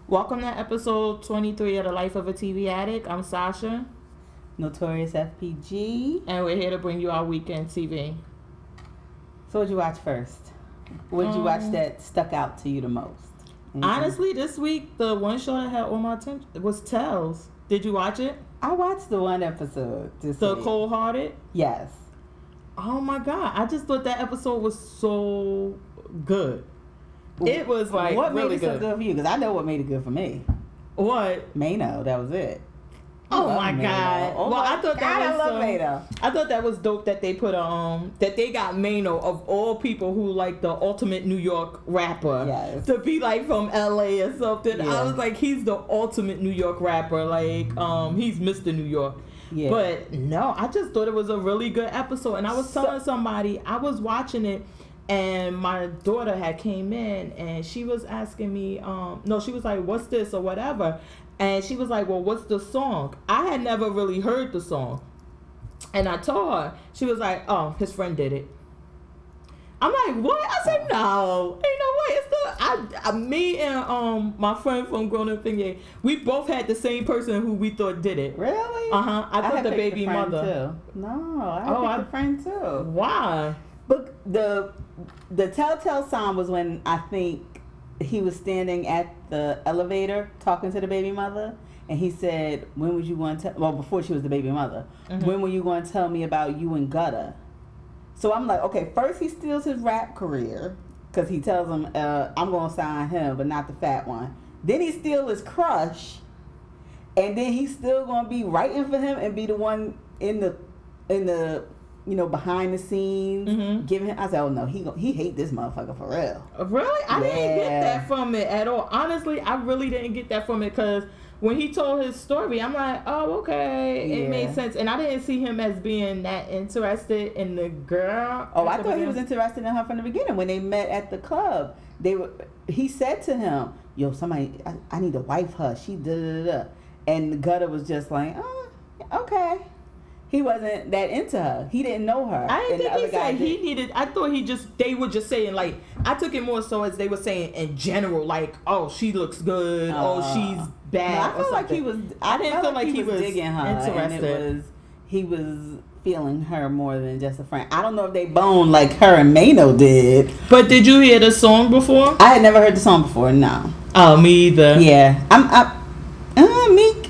Welcome to episode 23 of The Life of a TV Addict. I'm Sasha. Notorious FPG. And we're here to bring you our weekend TV. So what'd you watch first? What did you watch that stuck out to you the most? Honestly, this week, the one show that had all my attention was Tales. Did you watch it? I watched the one episode this The week. Cold Hearted? Yes. Oh my God. I just thought that episode was so good. It was like what really made it so good for you? Because I know what made it good for me. What? Mano, that was it. Oh my God! Oh well, my I thought God, that was I love Mano. I thought that was dope that they put that they got Mano of all people who like the ultimate New York rapper Yes. to be like from LA or something. Yeah. I was like, he's the ultimate New York rapper. Like he's Mr. New York. Yeah. But no, I just thought it was a really good episode, and I was telling somebody I was watching it. And my daughter had came in and she was asking me, she was like, what's this or whatever. And she was like, well, what's the song? I had never really heard the song. And I told her, she was like, oh, his friend did it. I'm like, what? I said, no, ain't no way. It's me and my friend from Grown Up Thingy, we both had the same person who we thought did it. Really? Uh-huh. I thought had the picked baby friend mother. Too. No, I picked the friend too. Why? But the telltale sign was when I think he was standing at the elevator talking to the baby mother, and he said, when would you want to before she was the baby mother, when were you going to tell me about you and Gutter? So I'm like, okay, first he steals his rap career because he tells him, I'm going to sign him, but not the fat one. Then he steals his crush, and then he's still going to be writing for him and be the one in the behind the scenes, giving him. I said, oh no, he hate this motherfucker for real. Really? I didn't get that from it at all. Honestly, I really didn't get that from it because when he told his story, I'm like, oh, okay, it made sense. And I didn't see him as being that interested in the girl. Oh, I thought he was interested in her from the beginning. When they met at the club, he said to him, yo, somebody, I need to wife her. She da-da-da-da. And Gutter was just like, oh, okay. He wasn't that into her. He didn't know her. I didn't think he said he needed. I thought they were just saying, like, I took it more so as they were saying in general, like, oh, she looks good. Oh, she's bad. No, I felt like he was. I didn't feel like he was digging her. Interested. He was feeling her more than just a friend. I don't know if they boned like her and Mano did. But did you hear the song before? I had never heard the song before. No. Oh, me either. Yeah, Meek.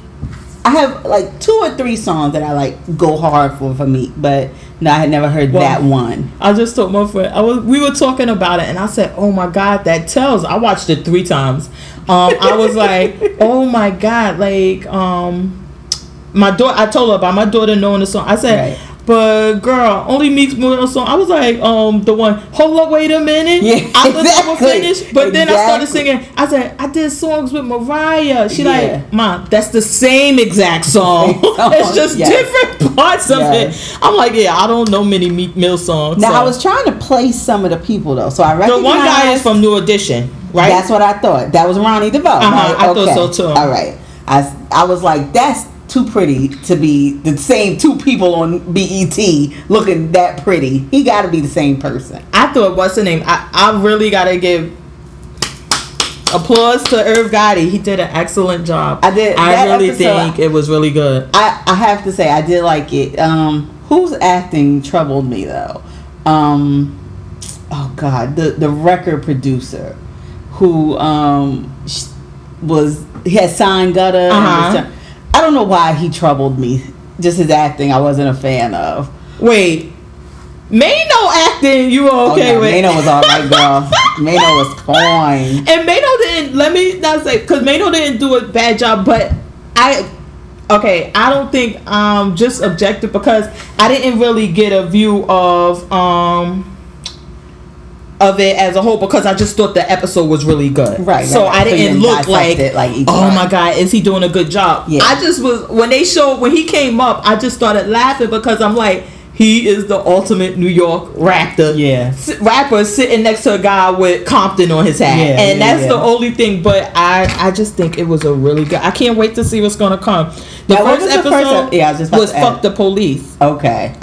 I have like 2 or 3 songs that I like go hard for Meek, but no, I had never heard that one. I just told my friend, we were talking about it, and I said, oh my God, that tells. I watched it 3 times. I was like, oh my God, like, my daughter, I told her about my daughter knowing the song. I said, right. But girl, only Meek's moving on song. I was like, the one, hold up, wait a minute. Yeah, I thought that was finished, but then I started singing. I said, I did songs with Mariah. She like, Mom, that's the same exact song. It's just different parts of it. I'm like, yeah, I don't know many Meek Mill songs. Now I was trying to place some of the people though, so I recognized. The one guy is from New Edition, right? That's what I thought. That was RHONY DeVoe. Right? I thought so too. All right, I was like, that's too pretty to be the same 2 people on BET looking that pretty. He got to be the same person. I thought, what's the name? I really got to give applause to Irv Gotti. He did an excellent job. I really think it was really good. I have to say, I did like it. Whose acting troubled me though? Oh God, the record producer who he had signed Gutter. I don't know why he troubled me. Just his acting, I wasn't a fan of. Wait, Mano acting, you were okay with? Mano was all right, girl. Mano was fine. And Mano didn't. Let me not say because Mano didn't do a bad job, but I don't think just objective because I didn't really get a view of it as a whole because I just thought the episode was really good. Right. So I didn't look like oh my God, is he doing a good job? Yeah. I just was when he came up, I just started laughing because I'm like, he is the ultimate New York rapper. Yeah. Rapper sitting next to a guy with Compton on his hat. Yeah, and that's the only thing. But I just think it was a really good. I can't wait to see what's going to come. The first episode was Fuck the Police. Okay.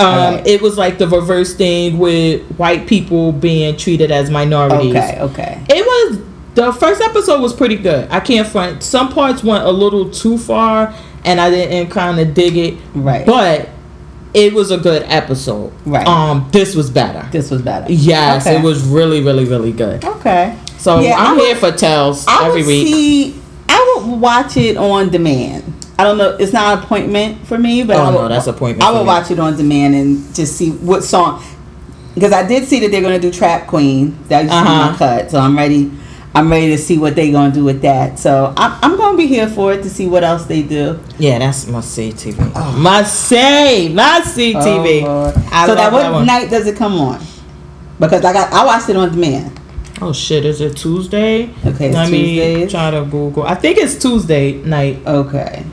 It was like the reverse thing with white people being treated as minorities. Okay. It was The first episode was pretty good. I can't front. Some parts went a little too far, and I didn't kind of dig it. Right. But it was a good episode. Right. This was better. Yes, okay. It was really, really, really good. Okay. So yeah, I'm here for Tales every week. I would watch it on demand. I don't know. It's not an appointment for me, but that's appointment. I would watch it on demand and just see what song. Because I did see that they're going to do Trap Queen. That used to be my cut. So I'm ready to see what they're going to do with that. So I'm going to be here for it to see what else they do. Yeah, that's must-see TV. Oh. Must-see TV. Oh, so what night does it come on? Because I watched it on demand. Oh, shit. Is it Tuesday? Okay, it's Let me try to Google. I think it's Tuesday night. Okay.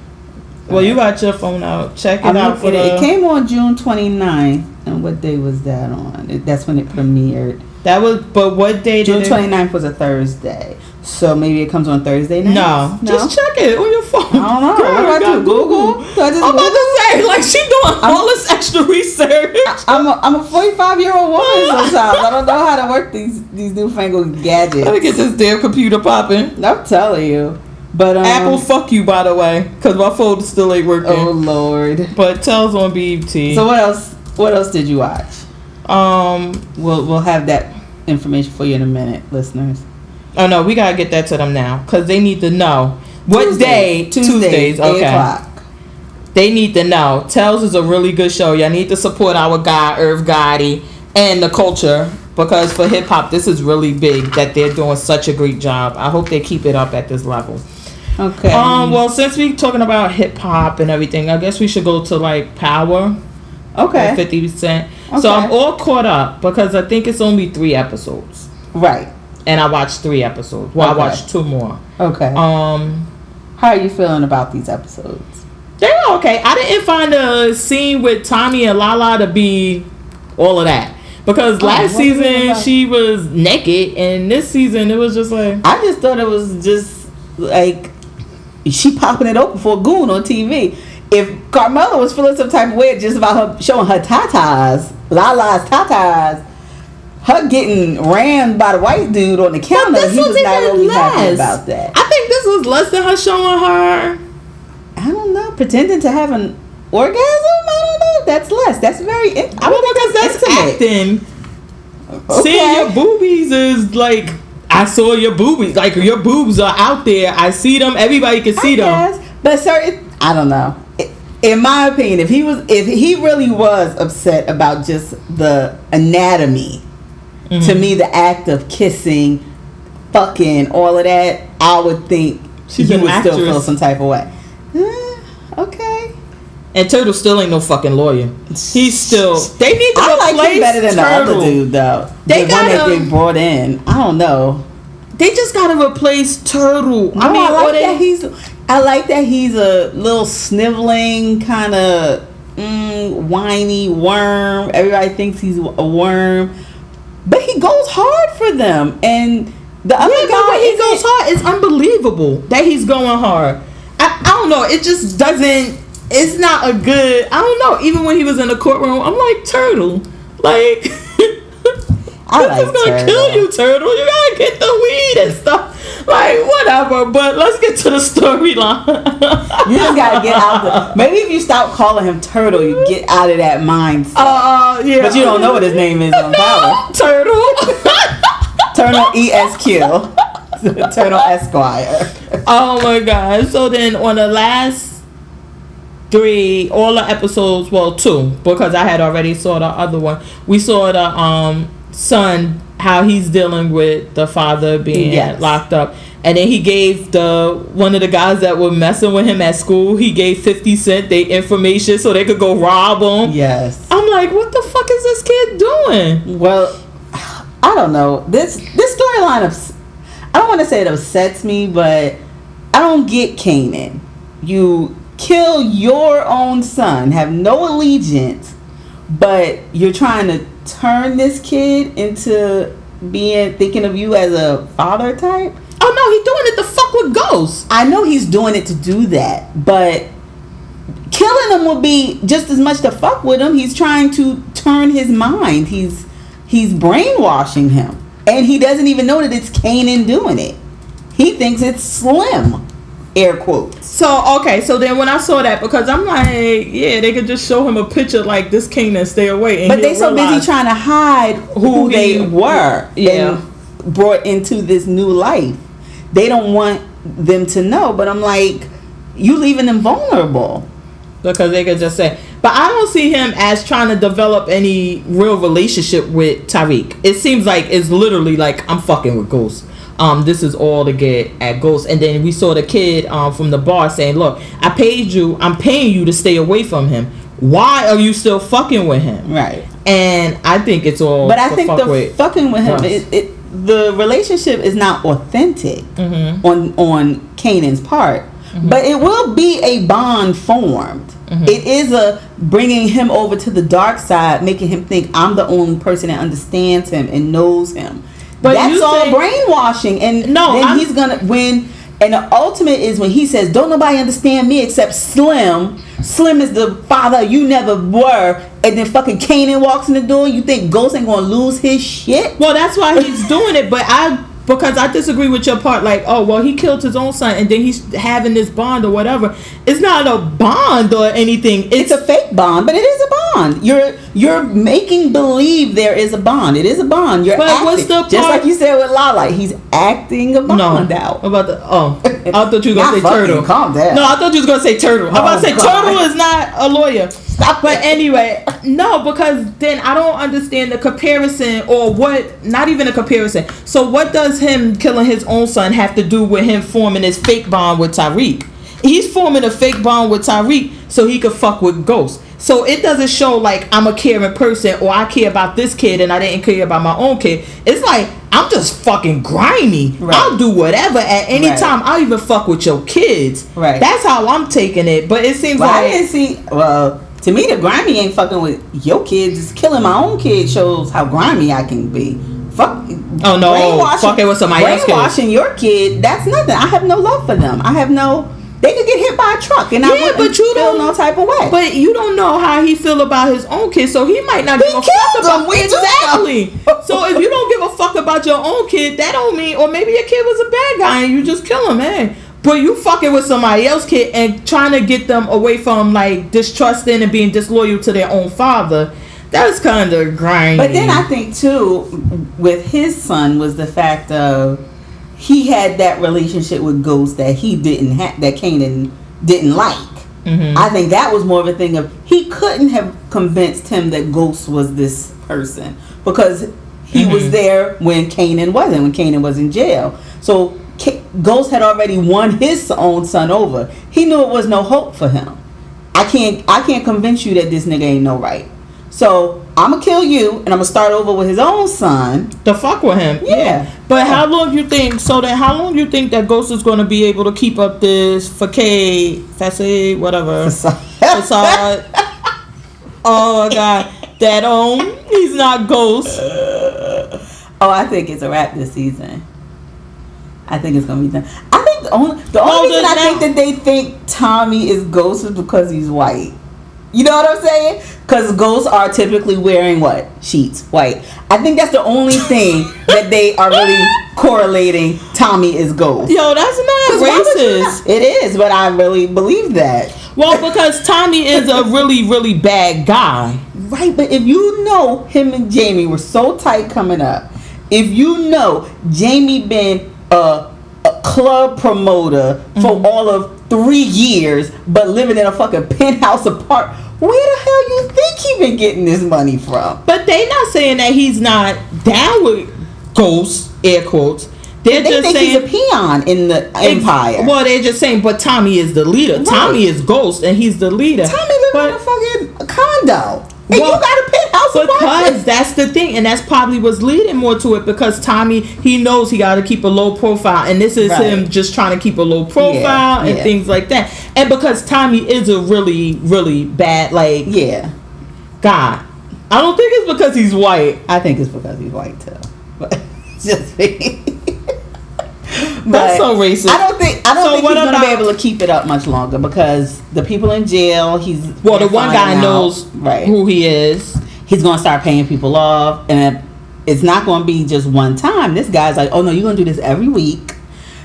Well, you got your phone out. Check it out. It came on June 29th. And what day was that on? That's when it premiered. But what day June 29th was a Thursday. So maybe it comes on Thursday night? No. Just check it on your phone. I don't know. Girl, what about you? Google? I'm about to say, like, she doing all this extra research. I'm a 45-year-old woman sometimes. I don't know how to work these newfangled gadgets. Let me get this damn computer popping. I'm telling you. But Apple, fuck you, by the way, because my phone still ain't working. Oh, Lord. But Tales on BET. So what else did you watch? We'll have that information for you in a minute, listeners. Oh no, we gotta get that to them now because they need to know what day. Tuesdays, okay. 8:00. They need to know. Tales is a really good show. Y'all need to support our guy Irv Gotti and the culture because for hip hop, this is really big that they're doing such a great job. I hope they keep it up at this level. Okay. Well, since we're talking about hip hop and everything, I guess we should go to like Power. Okay. 50 Cent. Okay. So I'm all caught up because I think it's only 3 episodes. Right. And I watched 3 episodes. Well, okay. I watched 2 more. Okay. How are you feeling about these episodes? They're okay. I didn't find the scene with Tommy and Lala to be all of that. Because last season she was naked and this season it was just like... I just thought it was just like she popping it open for a goon on TV. If Carmela was feeling some type of way just about her showing her tatas, Lala's tatas, her getting rammed by the white dude on the counter, he was not really happy about that. I think this was less than her showing her... I don't know, pretending to have an orgasm? I don't know. That's less. That's very... because that's acting. Okay. Seeing your boobies is like... I saw your boobies. Like, your boobs are out there. I see them. Everybody can see them. But certain... I don't know. In my opinion, if he really was upset about just the anatomy, to me, the act of kissing, fucking, all of that, I would think he would still feel some type of way. Okay. And Turtle still ain't no fucking lawyer. He's still... They need to replace like him better than Turtle. The other dude, though. They the one that they brought in. I don't know. They just gotta replace Turtle. No, I like that he's a little sniveling kind of whiny worm. Everybody thinks he's a worm, but he goes hard for them. And the other guy, when he goes hard, it's unbelievable that he's going hard. I don't know. It just doesn't. It's not a good. I don't know. Even when he was in the courtroom, I'm like, Turtle, like. This is gonna kill you, Turtle. You gotta get the weed and stuff. Like, whatever. But let's get to the storyline. You just gotta get out maybe if you stop calling him Turtle, you get out of that mindset. Yeah. But you don't know what his name is on Power. Turtle. Turtle ESQ. Turtle Esquire. Oh my God. So then on the last 3, all the episodes, well 2, because I had already saw the other one. We saw the son, how he's dealing with the father being locked up, and then he gave one of the guys that were messing with him at school, he gave 50 Cent their information so they could go rob him. Yes. I'm like, what the fuck is this kid doing? Well, I don't know. This storyline I don't want to say it upsets me, but I don't get Kanan. You kill your own son, have no allegiance, but you're trying to turn this kid into thinking of you as a father type. Oh no, he's doing it to fuck with ghosts. I know he's doing it to do that, but killing him would be just as much to fuck with him. He's trying to turn his mind. He's brainwashing him, and he doesn't even know that it's Kanan doing it. He thinks it's Slim. Air quotes. So then when I saw that, because I'm like, yeah, they could just show him a picture like this Kanan, stay away. And but they so busy trying to hide who they were and brought into this new life. They don't want them to know. But I'm like, you leaving them vulnerable. Because they could just say, but I don't see him as trying to develop any real relationship with Tariq. It seems like it's literally like, I'm fucking with Ghost. This is all to get at Ghost. And then we saw the kid from the bar saying, look, I'm paying you to stay away from him. Why are you still fucking with him? Right. And I think it's all. But I think the fucking with him, the relationship is not authentic on Kanan's part. But it will be a bond formed. It is a bringing him over to the dark side, making him think I'm the only person that understands him and knows him. But that's all brainwashing. And then he's gonna and the ultimate is when he says, don't nobody understand me except Slim. Slim is the father you never were. And then fucking Kanan walks in the door. You think Ghost ain't gonna lose his shit? Well, that's why he's doing it. Because I disagree with your part, like, oh, well, he killed his own son, and then he's having this bond or whatever. It's not a bond or anything. It's a fake bond, but it is a bond. You're making believe there is a bond. It is a bond. You're acting. What's the part? Just like you said with Lala, he's acting a bond out. I thought you were going to say Turtle. Calm down. No, I thought you was going to say Turtle. I'm about to say Turtle is not a lawyer. But anyway, no, because then I don't understand the comparison or what, not even a comparison. So what does him killing his own son have to do with him forming this fake bond with Tariq? He's forming a fake bond with Tariq so he could fuck with Ghost. So it doesn't show like I'm a caring person or I care about this kid and I didn't care about my own kid. It's like I'm just fucking grimy. Right. I'll do whatever at any time. I'll even fuck with your kids. Right. That's how I'm taking it. But it seems like I didn't see. Well, to me, the grimy ain't fucking with your kids. Just killing my own kid shows how grimy I can be. Fuck. Oh no, fucking with somebody else. Brainwashing your kid, that's nothing. I have no love for them. They could get hit by a truck and I wouldn't feel no type of way. But you don't know how he feel about his own kid, so he might not give a fuck about him. Exactly. So if you don't give a fuck about your own kid, that don't mean, or maybe your kid was a bad guy and you just kill him, man. But you fucking with somebody else's kid and trying to get them away from like distrusting and being disloyal to their own father. That's kind of grimy. But then I think too, with his son was the fact of he had that relationship with Ghost that he didn't have, that Kanan didn't like. I think that was more of a thing of he couldn't have convinced him that Ghost was this person because he was there when Kanan wasn't, when Kanan was in jail. So Ghost had already won his own son over. He knew it was no hope for him. I can't convince you that this nigga ain't no right. So I'm gonna kill you, and I'm gonna start over with his own son. To fuck with him, yeah. But how long you think? So then, how long you think that Ghost is gonna be able to keep up this facade, whatever facade? Oh my God, that he's not Ghost. Oh, I think it's a wrap this season. I think it's gonna be done. I think the only reason I think that they think Tommy is Ghost is because he's white. You know what I'm saying? Because ghosts are typically wearing what? Sheets, white. I think that's the only thing that they are really correlating Tommy is Ghost. Yo, that's not racist. It is, but I really believe that. Well, because Tommy is a really, really bad guy. Right, but if you know him and Jamie were so tight coming up, if you know Jamie been a club promoter for all of 3 years, but living in a fucking penthouse apartment, where the hell you think he been getting this money from? But they not saying that he's not down with Ghosts, air quotes. They just think saying, he's a peon in the empire. Well, they're just saying, but Tommy is the leader. Right. Tommy is Ghost, and he's the leader. Tommy lives in a fucking condo. And you got a penthouse apartment. Because that's the thing, and that's probably what's leading more to it, because Tommy, he knows he got to keep a low profile, and this is him just trying to keep a low profile and things like that. And because Tommy is a really, really bad, guy. I don't think it's because he's white. I think it's because he's white, too. But just me. That's so racist. I don't think he's going to be able to keep it up much longer because the people in jail, the one guy knows who he is. He's going to start paying people off, and it's not going to be just one time. This guy's like, oh no, you're going to do this every week.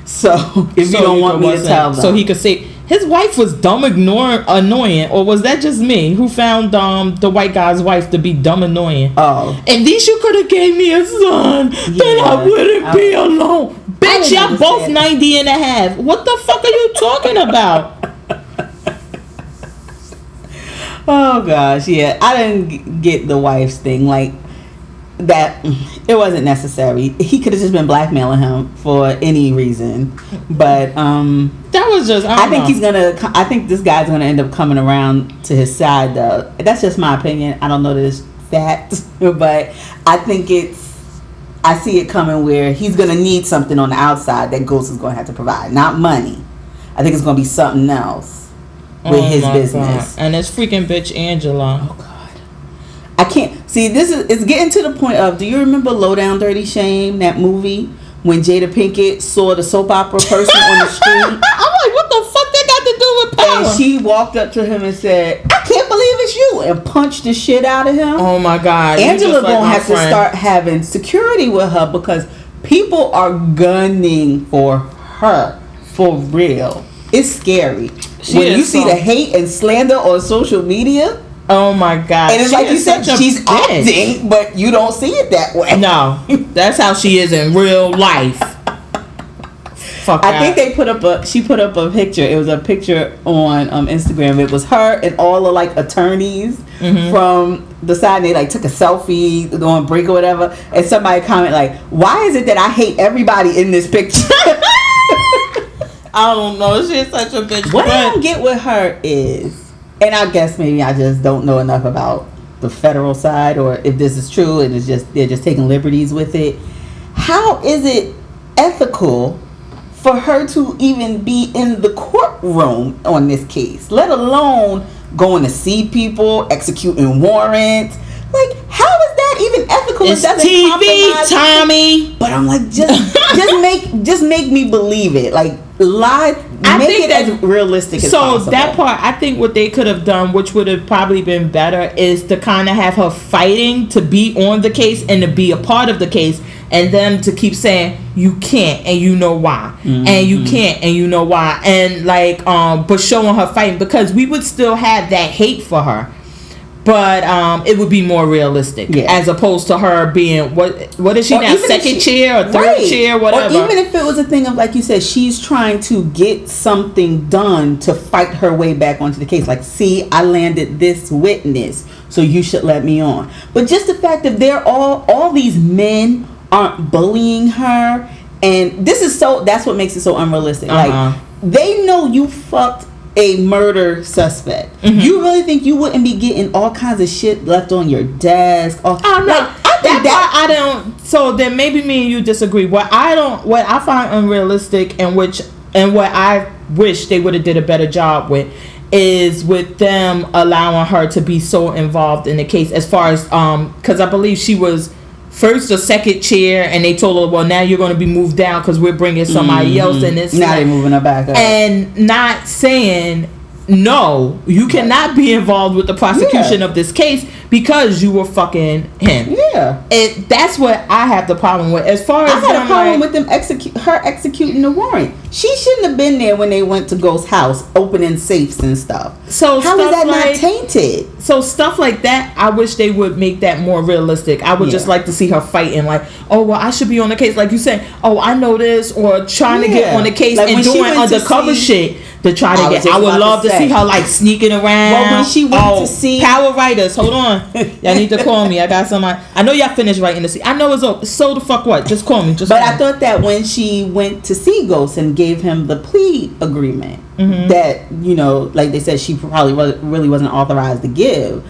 So if you don't want me to tell them. So he could say, his wife was dumb, annoying, or was that just me who found the white guy's wife to be dumb, annoying? Oh. At least you could have gave me a son, then I wouldn't be alone. Bitch, y'all both 90 and a half. What the fuck are you talking about? Oh, gosh, yeah. I didn't get the wife's thing. Like, that, it wasn't necessary. He could have just been blackmailing him for any reason. But, that was just, I think this guy's gonna end up coming around to his side, though. That's just my opinion. I don't know that it's fact, but I think I see it coming where he's gonna need something on the outside that Ghost is gonna have to provide, not money. I think it's gonna be something else with his business. God. And it's freaking bitch Angela. Oh God, I can't see. It's getting to the point of. Do you remember Low Down Dirty Shame, that movie? When Jada Pinkett saw the soap opera person on the street. I'm like, what the fuck they got to do with power? And she walked up to him and said, I can't believe it's you, and punched the shit out of him. Oh my God. Angela gonna have to start having security with her because people are gunning for her. For real. It's scary. When you see the hate and slander on social media. Oh my God. And it's like you said, she's acting, but you don't see it that way. No. That's how she is in real life. Fuck I think she put up a picture. It was a picture on Instagram. It was her and all the like attorneys from the side, and they like took a selfie on break or whatever. And somebody comment like, why is it that I hate everybody in this picture? I don't know. She's such a bitch. What I don't get with her is, and I guess maybe I just don't know enough about the federal side, or if this is true and it's just they're just taking liberties with it. How is it ethical for her to even be in the courtroom on this case, let alone going to see people, executing warrants? Like, how is that even ethical? It's TV, Tommy. But I'm like, just make me believe it. Like, lie. Make it as realistic as possible. So that part, I think what they could have done, which would have probably been better, is to kind of have her fighting to be on the case and to be a part of the case, and them to keep saying you can't and you know why, and you can't and you know why, and like but showing her fighting, because we would still have that hate for her, but it would be more realistic, as opposed to her being what is she now, second chair or third chair, whatever. Or even if it was a thing of, like you said, she's trying to get something done to fight her way back onto the case. Like, see, I landed this witness, so you should let me on. But just the fact that they're all these men aren't bullying her, and that's what makes it so unrealistic. Like, they know you fucked a murder suspect. You really think you wouldn't be getting all kinds of shit left on your desk? Oh no, I don't. So then maybe me and you disagree. What I find unrealistic, and what I wish they would have did a better job with, is with them allowing her to be so involved in the case, as far as because I believe she was first or second chair, and they told her, well, now you're going to be moved down because we're bringing somebody else in. This now they're moving her back up, and not saying no, you cannot be involved with the prosecution of this case because you were fucking him. That's what I have the problem with. As far as I had a problem with them executing the warrant. She shouldn't have been there when they went to Ghost's house opening safes and stuff. So how is that not tainted? So stuff like that, I wish they would make that more realistic. I would just like to see her fighting, like, oh well, I should be on the case, like you said, oh I know this, or trying to get on the case, like, and doing undercover shit to try to get. I would love to see her like sneaking around. Well, when she went to see Power Writers, hold on, y'all need to call me. I got somebody. I know y'all finished writing the scene. I know it's over. So the fuck what? Just call me. I thought that when she went to see Ghost and gave him the plea agreement, that, you know, like they said, she probably really wasn't authorized to give.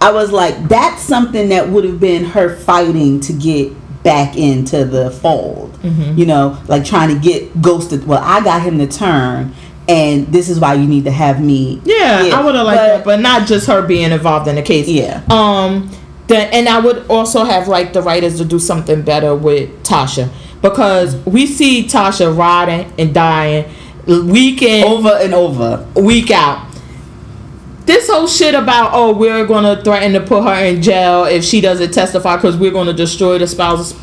I was like, that's something that would have been her fighting to get back into the fold. You know, like trying to get Ghost to, well, I got him to turn, and this is why you need to have me. I would have liked that, but not just her being involved in the case. And I would also have liked the writers to do something better with Tasha, because we see Tasha rotting and dying week in, over and over, week out. This whole shit about, oh, we're going to threaten to put her in jail if she doesn't testify because we're going to destroy the spouses.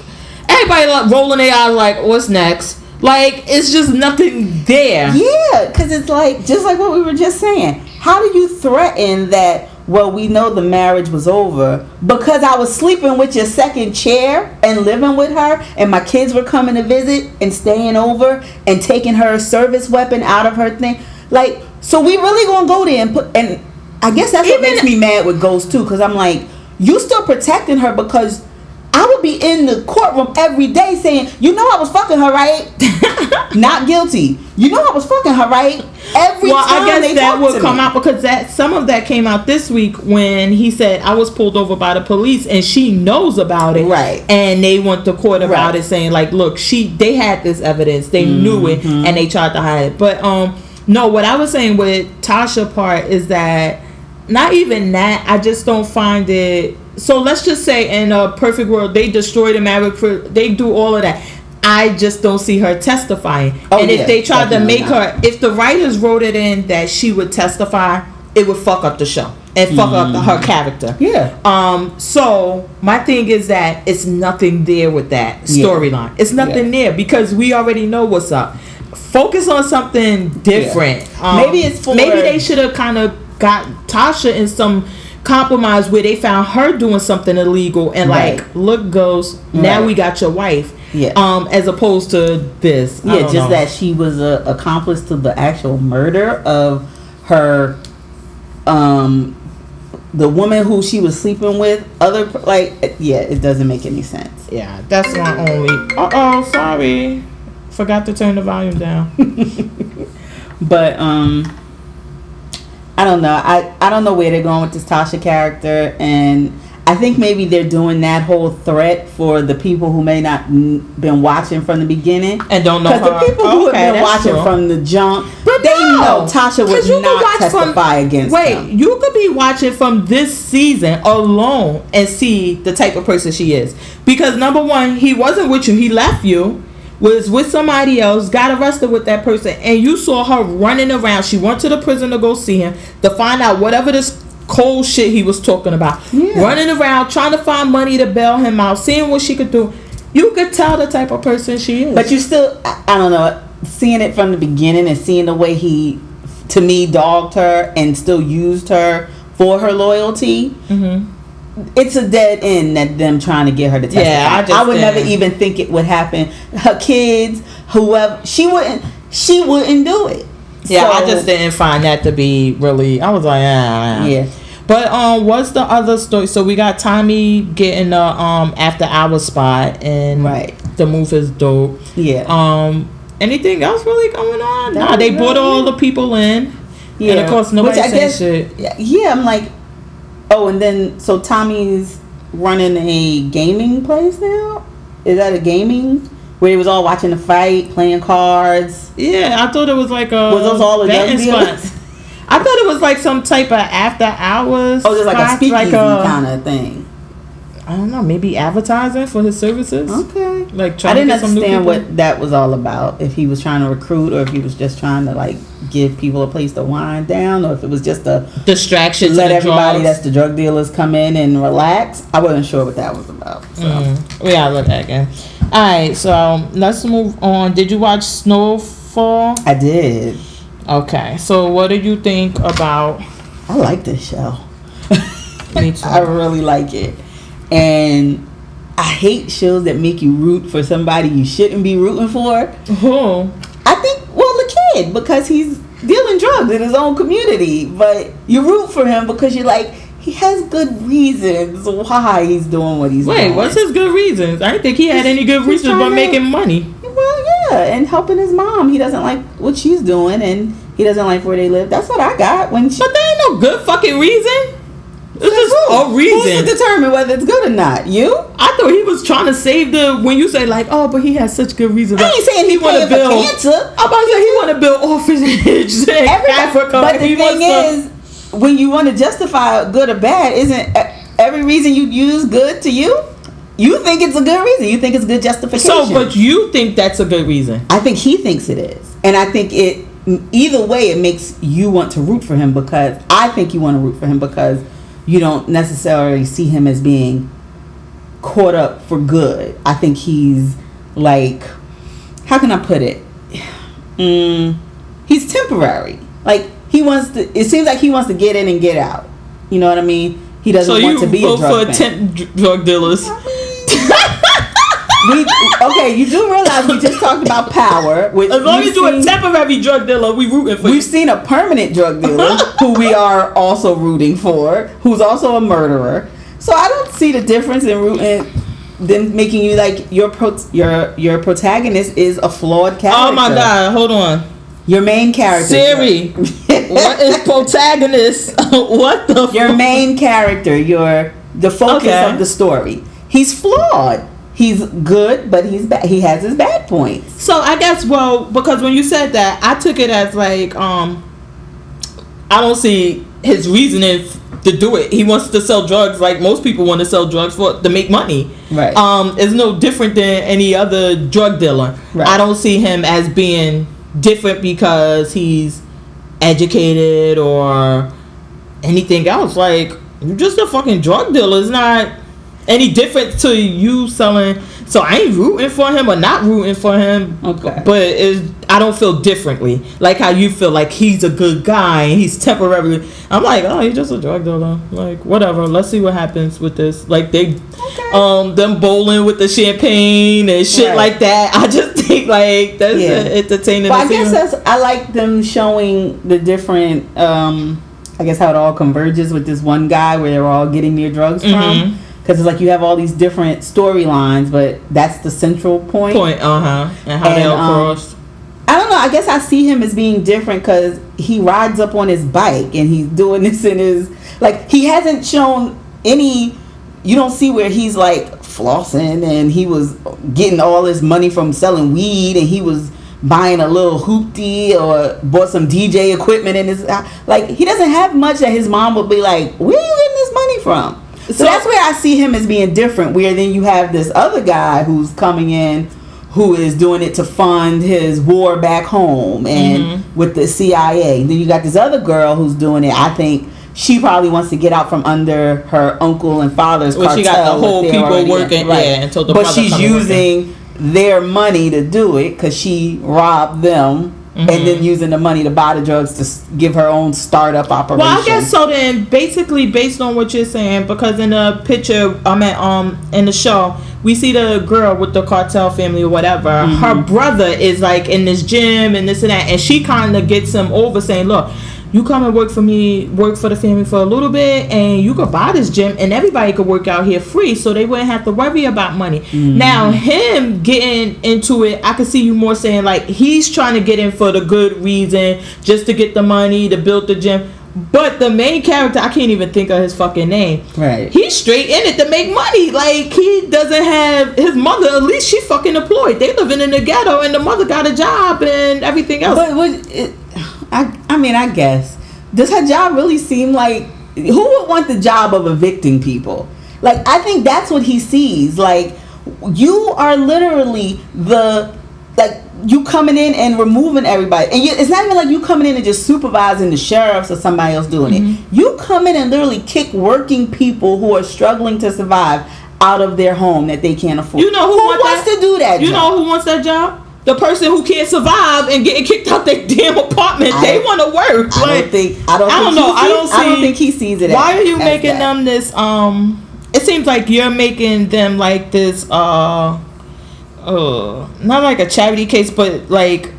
Everybody rolling their eyes like, what's next? Like, it's just nothing there. Yeah, because it's like, just like what we were just saying. How do you threaten that, well, we know the marriage was over because I was sleeping with your second chair and living with her and my kids were coming to visit and staying over and taking her service weapon out of her thing? Like, so we really gonna go there and put, and I guess that's what makes me mad with Ghost too, because I'm like, you still protecting her because I would be in the courtroom every day saying, you know I was fucking her, right? Not guilty. You know I was fucking her, right? Every time I guess they that would come me. out because some of that came out this week when he said I was pulled over by the police and she knows about it, right? And they went to court about it, saying like, look, they had this evidence, they knew it, and they tried to hide it. But no, what I was saying with Tasha part is that not even that. I just don't find it. So let's just say in a perfect world, they destroy the marriage, they do all of that. I just don't see her testifying. If they tried to make her, if the writers wrote it in that she would testify, it would fuck up the show and fuck up her character. Yeah. So my thing is that it's nothing there with that storyline. It's nothing there because we already know what's up. Focus on something different. Maybe they should have kind of got Tasha in some compromise where they found her doing something illegal and like, look, Ghost, now we got your wife. Yeah. As opposed to this. Yeah, just that she was a accomplice to the actual murder of her, the woman who she was sleeping with. It doesn't make any sense. Yeah, that's my only. Sorry, forgot to turn the volume down. But I don't know. I don't know where they're going with this Tasha character, and I think maybe they're doing that whole threat for the people who may not been watching from the beginning and don't know her. Because the people who have been watching from the jump, they know Tasha would not testify against them. You could be watching from this season alone and see the type of person she is. Because number one, he wasn't with you; he left you. Was with somebody else, got arrested with that person, and you saw her running around. She went to the prison to go see him to find out whatever this cold shit he was talking about. Running around, trying to find money to bail him out, seeing what she could do. You could tell the type of person she is. But you still, I don't know, seeing it from the beginning and seeing the way he, to me, dogged her and still used her for her loyalty. It's a dead end that them trying to get her to testify. Yeah, I would never even think it would happen. Her kids, whoever, she wouldn't do it. Yeah, so, I just didn't find that to be really. I was like, yeah. But what's the other story? So we got Tommy getting the after hours spot, and the move is dope. Yeah. Anything else really going on? Nah, they brought all the people in. Yeah. And of course nobody said shit. Yeah, I'm like. Oh, and then, so Tommy's running a gaming place now? Is that a gaming? Where he was all watching the fight, playing cards? Yeah, I thought it was like a... Was those all the drug dealers? I thought it was like some type of after hours... Oh, just like a speakeasy kind of thing. I don't know, maybe advertising for his services? Okay. Like I didn't understand what that was all about. If he was trying to recruit or if he was just trying to like give people a place to wind down, or if it was just a distraction. Let everybody that's the drug dealers come in and relax. I wasn't sure what that was about. So. We gotta look at again. Alright, so let's move on. Did you watch Snowfall? I did. Okay, so what did you think about... I like this show. Me too. I really like it. And I hate shows that make you root for somebody you shouldn't be rooting for. Who? I think, well, the kid, because he's dealing drugs in his own community. But you root for him because you're like, he has good reasons why he's doing what he's doing. Wait, what's his good reasons? I didn't think he had any good reasons but making money. Well, yeah, and helping his mom. He doesn't like what she's doing, and he doesn't like where they live. That's what I got. But there ain't no good fucking reason. It's just a reason. Who's to determine whether it's good or not? You? I thought he was trying to save when you say like, oh, but he has such good reasons. I ain't saying he want to build cancer. I'm about to say he want to build orphanages in Africa. But the thing is, when you want to justify good or bad, isn't every reason you use good to you? You think it's a good reason. You think it's good justification. So, but you think that's a good reason. I think he thinks it is. And I think either way, it makes you want to root for him because I think you want to root for him because you don't necessarily see him as being caught up for good. I think he's like, how can I put it? He's temporary. Like he wants to. It seems like he wants to get in and get out. You know what I mean? He doesn't want to be a drug So you vote for drug dealers? Okay, you do realize we just talked about power. As long as you're a temporary drug dealer, we rooting for you. We've seen a permanent drug dealer who we are also rooting for, who's also a murderer. So I don't see the difference in rooting them making you like your protagonist is a flawed character. Oh my God! Hold on. Your main character. Siri, what is protagonist? What the? Your main character. The focus of the story. He's flawed. He's good, but he has his bad points. So I guess because when you said that, I took it as like I don't see his reasoning to do it. He wants to sell drugs like most people want to sell drugs to make money. Right. It's no different than any other drug dealer. Right. I don't see him as being different because he's educated or anything else. Like, you're just a fucking drug dealer. It's not any different to you selling. So I ain't rooting for him or not rooting for him. Okay. But I don't feel differently. Like how you feel like he's a good guy and he's temporarily. I'm like, oh, he's just a drug dealer. Like, whatever. Let's see what happens with this. Like them bowling with the champagne and shit like that. I just think like that's entertaining. Well, I guess I like them showing the different. I guess how it all converges with this one guy where they're all getting their drugs from. Because it's like you have all these different storylines, but that's the central point. And how they all cross. I don't know. I guess I see him as being different because he rides up on his bike and he's doing this in his... Like, he hasn't shown any... You don't see where he's, like, flossing and he was getting all his money from selling weed and he was buying a little hoopty or bought some DJ equipment in his... Like, he doesn't have much that his mom would be like, where are you getting this money from? So that's where I see him as being different, where then you have this other guy who's coming in who is doing it to fund his war back home and with the CIA. Then you got this other girl who's doing it. I think she probably wants to get out from under her uncle and father's cartel. She got the whole people working, until the but she's using their money to do it because she robbed them. And then using the money to buy the drugs to give her own startup operation. Well, I guess so. Then, basically, based on what you're saying, because in the picture, in the show, we see the girl with the cartel family or whatever. Her brother is like in this gym and this and that, and she kind of gets him over, saying, "Look, you come and work for me, work for the family for a little bit, and you could buy this gym, and everybody could work out here free, so they wouldn't have to worry about money." Now, him getting into it, I could see you more saying, like, he's trying to get in for the good reason, just to get the money, to build the gym. But the main character, I can't even think of his fucking name. Right. He's straight in it to make money. Like, he doesn't have... His mother, at least she fucking employed. They living in the ghetto, and the mother got a job and everything else. But I mean, I guess. Does her job really seem like... Who would want the job of evicting people? Like, I think that's what he sees. Like, you are literally you coming in and removing everybody. And it's not even like you coming in and just supervising the sheriffs or somebody else doing it. You come in and literally kick working people who are struggling to survive out of their home that they can't afford. You know who wants to do that job? You know who wants that job? The person who can't survive and getting kicked out their damn apartment. They want to work. I don't think he sees it. Why are you making them this? It seems like you're making them like this. Not like a charity case, but like.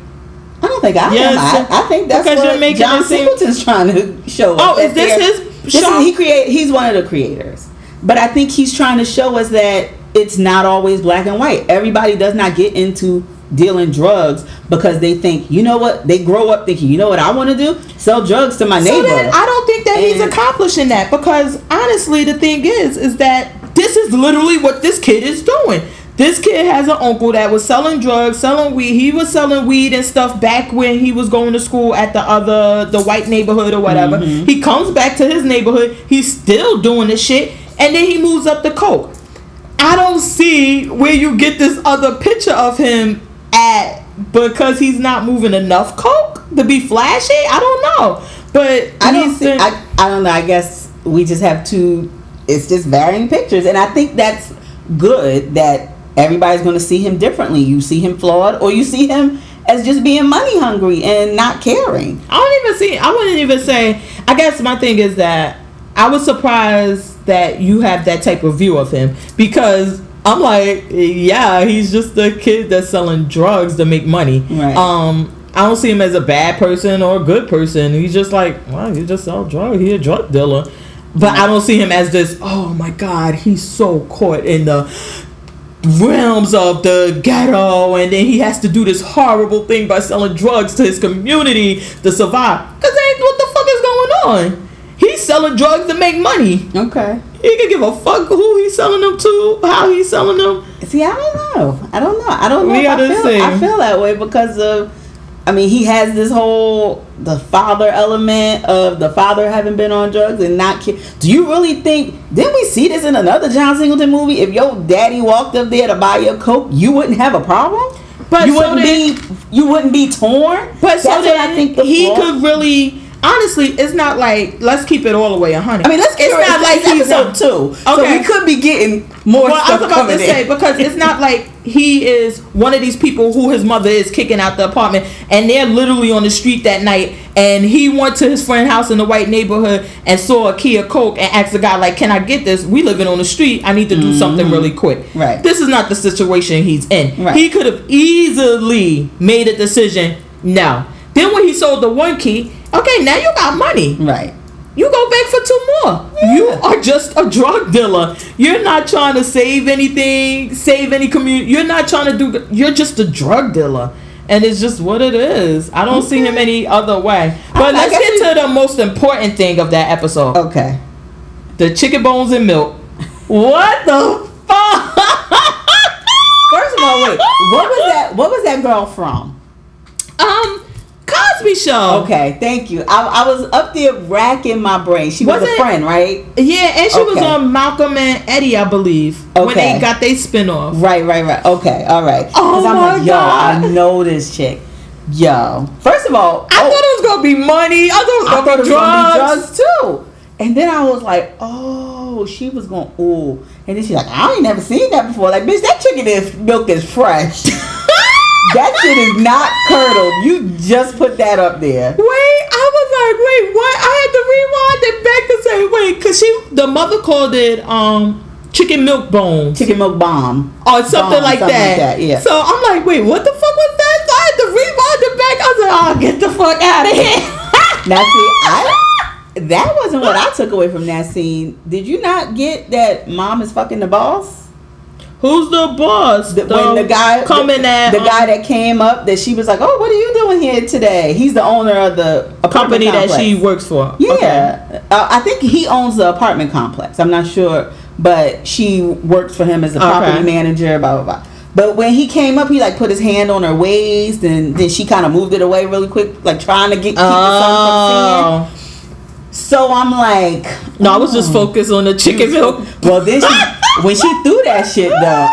I don't think I am. I think that's because what you're John Singleton's trying to show us. Oh, is this his show? He's one of the creators. But I think he's trying to show us that it's not always black and white. Everybody does not get into dealing drugs because they think, you know what, they grow up thinking, you know what I want to do? Sell drugs to my neighbor. Then I don't think that he's accomplishing that, because honestly the thing is that this is literally what this kid is doing. This kid has an uncle that was selling drugs, selling weed. He was selling weed and stuff back when he was going to school at the white neighborhood or whatever. He comes back to his neighborhood. He's still doing this shit. And then he moves up to coke. I don't see where you get this other picture of him at, because he's not moving enough coke to be flashy. I don't know. But I don't know. I guess we just have it's just varying pictures. And I think that's good that everybody's going to see him differently. You see him flawed, or you see him as just being money hungry and not caring. I wouldn't even say, I guess my thing is that I was surprised that you have that type of view of him, because I'm like, yeah, he's just a kid that's selling drugs to make money. Right. I don't see him as a bad person or a good person. He's just like, well, he just sells drugs. He's a drug dealer. But I don't see him as this, oh my God, he's so caught in the realms of the ghetto, and then he has to do this horrible thing by selling drugs to his community to survive. Because what the fuck is going on? He's selling drugs to make money. Okay. He can give a fuck who he's selling them to, how he's selling them. See, I don't know. I don't know. I feel that way because of, I mean, he has this whole, the father element of the father having been on drugs and not care. Do you really think, didn't we see this in another John Singleton movie? If your daddy walked up there to buy your Coke, you wouldn't have a problem? But you wouldn't be torn? But that's what I think he could really... Honestly, it's not like, let's keep it all the way 100. I mean, let's get it's not like he's episode 2. Okay. So we could be getting more stuff I was about coming to say, because it's not like he is one of these people who his mother is kicking out the apartment, and they're literally on the street that night, and he went to his friend's house in the white neighborhood and saw a key of Coke and asked the guy, like, can I get this? We living on the street. I need to do something really quick. Right. This is not the situation he's in. Right. He could have easily made a decision. No. Then when he sold the one key, okay, now you got money. Right. You go back for 2 more. Yeah. You are just a drug dealer. You're not trying to save anything, save any community. You're not trying to do. You're just a drug dealer, and it's just what it is. I don't see him any other way. But let's get to the most important thing of that episode. Okay. The chicken bones and milk. What the fuck? First of all, wait. What was that girl from? Cosby Show. Okay, thank you. I was up there racking my brain. She was a friend, right? Yeah, and she was on Malcolm and Eddie, I believe, when they got their spinoff. Right. Okay, all right. Oh I'm my like, God. I know this chick. Yo, first of all, I thought it was gonna be money. I thought it was gonna be drugs too. And then I was like, oh, she was going, ooh. And then she's like, I ain't never seen that before. Like, bitch, that chicken milk is fresh. That shit is not curdled. You just put that up there. Wait, I was like, wait, what? I had to rewind it back to say, wait, because the mother called it chicken milk bones. Chicken milk bomb. Or something like that. Yeah. So I'm like, wait, what the fuck was that? So I had to rewind it back. I was like, oh, get the fuck out of here. Now, see, that wasn't what I took away from that scene. Did you not get that mom is fucking the boss? Who's the boss? When the guy that came up, that she was like, "Oh, what are you doing here today?" He's the owner of the company complex that she works for. Yeah, okay. I think he owns the apartment complex. I'm not sure, but she works for him as a property manager. Blah blah blah. But when he came up, he like put his hand on her waist, and then she kind of moved it away really quick, like trying to keep the sun from seeing. So I'm like, no, I was just focused on the chicken milk. Well, then when she threw that shit though,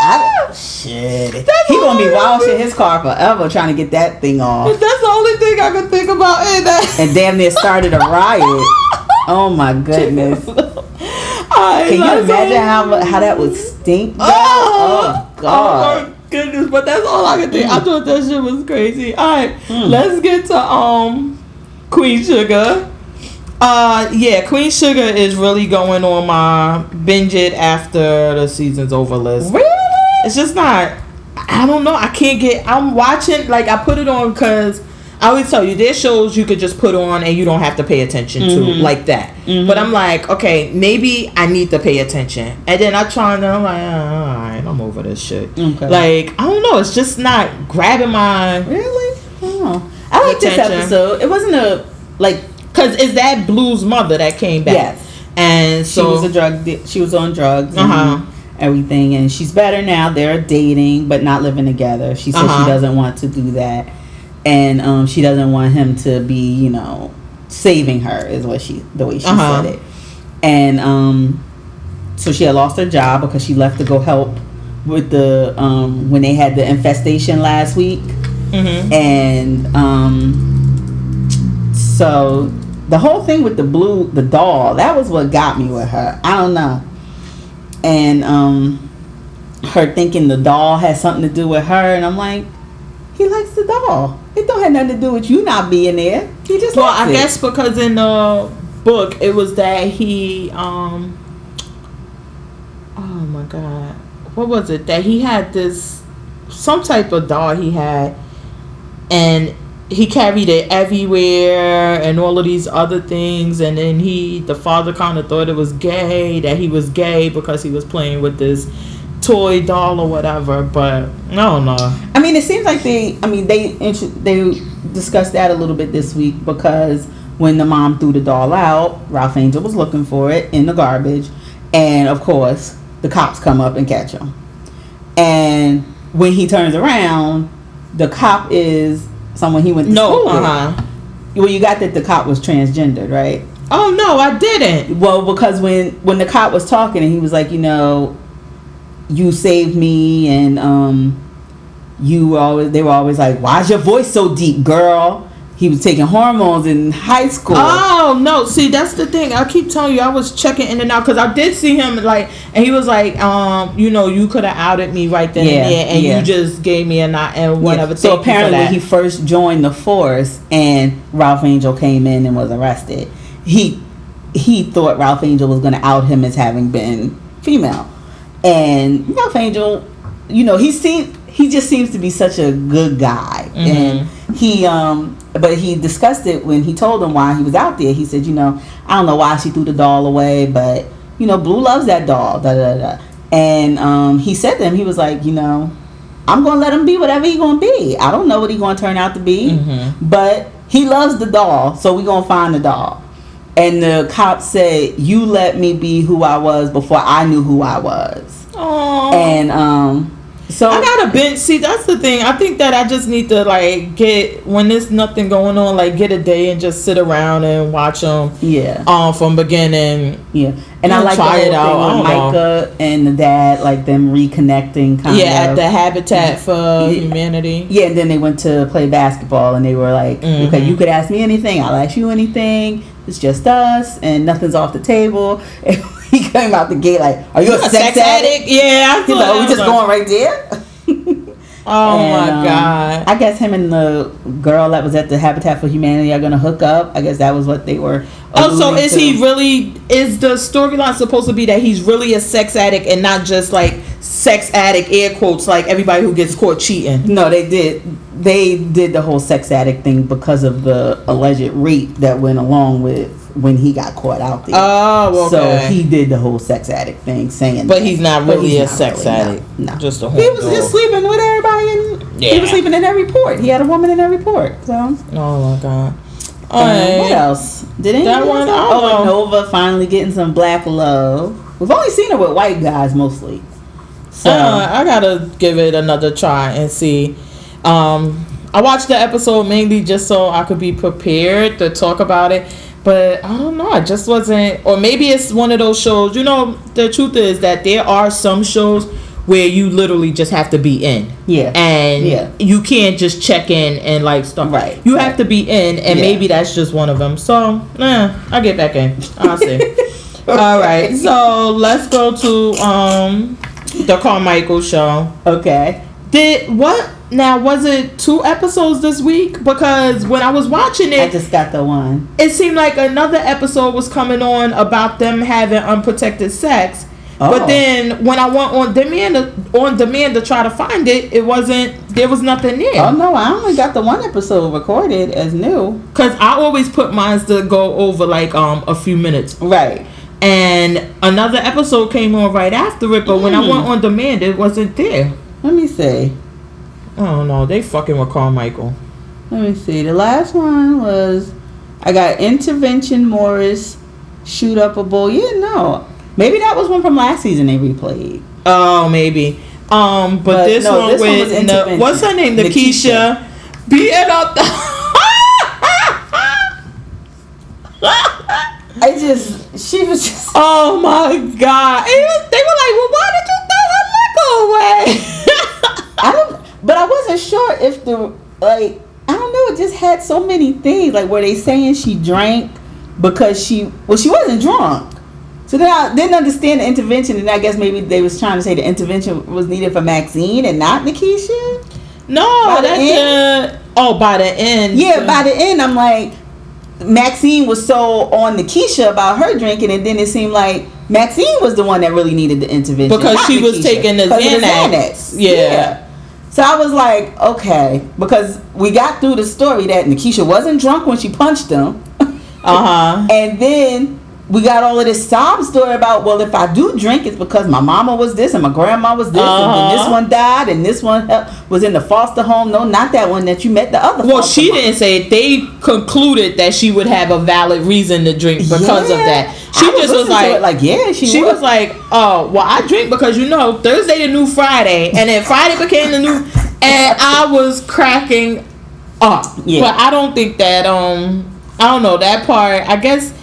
he gonna be washing his car forever trying to get that thing off. That's the only thing I could think about in that. And damn near started a riot. Oh my goodness. Can you imagine how that would stink? Oh God. Oh my goodness, but that's all I could think. I thought that shit was crazy. All right, let's get to Queen Sugar. Queen Sugar is really going on my binge it after the season's over list. Really? It's just not, I don't know. I'm watching, like I put it on because I always tell you, there's shows you could just put on and you don't have to pay attention to like that. But I'm like, okay, maybe I need to pay attention. And then I try and I'm like, all right, I'm over this shit. Okay. Like, I don't know. It's just not grabbing my... Really? Oh. I like this episode. It wasn't a, like... Because it's that Blue's mother that came back. Yes. And so... She was on drugs and everything. And she's better now. They're dating, but not living together. She said she doesn't want to do that. And she doesn't want him to be, saving her is the way she said it. And so she had lost her job because she left to go help with the when they had the infestation last week. And so the whole thing with the doll, that was what got me with her. I don't know. And her thinking the doll has something to do with her, and I'm like, he likes the doll. It don't have nothing to do with you not being there. He just likes I it. guess because in the book it was that he oh my god, what was it, that he had this some type of doll he had, and he carried it everywhere and all of these other things, and then the father kind of thought it was gay, that he was gay because he was playing with this toy doll or whatever, but I don't know. I mean, it seems like they discussed that a little bit this week, because when the mom threw the doll out, Ralph Angel was looking for it in the garbage, and of course the cops come up and catch him. And when he turns around, the cop is someone he went to school with. Well, you got that the cop was transgendered, right? Oh no, I didn't. Well, because when the cop was talking and he was like, you saved me, and they were always like, why's your voice so deep, girl? He was taking hormones in high school. Oh no, see, that's the thing. I keep telling you, I was checking in and out because I did see him, and he was like, you could have outed me right then and there, and you just gave me a nod and whatever. So apparently when he first joined the force and Ralph Angel came in and was arrested, he thought Ralph Angel was going to out him as having been female. And Ralph Angel, he just seems to be such a good guy. And but he discussed it when he told him why he was out there. He said, I don't know why she threw the doll away, but Blue loves that doll. Da da da. And he said to him, he was like, I'm gonna let him be whatever he gonna be. I don't know what he gonna turn out to be, but he loves the doll, so we gonna find the doll. And the cop said, you let me be who I was before I knew who I was. Aww. And so I gotta binge. See, that's the thing. I think that I just need to get, when there's nothing going on, get a day and just sit around and watch them. Yeah. From beginning. Yeah. And I like try the it whole thing with Micah and the dad, them reconnecting kind of. Yeah, at the Habitat for Humanity. Yeah, and then they went to play basketball and they were like, okay, you could ask me anything, I'll ask you anything. It's just us and nothing's off the table. And he came out the gate like, are you a sex addict? Yeah, I He's like, we just going right there? My God. I guess him and the girl that was at the Habitat for Humanity are going to hook up. I guess that was what they were. Oh, so is the storyline supposed to be that he's really a sex addict and not just sex addict, air quotes, like everybody who gets caught cheating? No, they did the whole sex addict thing because of the alleged rape that went along with when he got caught out there. Oh, okay. So he did the whole sex addict thing, saying but he's not really a sex addict. No. Just a he was just sleeping with everybody, and he was sleeping in every port. He had a woman in every port. So. Oh my God. What else? Did anyone? That one? Nova finally getting some black love. We've only seen her with white guys mostly. So I gotta give it another try and see. I watched the episode mainly just so I could be prepared to talk about it. But I don't know, I just wasn't, or maybe it's one of those shows, the truth is that there are some shows where you literally just have to be in. Yeah. And you can't just check in and stuff. Right. You have to be in, and maybe that's just one of them. So, I'll get back in. I'll see. All right. So, let's go to the Carmichael show. Okay. Now, was it 2 episodes this week? Because when I was watching it, I just got the one. It seemed like another episode was coming on about them having unprotected sex. Oh. But then when I went on demand to try to find it, there was nothing there. Oh no, I only got the one episode recorded as new. Cause I always put mine to go over a few minutes. Right. And another episode came on right after it, but when I went on demand, it wasn't there. Let me see. I don't know. They fucking with Carmichael. Let me see. The last one was, I got Intervention Morris, Shoot Up a Bull. Yeah, no. Maybe that was one from last season they replayed. Oh, maybe. But this one with, what's her name? Nikisha. Beating up the... she was just... Oh, my God. They were like, well, why did you throw her liquor away? But I wasn't sure if I don't know, it just had so many things. Were they saying she drank because she wasn't drunk. So then I didn't understand the intervention, and I guess maybe they was trying to say the intervention was needed for Maxine and not Nikisha. No, by the end. Yeah, by the end, I'm like, Maxine was so on Nikisha about her drinking, and then it seemed like Maxine was the one that really needed the intervention because she was taking the Xanax. Yeah. So I was like, okay, because we got through the story that Nikisha wasn't drunk when she punched him. And then we got all of this sob story about, well, if I do drink, it's because my mama was this and my grandma was this, and then this one died, and this one was in the foster home. No, not that one that you met, the other. Well, she didn't say it. They concluded that she would have a valid reason to drink because of that. She just was like, she was like, oh, well, I drink because Thursday the new Friday, and then Friday became the new, and I was cracking up. Yeah. But I don't think that I don't know that part. I guess.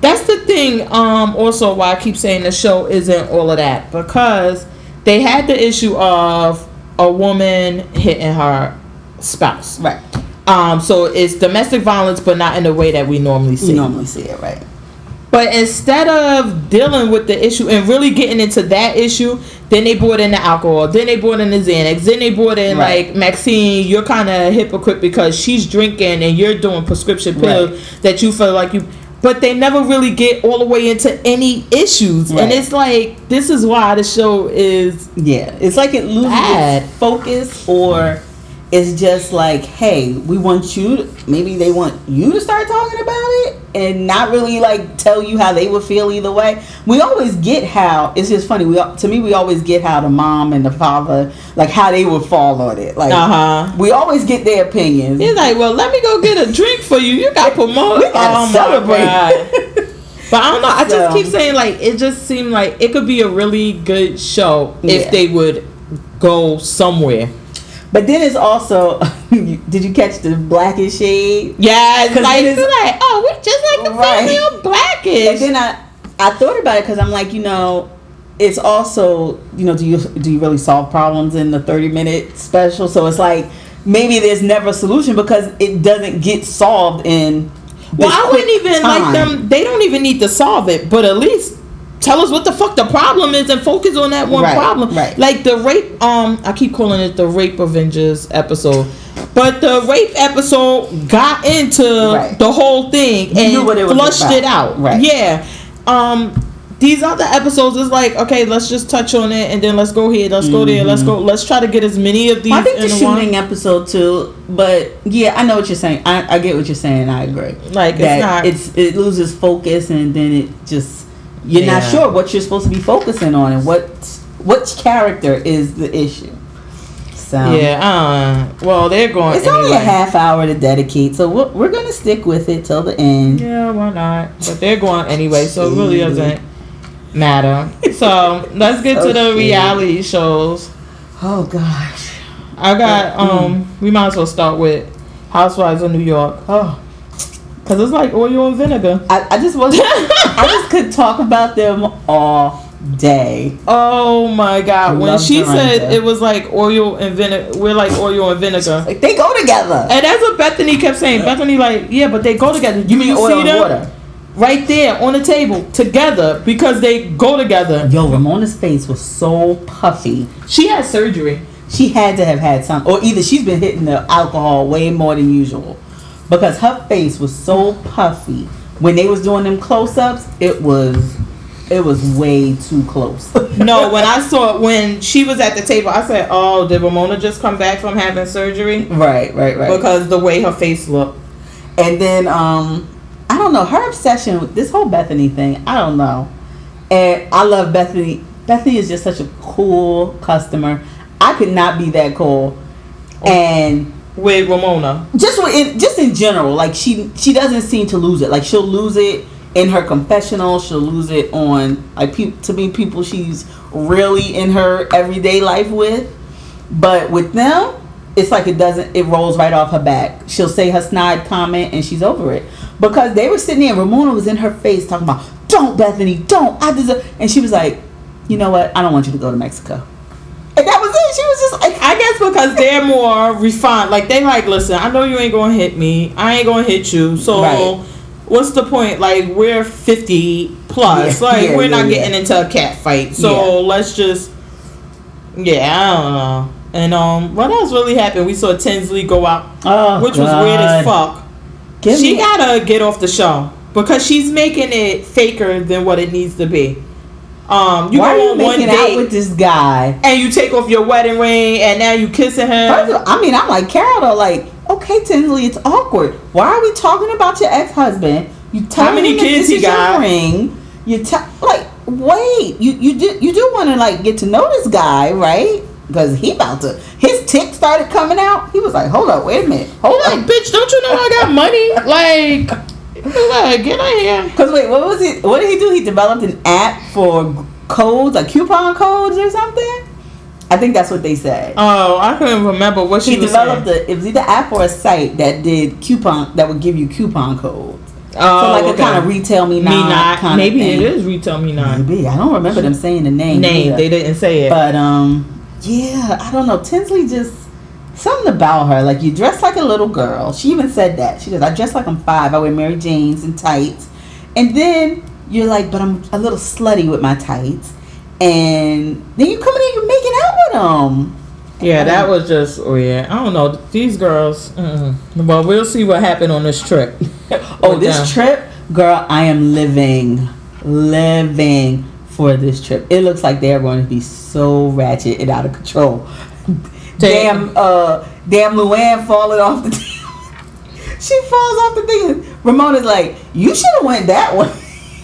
That's the thing, also why I keep saying the show isn't all of that. Because they had the issue of a woman hitting her spouse. Right. So it's domestic violence, but not in the way that we normally see. Right. But instead of dealing with the issue and really getting into that issue, then they brought in the alcohol, then they brought in the Xanax, then they brought in, like, Maxine, you're kind of a hypocrite because she's drinking and you're doing prescription pills that you feel like you... But they never really get all the way into any issues. Right. And it's like, this is why the show is it's like it loses its focus, or it's just like, hey, we want you, maybe they want you to start talking about it and not really, like, tell you how they would feel either way. We always get how, it's just funny, we always get how the mom and the father, like, how they would fall on it. Like, we always get their opinions. He's like, well, let me go get a drink for you. You got promoted. We got to celebrate. But I don't know. I just keep saying, like, it just seemed like it could be a really good show if they would go somewhere. But then it's also, did you catch the Blackish shade? Yeah, it's like, oh, we just like the family of Blackish. And then I thought about it because I'm like, it's also, do you really solve problems in the 30-minute special? So it's like, maybe there's never a solution because it doesn't get solved in this I wouldn't even time. like them. They don't even need to solve it, but at least tell us what the fuck the problem is and focus on that one problem. Right. Like the rape, I keep calling it the Rape Avengers episode. But the rape episode got into the whole thing and flushed it out. Right. Yeah. These other episodes is like, okay, let's just touch on it and then let's go here, let's go there, let's try to get as many of these. I think the shooting episode too, but yeah, I know what you're saying. I get what you're saying. I agree. Like that it loses focus and then it just you're not sure what you're supposed to be focusing on and which character is the issue. So well, they're going. It's only a half hour to dedicate, so we're gonna stick with it till the end. Yeah, why not? But they're going anyway, so it really doesn't matter. So let's get to the reality shows. Oh gosh, I got we might as well start with Housewives of New York. Oh, because it's like oil and vinegar. I just wasn't. I just could talk about them all day. Oh my god, when she said it was like oil and vinegar, we're like oil and vinegar. Like they go together. And that's what Bethany kept saying. Bethany like, yeah, but they go together. You mean oil and water? Right there on the table together because they go together. Yo, Ramona's face was so puffy. She had surgery. She had to have had some, or either she's been hitting the alcohol way more than usual, because her face was so puffy. When they was doing them close-ups, it was way too close. No, when I saw it, when she was at the table, I said, oh, did Ramona just come back from having surgery? Right. Because the way her face looked. And then, I don't know, her obsession with this whole Bethany thing, I don't know. And I love Bethany. Bethany is just such a cool customer. I could not be that cool. And with Ramona. Just in general, like she doesn't seem to lose it. Like she'll lose it in her confessional, she'll lose it on like to be people she's really in her everyday life with. But with them, it's like it rolls right off her back. She'll say her snide comment and she's over it. Because they were sitting there and Ramona was in her face talking about, don't Bethany, don't, I deserve, and she was like, you know what, I don't want you to go to Mexico. And that was it. She was just like, I guess because they're more refined. Like they like, listen, I know you ain't gonna hit me. I ain't gonna hit you. So what's the point? Like, we're 50 plus. We're not getting into a cat fight. So let's just, I don't know. And what else really happened? We saw Tinsley go out, which was weird as fuck. She gotta get off the show because she's making it faker than what it needs to be. Why are you making out with this guy? And you take off your wedding ring and now you kissing him. First of all, I mean, I'm like, Carol, though, like, okay, Tinsley, it's awkward. Why are we talking about your ex-husband? You tell how many kids he got? Ring. Like, wait, you do want to like get to know this guy, right? Because his tick started coming out. He was like, hold up, wait a minute, hold up, bitch, don't you know I got money? Like, get out of here. Because wait, what was it? What did he do? He developed an app for codes, like coupon codes or something. I think that's what they said. Oh, I couldn't remember what she was saying. He developed it was either app or a site that would give you coupon codes. Oh, so like a kind of retail me not kind maybe of thing. It is retail me not. Maybe. I don't remember them saying the name. They didn't say it. But yeah, I don't know. Tinsley just something about her. Like, you dress like a little girl. She even said that. She goes, I dress like I'm 5. I wear Mary Janes and tights. And then you're like, but I'm a little slutty with my tights. And then you come in and you're making out with them. Yeah, that was just weird. I don't know. These girls, well, we'll see what happened on this trip. This trip, girl, I am living for this trip. It looks like they're going to be so ratchet and out of control. Damn Luann falling off the thing. She falls off the thing. Ramona's like, you should have went that way.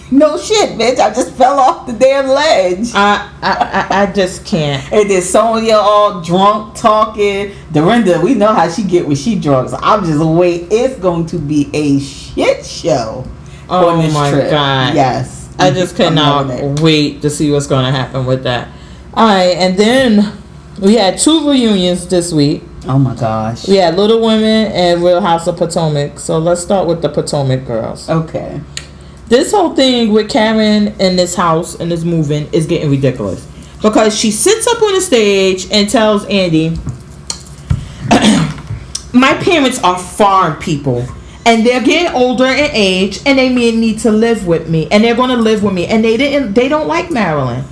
No shit, bitch. I just fell off the damn ledge. I just can't. And then Sonya all drunk talking. Dorinda, we know how she get when she drunk. So I'm just wait. It's going to be a shit show on this trip. Oh my God. Yes. I just cannot wait to see what's going to happen with that. All right, and then we had 2 reunions this week. Oh my gosh. We had Little Women and Real House of Potomac. So let's start with the Potomac Girls. Okay. This whole thing with Karen in this house and this moving is getting ridiculous. Because she sits up on the stage and tells Andy, my parents are farm people. And they're getting older in age and they may need to live with me. And they're going to live with me. And they don't like Maryland.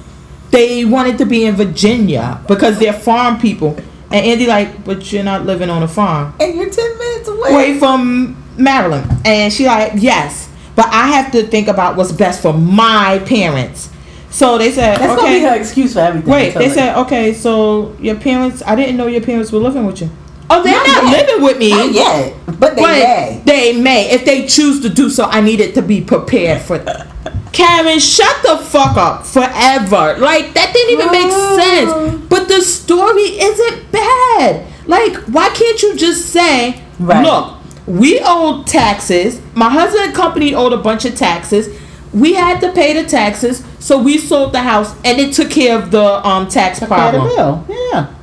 They wanted to be in Virginia because they're farm people. And Andy like, but you're not living on a farm. And you're 10 minutes away from Maryland. And she like, yes. But I have to think about what's best for my parents. So they said, that's going to be her excuse for everything. Wait, they said, okay, so your parents, I didn't know your parents were living with you. Oh, they're not living with me. Not yet, but they may. They may. If they choose to do so, I needed to be prepared for that. Karen, shut the fuck up forever. Like, that didn't even make sense. But the story isn't bad. Like, why can't you just say, look, we owed taxes. My husband and company owed a bunch of taxes. We had to pay the taxes, so we sold the house, and it took care of the tax problem. Yeah.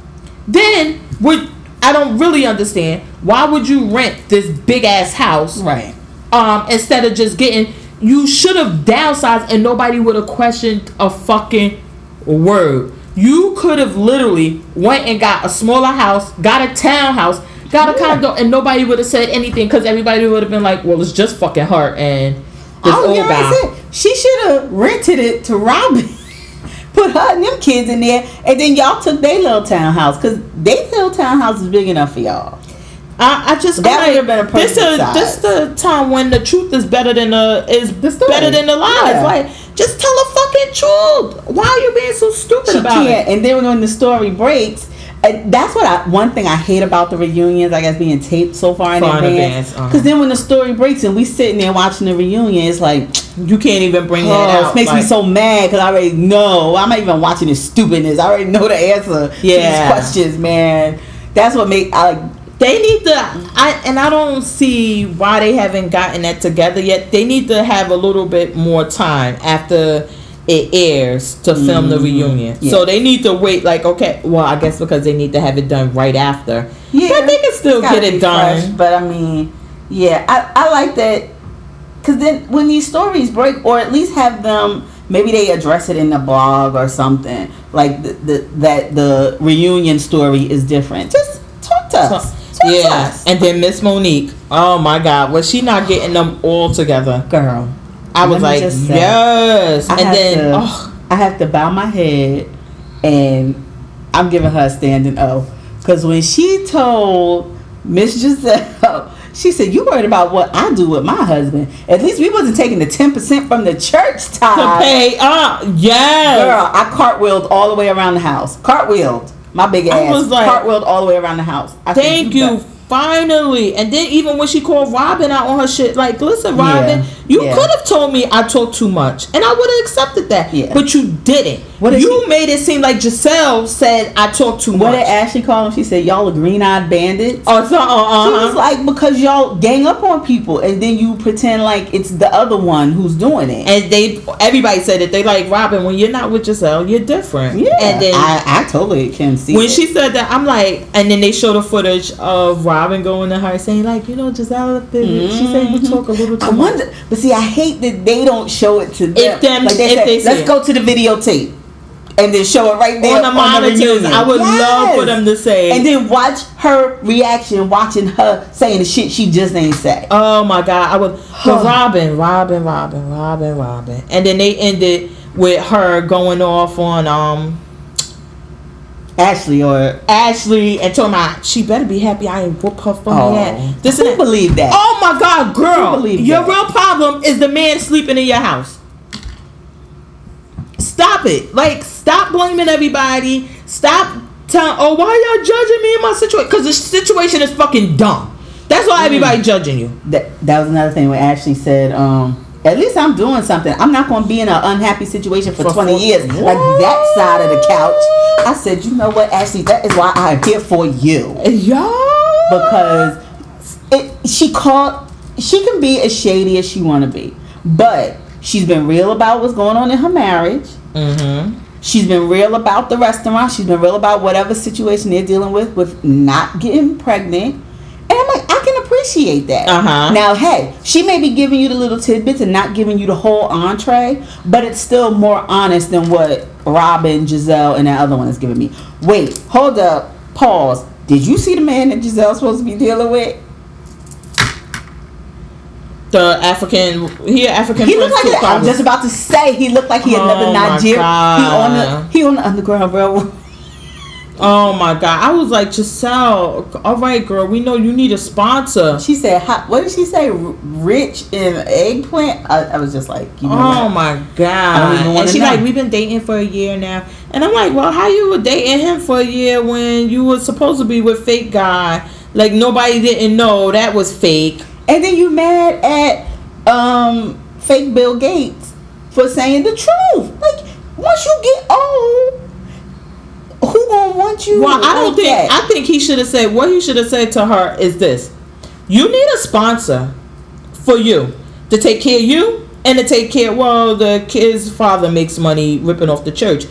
Then, I don't really understand, why would you rent this big-ass house? Right. Instead of just getting... You should have downsized, and nobody would have questioned a fucking word. You could have literally went and got a smaller house, got a townhouse, got a condo, and nobody would have said anything because everybody would have been like, well, it's just fucking her and this old guy. She should have rented it to Robin. Put her and them kids in there, and then y'all took their little townhouse because their little townhouse is big enough for y'all. I just that would have been a perfect size. This the time when the truth is better than better than the lies. Yeah. Like, just tell the fucking truth. Why are you being so stupid about it? And then when the story breaks, that's one thing I hate about the reunions, I guess, being taped so far in advance. Because then when the story breaks and we sitting there watching the reunion, it's like, you can't even bring that out. It makes me so mad because I already know. I'm not even watching this stupidness. I already know the answer to these questions, man. That's what they need to, I don't see why they haven't gotten that together yet. They need to have a little bit more time after it airs to film the reunion. Yeah. So they need to wait, like, okay, well, I guess because they need to have it done right after. Yeah. But they can still get it done. Fresh, but I mean, I like that. Because then when these stories break, or at least have them, maybe they address it in the blog or something, like that the reunion story is different. Just talk to us. Yeah, and then Miss Monique. Oh my God, was she not getting them all together? Girl, I was like, yes. And then I have to bow my head, and I'm giving her a standing O, because when she told Miss Giselle, she said, "You worried about what I do with my husband? At least we wasn't taking the 10% from the church tithe to pay up." Yes, girl, I cartwheeled all the way around the house. Cartwheeled. My big ass. I was like, cartwheeled all the way around the house. Thank you. Finally. And then even when she called Robin out on her shit, like, listen, Robin, you could have told me I talk too much, and I would have accepted that. Yeah. But you didn't. You made it seem like Giselle said I talk too much. What did Ashley call him? She said, y'all are green-eyed bandits. Oh, so, She was like, because y'all gang up on people, and then you pretend like it's the other one who's doing it. And everybody said it. They like, Robin, when you're not with Giselle, you're different. Yeah. And then I totally can see when she said that, I'm like, and then they showed the footage of Robin going to her saying, like, Giselle, she said you talk a little too much. But see, I hate that they don't show it to them. Like they say, let's go to the videotape. And then show it right there on the monitors. I would love for them to say. And then watch her reaction, watching her saying the shit she just ain't say. Oh my God, I would. But Robin. And then they ended with her going off on Ashley and talking about she better be happy I ain't whoop her funny ass. This and believe that. Oh my God, girl, your real problem is the man sleeping in your house. Stop it. Like, stop blaming everybody. Stop telling, why y'all judging me in my situation? Because the situation is fucking dumb. That's why everybody judging you. That was another thing when Ashley said, at least I'm doing something. I'm not going to be in an unhappy situation for 20 years. Like that side of the couch. I said, you know what, Ashley, that is why I'm here for you. Yeah. Because she can be as shady as she want to be. But she's been real about what's going on in her marriage. Mm-hmm. She's been real about the restaurant. She's been real about whatever situation they're dealing with not getting pregnant. And I'm like, I can appreciate that. Now, hey, she may be giving you the little tidbits and not giving you the whole entree, but it's still more honest than what Robin, Giselle, and that other one is giving me. Wait, hold up, pause. Did you see the man that Giselle's supposed to be dealing with? The African, he looked like I was just about to say he looked like he another Nigerian. He on the Underground Railroad. Oh my God! I was like, Giselle, all right, girl, we know you need a sponsor. She said, "What did she say? Rich in eggplant." I was just like, oh my God! And she's like, we've been dating for a year now, and I'm like, well, how you were dating him for a year when you were supposed to be with fake guy? Like nobody didn't know that was fake. And then you mad at fake Bill Gates for saying the truth. Like, once you get old, who gonna want you? Well, I think he should have said, what he should have said to her is this: you need a sponsor for you to take care of you and to take care. Well, the kid's father makes money ripping off the church.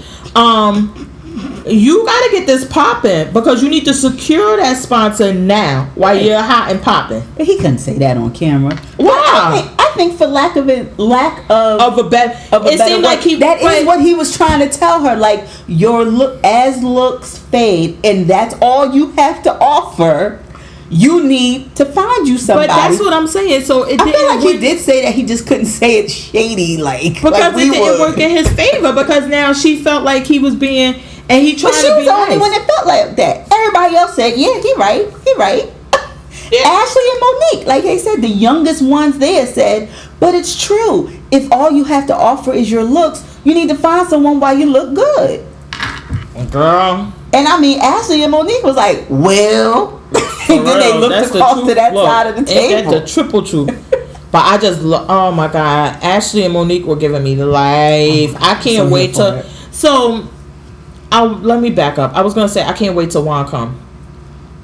You gotta get this popping because you need to secure that sponsor now while you're hot and popping. But he couldn't say that on camera. Wow. I think for lack of a better seemed like that is what he was trying to tell her. Like, your looks fade, and that's all you have to offer. You need to find you somebody. But that's what I'm saying. So I feel like he did say that. He just couldn't say it shady, because it didn't work in his favor. Because now she felt like he was being. And he tried to be nice. But she was the only one that felt like that. Everybody else said, yeah, he right. Yeah. Ashley and Monique, like they said, the youngest ones there said, but it's true. If all you have to offer is your looks, you need to find someone while you look good. Girl. And I mean, Ashley and Monique was like, well. And then they looked across to that side of the table. Ain't that the triple truth? But I just, oh my God. Ashley and Monique were giving me life. I can't wait to. So. Let me back up. I was going to say, I can't wait till Juan come.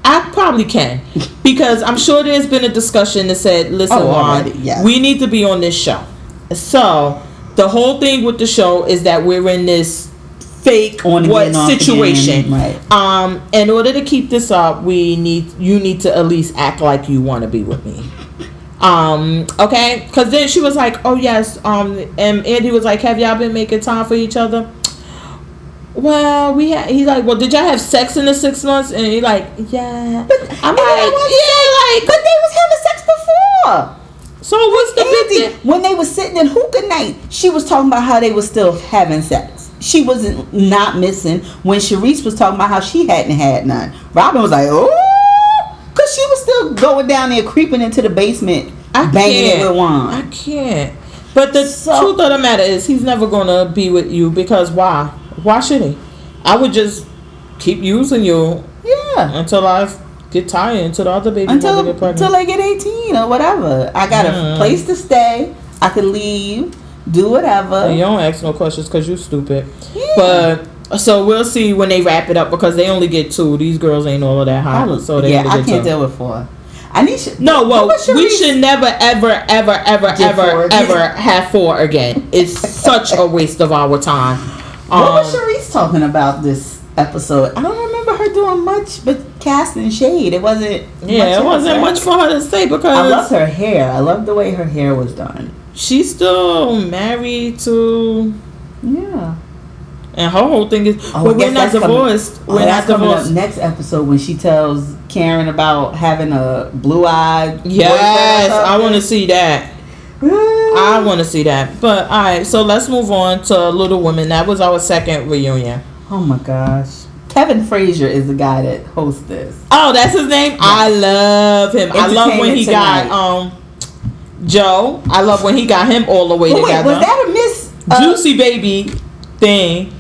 I probably can. Because I'm sure there's been a discussion that said, listen, Juan, we need to be on this show. So, the whole thing with the show is that we're in this fake situation. Right. In order to keep this up, you need to at least act like you want to be with me. Okay? Because then she was like, oh, yes. And Andy was like, have y'all been making time for each other? well, he's like, well, did y'all have sex in the 6 months? And he's like, yeah. But I'm but they was having sex before. So what's the big deal? When they was sitting in hookah night, she was talking about how they was still having sex. She wasn't not missing when Sharice was talking about how she hadn't had none. Robin was like, oh, because she was still going down there, creeping into the basement, banging it with Juan. I can't. But the truth of the matter is, he's never going to be with you because why? Why should he? I would just keep using you. Yeah. Until I get tired, until the other baby mother get pregnant. Until they get 18 or whatever. I got a place to stay. I could leave, do whatever. And you don't ask no questions because you stupid. Yeah. But so we'll see when they wrap it up because they only get 2. These girls ain't all of that hot, so they only get 2. I can't deal with 4. We should never, ever have 4 again. It's such a waste of our time. What was Sharice talking about this episode? I don't remember her doing much but casting shade. It wasn't much for her to say because I love her hair. I love the way her hair was done. She's still married to and her whole thing is we're not divorced. We're not divorced. Next episode when she tells Karen about having a blue-eyed yes, I want to see that. I want to see that. But all right, so let's move on to Little Women. That was our second reunion. Oh my gosh. Kevin Frazier is the guy that hosts this. Oh, that's his name? Yes. I love him. I love when he got Joe. I love when he got him all the way together. Was that a Miss Juicy Baby thing?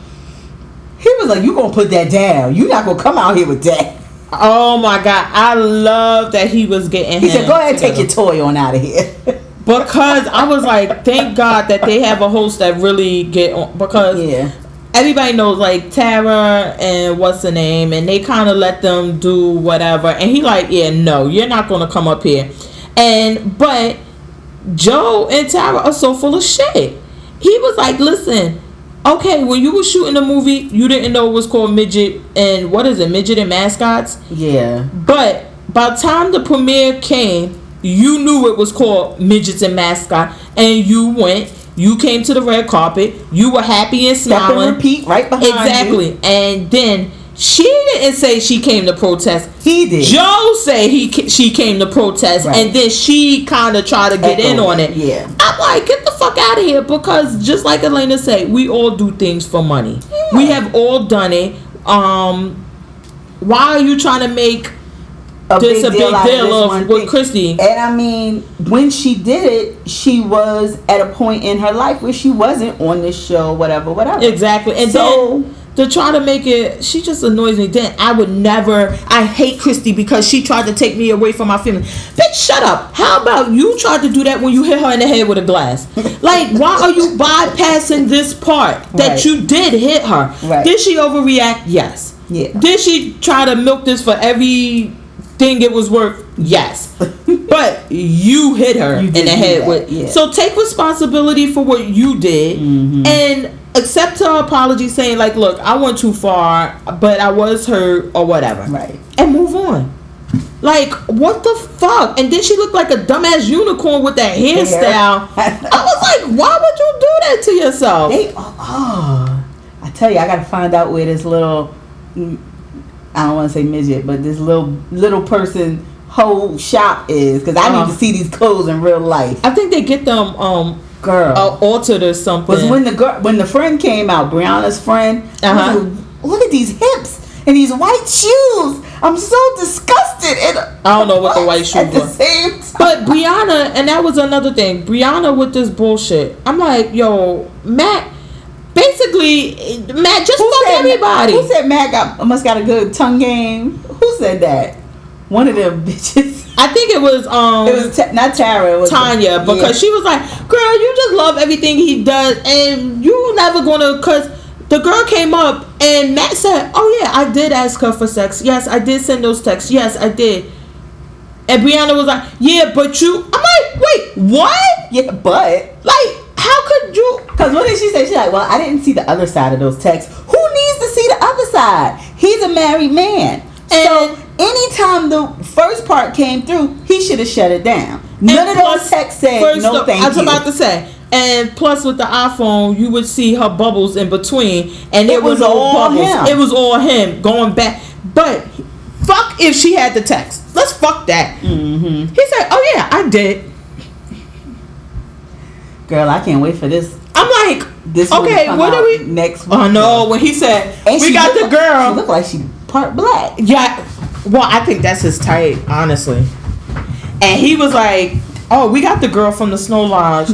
He was like, you gonna put that down. You not gonna come out here with that. Oh my God. I love that he was getting He said, go ahead and take your toy on out of here. Because I was like, thank God that they have a host that really get on. Because everybody knows like Tara and what's the name. And they kind of let them do whatever. And he like, yeah, no, you're not going to come up here. But Joe and Tara are so full of shit. He was like, listen, okay, when you were shooting the movie, you didn't know it was called Midget and Midget and Mascots? Yeah. But by the time the premiere came, you knew it was called Midgets and Mascot, and you came to the red carpet, you were happy and smiling. Step and repeat right behind exactly. you. And then she didn't say she came to protest. He did. Joe said she came to protest, and then she kind of tried to get in on it. Yeah. I'm like, get the fuck out of here, because just like Elena said, we all do things for money. Yeah. We have all done it. Why are you trying to make a big deal of with Christy? And I mean, when she did it, she was at a point in her life where she wasn't on this show, whatever. Exactly. And then to try to make it, she just annoys me. Then I hate Christy because she tried to take me away from my family. Bitch, shut up. How about you tried to do that when you hit her in the head with a glass? Like, why are you bypassing this part that you did hit her? Right. Did she overreact? Yes. Yeah. Did she try to milk this for every thing it was worth? Yes. But you hit her in the head with so take responsibility for what you did and accept her apology, saying like, look, I went too far, but I was hurt or whatever, right, and move on. Like, what the fuck? And then she looked like a dumbass unicorn with that hairstyle. I was like, why would you do that to yourself? I tell you, I gotta find out where this little, I don't want to say midget, but this little person whole shop is, because I need to see these clothes in real life. I think they get them altered or something. Was when the friend came out, Brianna's friend. I was like, look at these hips and these white shoes. I'm so disgusted. And I don't know what the white shoes at the were. same time. But Brianna, and that was another thing. Brianna with this bullshit. I'm like, yo, Matt. Basically, Matt just fuck everybody. Who said Matt must got a good tongue game? Who said that? One of them bitches. I think it was not Tara. It was Tanya, because she was like, "Girl, you just love everything he does, and you never gonna." Cause the girl came up and Matt said, "Oh yeah, I did ask her for sex. Yes, I did send those texts. Yes, I did." And Brianna was like, "Yeah, but you." I'm like, "Wait, what?" Yeah, but like, how could you? Because what did she say? She's like, "Well, I didn't see the other side of those texts. Who needs to see the other side? He's a married man." And so anytime the first part came through, he should have shut it down. None of those texts said no thank you. I was about to say, And plus, with the iPhone, you would see her bubbles in between, and it was all bubbles. Him. It was all him going back. But fuck if she had the text. Let's fuck that. Mm-hmm. He said, "Oh yeah, I did." Girl, I can't wait for this. I'm like, this okay, what are we next week? Oh no, when he said and we got the girl, she looked like she part black. Yeah, well, I think that's his type, honestly. And he was like, "Oh, we got the girl from the Snow Lodge."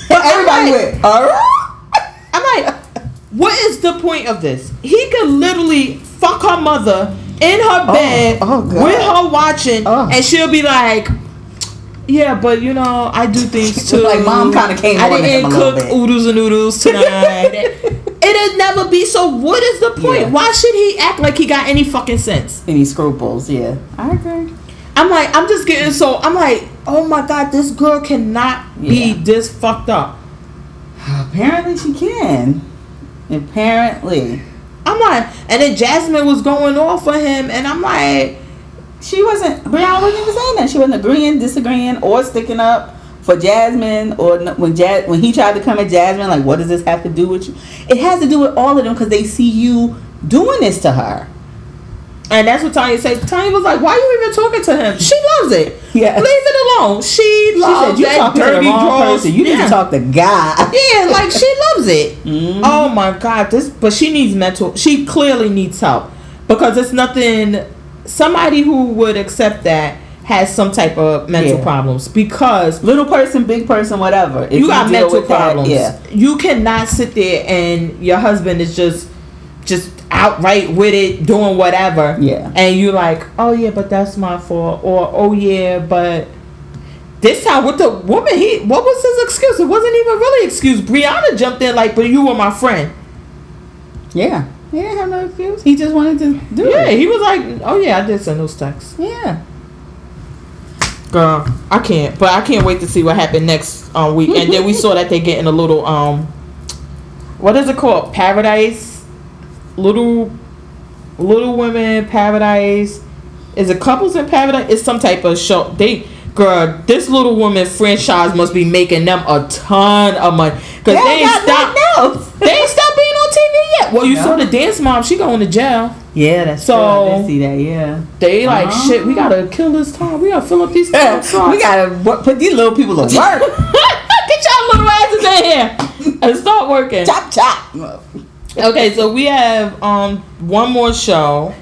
But everybody went, all right. I'm like, what is the point of this? He could literally fuck her mother in her bed with her watching, and she'll be like, "Yeah, but you know, I do things too. Like mom kind of came on to him a little bit. I didn't cook oodles and noodles tonight." It'd never be. So what is the point? Yeah. Why should he act like he got any fucking sense? Any scruples? Yeah, I agree. I'm like, I'm just getting so. I'm like, oh my god, this girl cannot be this fucked up. Apparently she can. Apparently. I'm like, and then Jasmine was going off for him, and I'm like, Brianna wasn't even saying that. She wasn't agreeing, disagreeing, or sticking up for Jasmine, or when he tried to come at Jasmine, like, what does this have to do with you? It has to do with all of them because they see you doing this to her. And that's what Tanya said. Tanya was like, why are you even talking to him? She loves it. Yeah. Leave it alone. She loves you that talking to the dirty wrong draws. person. You need to talk to God. Yeah, like she loves it. Mm-hmm. Oh my God. But she needs she clearly needs help. Because it's nothing, somebody who would accept that has some type of mental problems. Because little person, big person, whatever. If you got mental problems. Yeah. You cannot sit there and your husband is just outright with it, doing whatever. Yeah. And you like, oh yeah, but that's my fault. Or, oh yeah, but this time with the woman, what was his excuse? It wasn't even really excuse. Brianna jumped in like, but you were my friend. Yeah. He didn't have no excuse. He just wanted to do it. Yeah, he was like, oh yeah, I did send those texts. Yeah. Girl, I can't wait to see what happened next week. And then we saw that they getting a little what is it called? Paradise. Little Women Paradise. Is it Couples in Paradise? It's some type of show. This Little Woman franchise must be making them a ton of money because they ain't stopped being on TV yet. Well, you saw the Dance Mom. She going to jail. Yeah, that's true. I did see that. Yeah, they like shit. We gotta kill this time. We gotta fill up these time slots. We gotta put these little people to work. Get y'all little asses in here and start working. Chop chop. Okay, so we have one more show,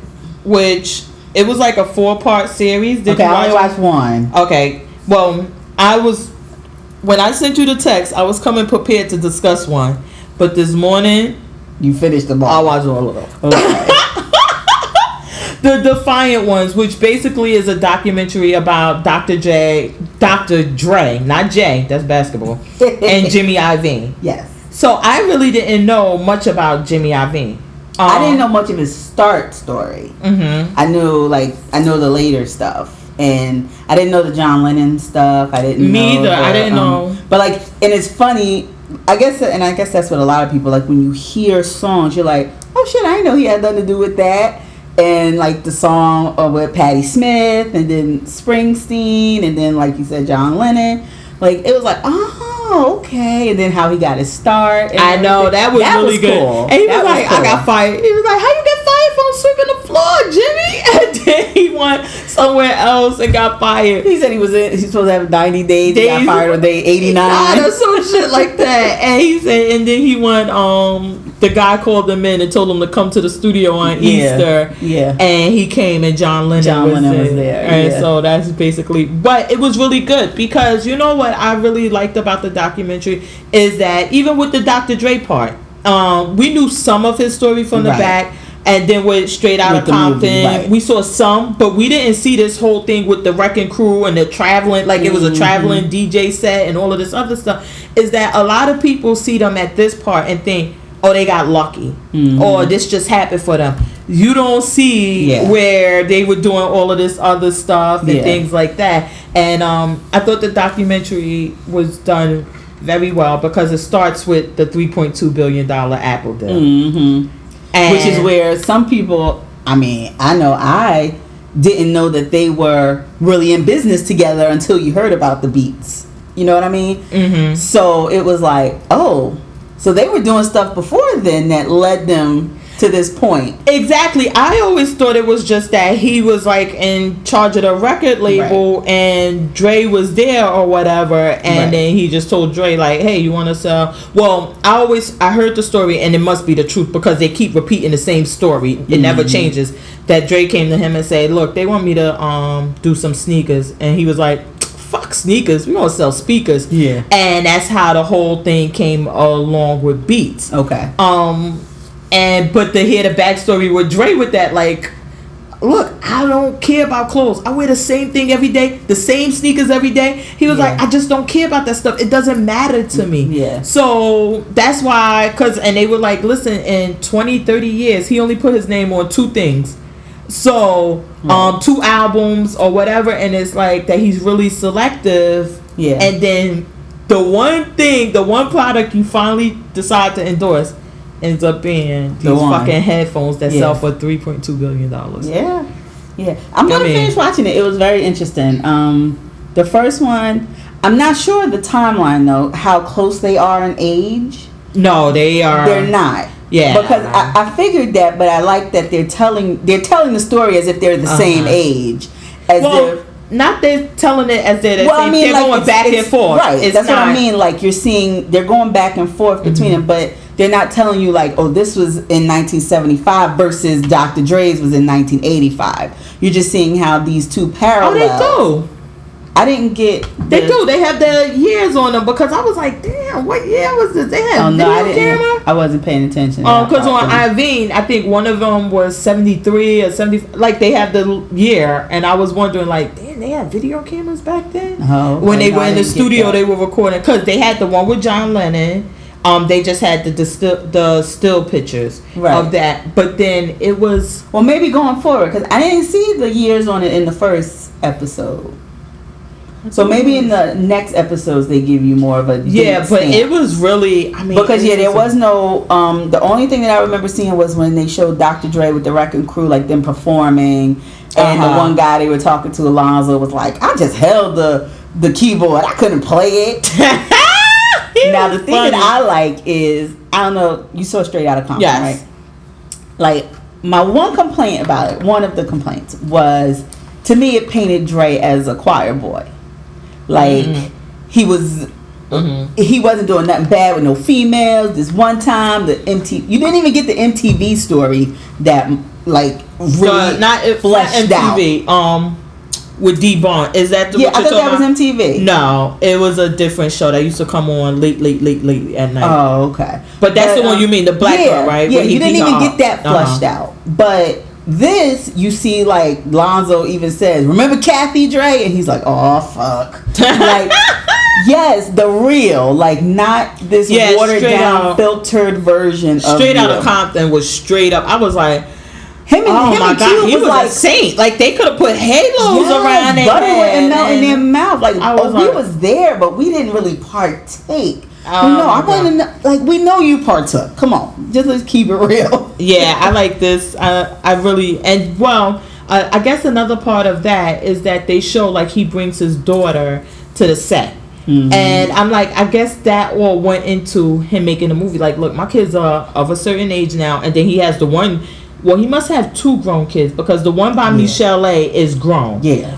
which it was like a 4-part series. I only watched one. Okay, well, when I sent you the text, I was coming prepared to discuss one, but this morning you finished them all. I watched all of them. Okay. The Defiant Ones, which basically is a documentary about Dr. Dre, not Jay, that's basketball, and Jimmy Iovine. Yes. So I really didn't know much about Jimmy Iovine. I didn't know much of his start story. Mm-hmm. I know the later stuff, and I didn't know the John Lennon stuff. I didn't know. But like, and it's funny. I guess that's what a lot of people like when you hear songs. You're like, oh shit, I didn't know he had nothing to do with that. And like the song with Patti Smith, and then Springsteen, and then like you said, John Lennon. Like it was like, oh, okay. And then how he got his start. And I know that was really good. Cool. And he was like, cool. I got fired. He was like, how you get fired from sweeping the floor, Jimmy? And then he went somewhere else and got fired. He said he's supposed to have 90 days. He got fired on day 89 or some shit like that. And he said, and then he went. The guy called him in and told him to come to the studio on Easter. Yeah. And he came and John Lennon was there. And so that's basically, but it was really good because you know what I really liked about the documentary is that even with the Dr. Dre part, we knew some of his story from the back and then went straight out of Compton. Movie, we saw some, but we didn't see this whole thing with the Wrecking Crew and the traveling, like it was a traveling DJ set and all of this other stuff. Is that a lot of people see them at this part and think, oh, they got lucky, or this just happened for them. You don't see where they were doing all of this other stuff and things like that. And I thought the documentary was done very well because it starts with the $3.2 billion Apple deal. Mm-hmm. Which is where some people, I know I didn't know that they were really in business together until you heard about the Beats You know what I mean? Mm-hmm. So it was like, oh, so they were doing stuff before then that led them to this point. Exactly. I always thought it was just that he was like in charge of the record label and Dre was there or whatever, and then he just told Dre like, hey, you want to sell? Well, I heard the story, and it must be the truth because they keep repeating the same story. It never changes. That Dre came to him and said, look, they want me to do some sneakers, and he was like, fuck sneakers, we gonna sell speakers. Yeah. And that's how the whole thing came along with Beats. Okay. But to hear the backstory with Dre with that, like, look, I don't care about clothes. I wear the same thing every day, the same sneakers every day. He was like, I just don't care about that stuff. It doesn't matter to me. Yeah. So that's why, and they were like, listen, in 20, 30 years, he only put his name on 2 things. So, 2 albums or whatever, and it's like that he's really selective. Yeah. And then the one product you finally decide to endorse ends up being these fucking headphones that sell for $3.2 billion. Yeah. I'm gonna finish watching it. It was very interesting. The first one, I'm not sure the timeline though, how close they are in age. No, they're not. Yeah. Because I figured that, but I like that they're telling the story as if they're the same age. Not they're telling it as they're the same. I mean, they're like going back and forth. Right. That's what I mean. Like you're seeing, they're going back and forth between them, but they're not telling you like, oh, this was in 1975 versus Dr. Dre's was in 1985. You're just seeing how these two parallel. Oh, they do. I didn't get. They do. They have the years on them because I was like, damn, what year was this? They had video camera. I wasn't paying attention. Because on Iveen, I think one of them was 73 or 70. Like they have the year, and I was wondering, like, damn, they had video cameras back then. Oh, okay. When they were in the studio, they were recording because they had the one with John Lennon. They just had the still pictures of that, but then it was maybe going forward because I didn't see the years on it in the first episode. So maybe in the next episodes they give you more of a but stamp. It was really because there was no the only thing that I remember seeing was when they showed Dr. Dre with the Wrecking Crew, like them performing, and the one guy they were talking to, Alonzo, was like, I just held the keyboard, I couldn't play it. Now the thing that I like is, I don't know, you saw Straight Outta Compton, right? Like my one complaint about it, one of the complaints was, to me it painted Dre as a choir boy. Like he wasn't doing nothing bad with no females. This one time you didn't even get the MTV story that like really fleshed out. With D-Bond. Is that the I thought that was MTV. No, it was a different show that used to come on late at night. Oh, okay. But that's the one you mean, the black girl, right? Yeah, you didn't even get that fleshed out. But this, you see, like, Lonzo even says, remember Kathy Dre? And he's like, oh, fuck. Like, yes, the real, like, not this watered down, filtered version of Straight Outta Compton was straight up. I was like, him and Q he was like a saint. Like they could have put halos around their butter head and melt in their mouth. Like we was there, but we didn't really partake. I want to like we know you partook. Come on, just let's keep it real. Yeah, I like this. I really I guess another part of that is that they show like he brings his daughter to the set. Mm-hmm. And I'm like, I guess that all went into him making the movie. Like, look, my kids are of a certain age now, and then he has the one. Well, he must have 2 grown kids because the one by Michelle A is grown. Yeah.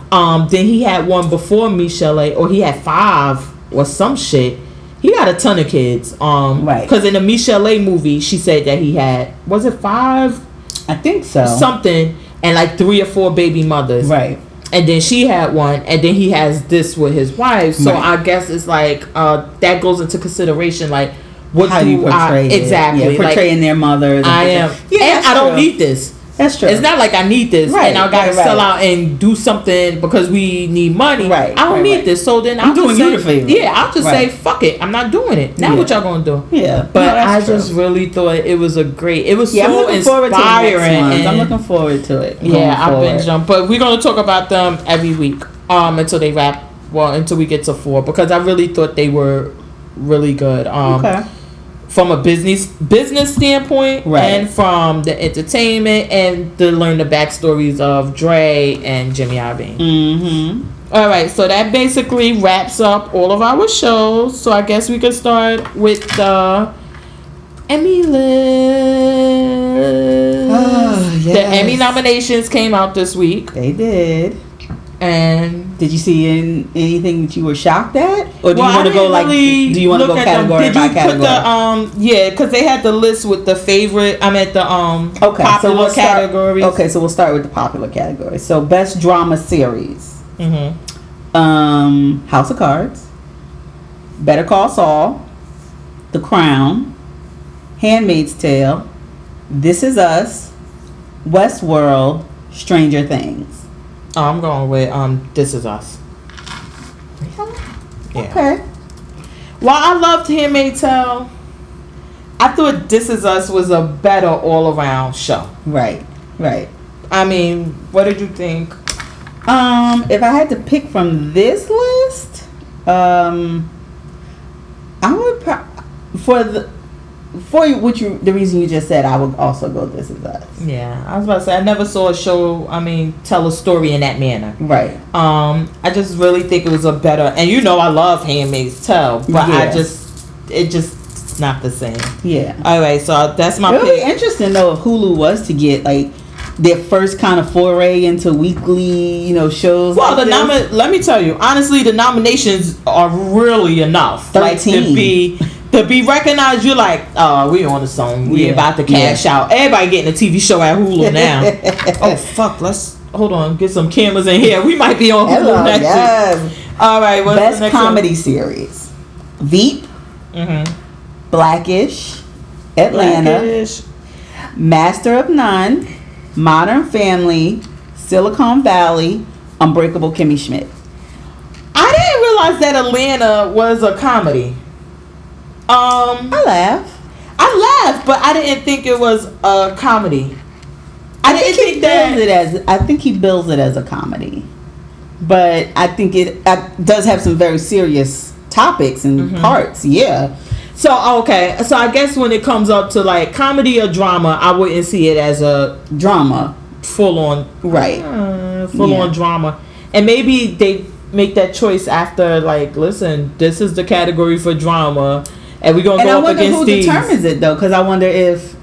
Then he had one before Michelle A, or he had 5 or some shit. He got a ton of kids. Right. Because in the Michelle A movie, she said that he had, was it 5? I think so. Something, and like 3 or 4 baby mothers. Right. And then she had one, and then he has this with his wife. So I guess it's like that goes into consideration, like. How do you portray it? Exactly. Yeah, portraying their mothers. I am. Yeah, and I don't need this. That's true. It's not like I need this and I gotta sell out and do something because we need money. Right. I don't need this. So then I'm doing you the favor. Yeah, I'll just say fuck it. I'm not doing it. Now what y'all gonna do? Yeah. But I just really thought it was it was so inspiring. I'm looking forward to it. Yeah, I've been jumped. But we're gonna talk about them every week. Until they wrap. Well, until we get to 4 because I really thought they were really good. Okay. From a business standpoint, and from the entertainment, and to learn the backstories of Dre and Jimmy Iovine. All right, so that basically wraps up all of our shows. So I guess we could start with the Emmy list. Oh, yes. The Emmy nominations came out this week. They did. And did you see anything that you were shocked at, or do you want to go like? Do you want to go category by category? Put the yeah, because they had the list with the favorite. I'm at the popular so we'll categories. So we'll start with the popular category. So best drama series. Mm-hmm. House of Cards, Better Call Saul, The Crown, Handmaid's Tale, This Is Us, Westworld, Stranger Things. Oh, I'm going with This Is Us. Yeah. Okay. While I loved Handmaid's Tale, I thought This Is Us was a better all-around show. Right. I mean, what did you think? If I had to pick from this list, I would the reason you just said, I would also go This Is Us. Yeah, I was about to say I never saw a show. Tell a story in that manner. Right. I just really think it was a better, and I love Handmaid's Tale, but it's not the same. Yeah. All right, so that's my. It would be interesting though if Hulu was to get like their first kind of foray into weekly, shows. Well, like let me tell you, honestly, the nominations are really enough. 13. Like to be recognized. You're like, oh, we on the song. We about to cash out. Everybody getting a TV show at Hulu now. Oh fuck, let's hold on, get some cameras in here. We might be on Hulu next week. All right, what's best the next comedy one? Series? Veep, Mm-hmm. Blackish, Atlanta, Blackish. Master of None, Modern Family, Silicon Valley, Unbreakable Kimmy Schmidt. I didn't realize that Atlanta was a comedy. I laughed, but I didn't think it was a comedy. I think he bills it as a comedy, but I think it does have some very serious topics and parts. Yeah. So okay, so I guess when it comes up to like comedy or drama, I wouldn't see it as a drama, full on on drama, and maybe they make that choice after like, listen, this is the category for drama, and we're gonna go up against these. Who determines it though? Because I wonder if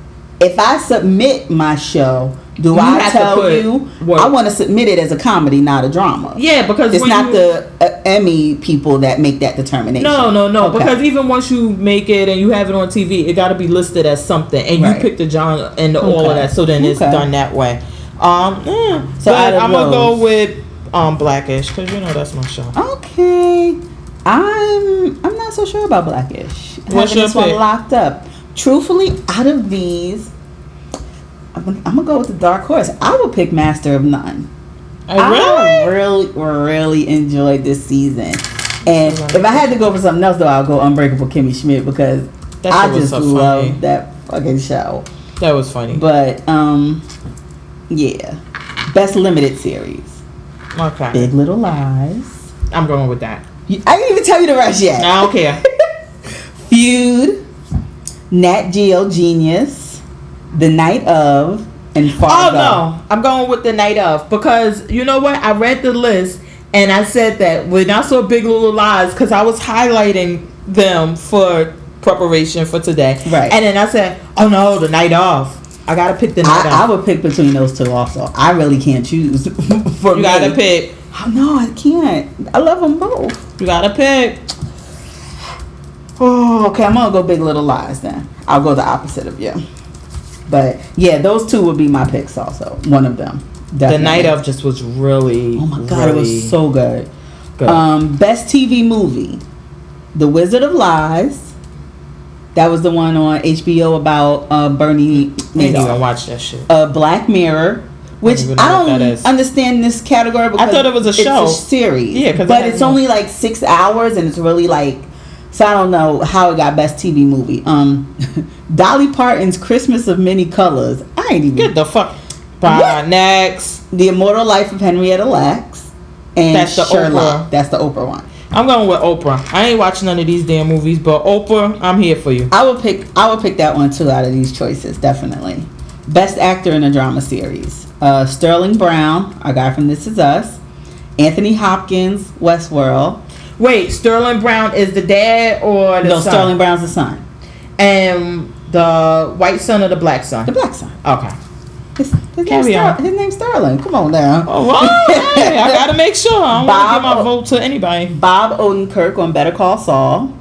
I submit my show, do I tell you I want to submit it as a comedy, not a drama? Yeah, because it's not the Emmy people that make that determination. No. Okay. Because even once you make it and you have it on TV, it got to be listed as something, and you pick the genre and all of that. So then it's done that way. So I'm gonna go with Blackish because that's my show. Okay, I'm not so sure about Blackish. What's your this one locked up? Truthfully, out of these, I'm gonna go with the dark horse. I would pick Master of None. I really enjoyed this season, and if I had to go for something else, though, I'll go Unbreakable Kimmy Schmidt because I just love that fucking show. That was funny. But yeah, best limited series. Okay. Big Little Lies. I'm going with that. I didn't even tell you the rest yet. I don't care. Feud, Nat Geo Genius, The Night Of, and Fargo. Oh no, I'm going with The Night Of because you know what? I read the list and I said that when I saw Big Little Lies because I was highlighting them for preparation for today. Right. And then I said, oh no, The Night Of. I gotta pick The Night Of. I would pick between those two also. I really can't choose. For you gotta pick. Oh, no, I can't. I love them both. You gotta pick. Oh, okay. I'm gonna go Big Little Lies then. I'll go the opposite of you. But yeah, those two would be my picks also. One of them. Definitely. The Night Of just was really. Oh my god, it was so good. Good. Best TV movie, The Wizard of Lies. That was the one on HBO about Bernie Madoff. I didn't even watch that shit. Black Mirror, which I don't understand this category because I thought it was a show. It's a series. Yeah, but it's only like 6 hours and it's really like, so I don't know how it got best TV movie. Dolly Parton's Christmas of Many Colors. I ain't even get the fuck. Bye. Next. The Immortal Life of Henrietta Lacks and that's the Sherlock. Oprah. That's the Oprah one. I'm going with Oprah. I ain't watching none of these damn movies, but Oprah, I'm here for you. I would pick that one too out of these choices, definitely. Best actor in a drama series. Sterling Brown, our guy from This Is Us. Anthony Hopkins, Westworld. Wait, Sterling Brown is the dad or the son? No, Sterling Brown's the son. And the white son or the black son? The black son. Okay. His name's Sterling. Come on now. Oh, well, hey, I gotta make sure. I don't want to give my vote to anybody. Bob Odenkirk on Better Call Saul.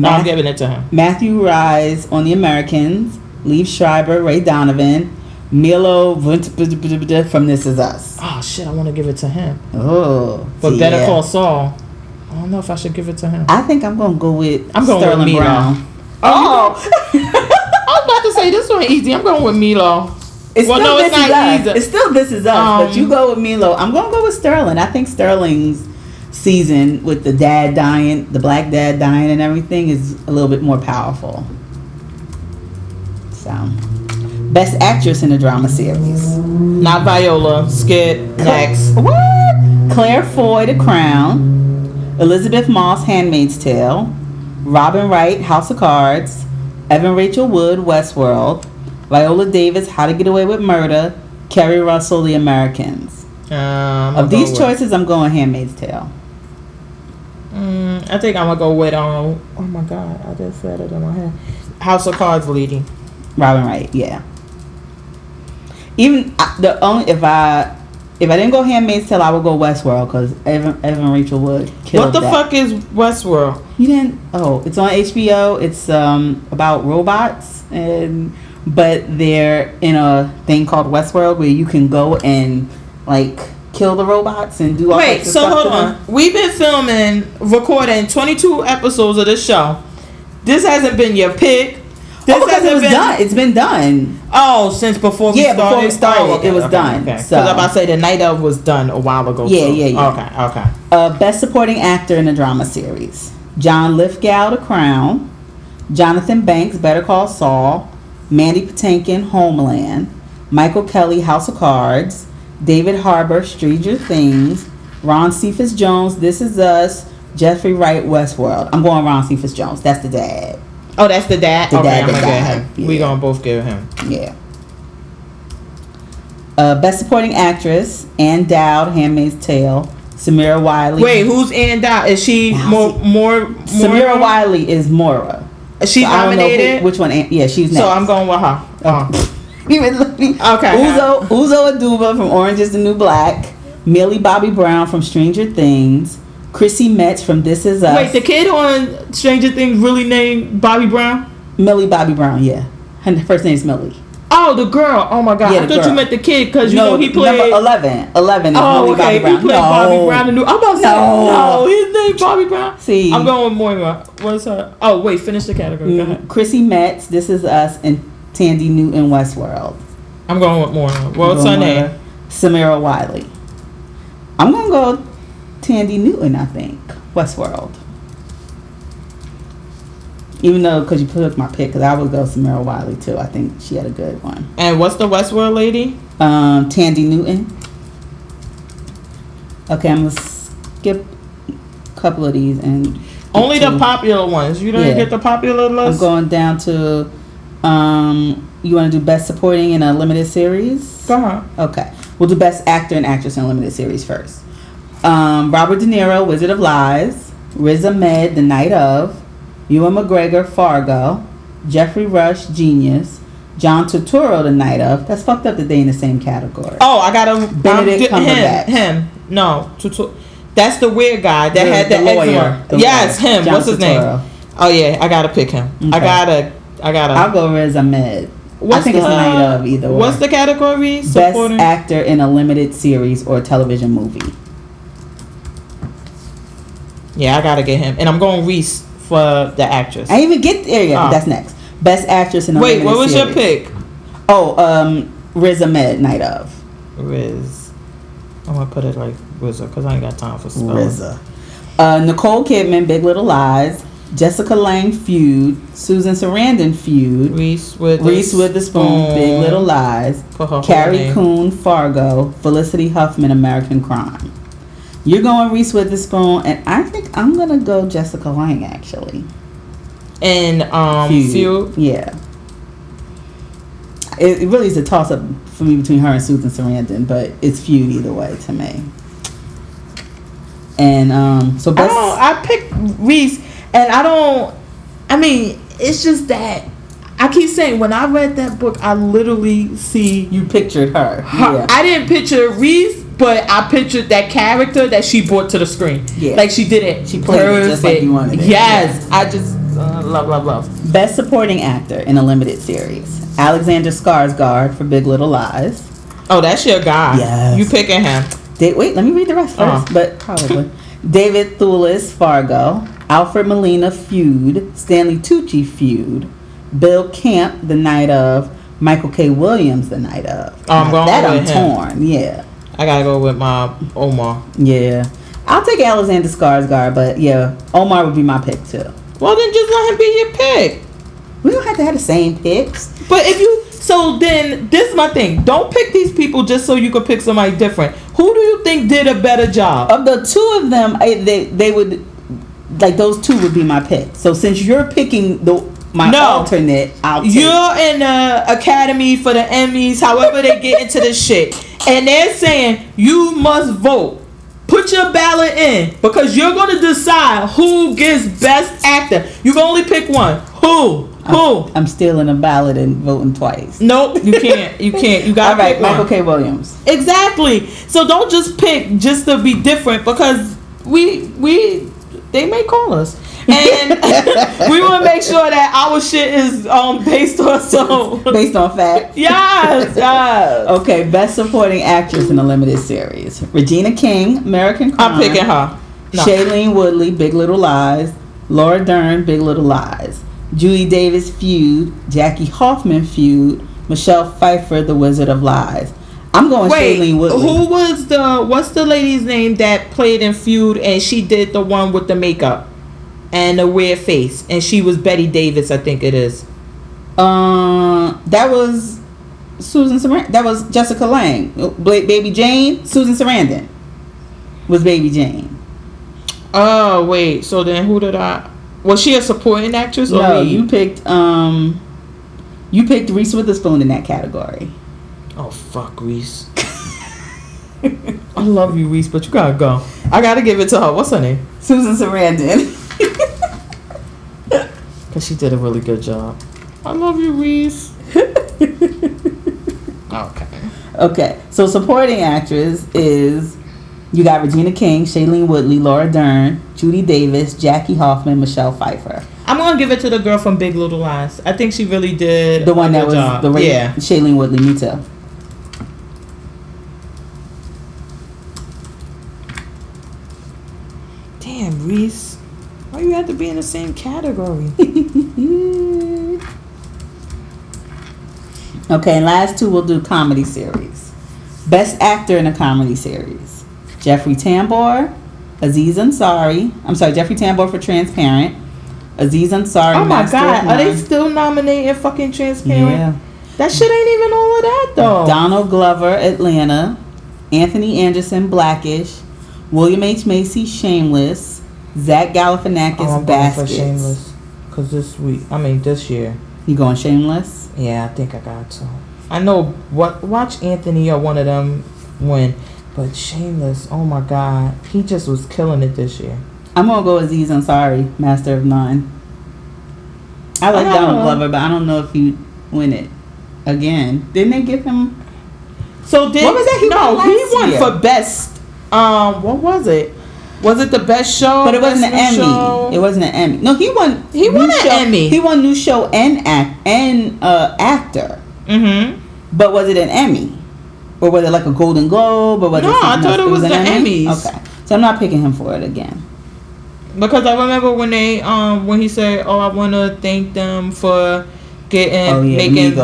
I'm giving it to him. Matthew Rise on The Americans. Liev Schreiber, Ray Donovan. Milo from This Is Us. Oh shit! I want to give it to him. Oh, but Better Call Saul. I don't know if I should give it to him. I think I'm gonna go with Sterling with Brown. Oh, I was about to say this one easy. I'm going with Milo. It's not easy. It's still This Is Us, but you go with Milo. I'm gonna go with Sterling. I think Sterling's season with the dad dying, the black dad dying, and everything is a little bit more powerful. So. Best Actress in a Drama Series. Not Viola. Skip. Next. What? Claire Foy, The Crown. Elizabeth Moss, Handmaid's Tale. Robin Wright, House of Cards. Evan Rachel Wood, Westworld. Viola Davis, How to Get Away with Murder. Kerry Russell, The Americans. Of these choices, I'm going Handmaid's Tale. I think I'm going to go with, oh my God, I just said it in my head. House of Cards leading. Robin Wright, yeah. Even if I didn't go Handmaid's Tale, I would go Westworld because Evan Rachel Wood killed that. What the fuck is Westworld? You didn't? Oh, it's on HBO. It's about robots but they're in a thing called Westworld where you can go and like kill the robots and do all kinds of stuff. Wait, so hold on. We've been recording 22 episodes of this show. This hasn't been your pick. Because it was done. It's been done. Oh, since before we started? Yeah, before we started, it was done. Okay. Because I'm about to say the night of was done a while ago. Yeah. Okay. Best Supporting Actor in a Drama Series. John Lithgow, The Crown. Jonathan Banks, Better Call Saul. Mandy Patinkin, Homeland. Michael Kelly, House of Cards. David Harbour, Stranger Things. Ron Cephas Jones, This Is Us. Jeffrey Wright, Westworld. I'm going Ron Cephas Jones. That's the dad. Oh, that's the dad? I'm going to give him. Yeah. We going to both give him. Yeah. Best Supporting Actress, Ann Dowd, Handmaid's Tale. Samira Wiley. Wait, who's Ann Dowd? Is she more Samira Wiley is Mora. She's nominated? Which one? Yeah, she's next. So I'm going with her. Okay. Uzo Aduba from Orange is the New Black. Millie Bobby Brown from Stranger Things. Chrissy Metz from This Is Us. Wait, the kid on Stranger Things really named Bobby Brown? Millie Bobby Brown, yeah. Her first name's Millie. Oh, the girl. Oh, my God. Yeah, I thought you meant the kid because, he played... Number 11. 11 is Millie Bobby Brown. He played Bobby Brown. I'm about to say, no, his name Bobby Brown. See. I'm going with Moira. What's her... Oh, wait, finish the category. Go ahead. Chrissy Metz, This Is Us, and Tandy Newton, Westworld. I'm going with Moira. What's her name? Samira Wiley. I'm going to go Tandy Newton, I think. Westworld. Even though, because you put my pick, because I would go Samira Wiley too. I think she had a good one. And what's the Westworld lady? Tandy Newton. Okay, I'm going to skip a couple of these and... Only the popular ones. You didn't get the popular list? I'm going down to... you want to do Best Supporting in a Limited Series? Go on. Okay. We'll do Best Actor and Actress in a Limited Series first. Robert De Niro, Wizard of Lies. Riz Ahmed, The Night Of. Ewan McGregor, Fargo. Jeffrey Rush, Genius. John Turturro, The Night Of. That's fucked up that they in the same category. Oh, I got to... Benedict Cumberbatch. Him. No. That's the weird guy that had the lawyer. Yes, him. John What's his Turturro. name? Oh, yeah. I got to pick him. Okay. I gotta... I'll go Riz Ahmed. I think it's The Night Of either way. What's the category? Best Actor in a Limited Series or Television Movie. Yeah, I gotta get him. And I'm going Reese for the actress. I didn't even get there yet. That's next. Best Actress in a Limited Series. Wait, what was your pick? Oh, Riz Ahmed, Night Of. Riz. I'm gonna put it like RZA because I ain't got time for spelling. RZA. Nicole Kidman, Big Little Lies. Jessica Lange, Feud. Susan Sarandon, Feud. Reese Witherspoon, Big Little Lies. Carrie Coon, Fargo. Felicity Huffman, American Crime. You're going Reese Witherspoon, and I think I'm gonna go Jessica Lange actually. And Feud. Yeah. It really is a toss up for me between her and Susan Sarandon, but it's Feud either way to me. And so best. I picked Reese, and I mean, it's just that I keep saying when I read that book, I literally see You pictured her. Yeah. I didn't picture Reese, but I pictured that character that she brought to the screen. Yeah. Like she did it. She played it just like you wanted it. Yes. I just love. Best supporting actor in a limited series. Alexander Skarsgård for Big Little Lies. Oh, that's your guy. Yes. You picking him. Wait, let me read the rest first. But probably. David Thewlis, Fargo. Alfred Molina, Feud. Stanley Tucci, Feud. Bill Camp, The Night Of. Michael K. Williams, The Night Of. I'm going that with I'm him. torn. Yeah. I gotta go with my Omar. Yeah. I'll take Alexander Skarsgård, but yeah, Omar would be my pick too. Well, then just let him be your pick. We don't have to have the same picks. But then this is my thing. Don't pick these people just so you could pick somebody different. Who do you think did a better job? Of the two of them, they would, like, those two would be my pick. So since you're picking my alternate, I'll take. You're in the Academy for the Emmys, however they get into this shit. And they're saying you must vote. Put your ballot in because you're going to decide who gets best actor. You can only pick one. Who? I'm stealing a ballot and voting twice. Nope, you can't. You got to pick one. Michael K. Williams. Exactly. So don't just pick just to be different because they may call us. And we want to make sure that our shit is based on facts. Yes. Okay, best supporting actress in a limited series. Regina King, American Crime. I'm picking her. No. Shailene Woodley, Big Little Lies. Laura Dern, Big Little Lies. Judy Davis, Feud. Jackie Hoffman, Feud. Michelle Pfeiffer, The Wizard of Lies. I'm going Shailene Woodley. Who was what's the lady's name that played in Feud and she did the one with the makeup and the weird face and she was Betty Davis, I think it is. That was Susan Sarandon. That was Jessica Lange. Baby Jane. Susan Sarandon was Baby Jane. Oh wait, so then who did I? Was she a supporting actress or no? me? You picked Reese Witherspoon in that category. Oh fuck Reese. I love you, Reese, but you gotta go. I gotta give it to her. What's her name? Susan Sarandon. Cause she did a really good job. I love you, Reese. Okay. So supporting actress is you got Regina King, Shailene Woodley, Laura Dern, Judy Davis, Jackie Hoffman, Michelle Pfeiffer. I'm gonna give it to the girl from Big Little Lies. I think she really did the one that was job. Yeah, Shailene Woodley. Me too. Damn, Reese. Why you have to be in the same category? Okay, and last two we'll do comedy series. Best actor in a comedy series. Jeffrey Tambor, Aziz Ansari. I'm sorry, Jeffrey Tambor for Transparent. Aziz Ansari. Oh my God, are they still nominating fucking Transparent? Yeah. That shit ain't even all of that though. Donald Glover, Atlanta. Anthony Anderson, Blackish. William H. Macy, Shameless. Zach Galifianakis, I'm Baskets. going for Shameless. Cause this year. You going Shameless? Yeah, I think I got to. I know watch Anthony or one of them win, but Shameless, oh my God, he just was killing it this year. I'm gonna go Aziz Ansari, Master of None. I like Donald Glover, but I don't know if he win it again. Didn't they give him? So what was that? He won for best. What was it? Was it the best show? But it wasn't an Emmy. Show? It wasn't an Emmy. No, he won. He won an Emmy. He won new show and actor. Mm-hmm. But was it an Emmy, or was it like a Golden Globe, or was it? No, I thought it was the Emmy? Emmys. Okay, so I'm not picking him for it again. Because I remember when they when he said, "Oh, I want to thank them for making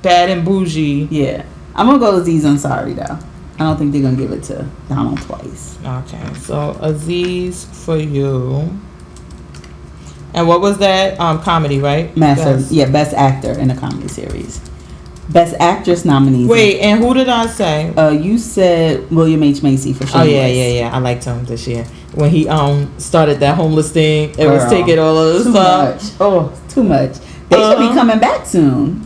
Bad and Bougie." Yeah, I'm gonna go Aziz Ansari though. I don't think they're gonna give it to Donald twice. Okay, so Aziz for you. And what was that? Comedy, right? Best actor in a comedy series. Best actress nominees. Wait, and who did I say? You said William H. Macy for Shameless. Oh yeah. I liked him this year when he started that homeless thing. It was taking all of the stuff. Too much. They should be coming back soon.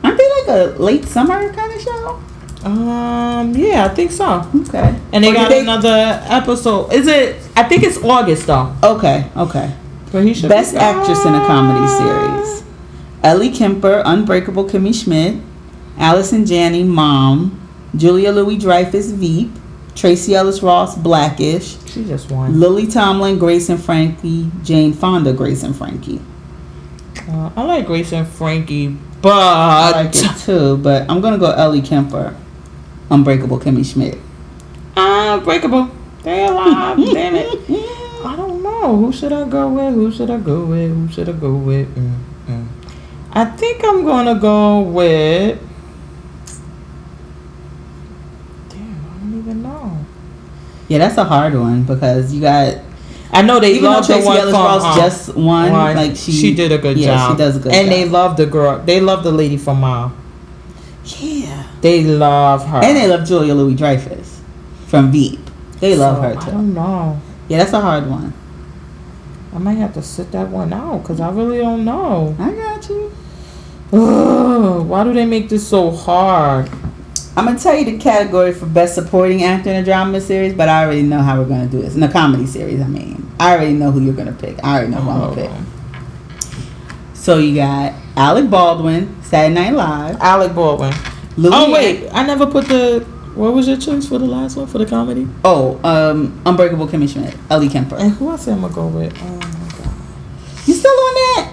Aren't they like a late summer kind of show? Yeah, I think so. Okay. And they got another episode. Is it? I think it's August though. Okay. But he should Best Actress in a Comedy Series: Ellie Kemper, Unbreakable Kimmy Schmidt; Allison Janney, Mom; Julia Louis-Dreyfus, Veep; Tracy Ellis Ross, Blackish; She just won. Lily Tomlin, Grace and Frankie; Jane Fonda, Grace and Frankie. I like Grace and Frankie, but I like it too, but I'm gonna go Ellie Kemper, Unbreakable Kimmy Schmidt. Unbreakable. They alive. Damn it. I don't know. Who should I go with? I think I'm gonna go with. Damn, I don't even know. Yeah, that's a hard one because you got. I know they even love though the Tracy one Ellis from Ross just won. Like she did a good job. Yeah, she does a good job. And they love the girl. They love the lady from Mom. Yeah. They love her. And they love Julia Louis-Dreyfus from Veep. They love her too. I don't know. Yeah, that's a hard one. I might have to sit that one out because I really don't know. I got you. Ugh, why do they make this so hard? I'm going to tell you the category for Best Supporting Actor in a Drama Series, but I already know how we're going to do this. In a comedy series, I mean. I already know who you're going to pick. I already know who I'm going to pick. So you got Alec Baldwin, Saturday Night Live. Alec Baldwin. Louis wait. I never put the... What was your choice for the last one, for the comedy? Unbreakable Kimmy Schmidt, Ellie Kemper. And who else am I going to go with? Oh, my God. You still on that?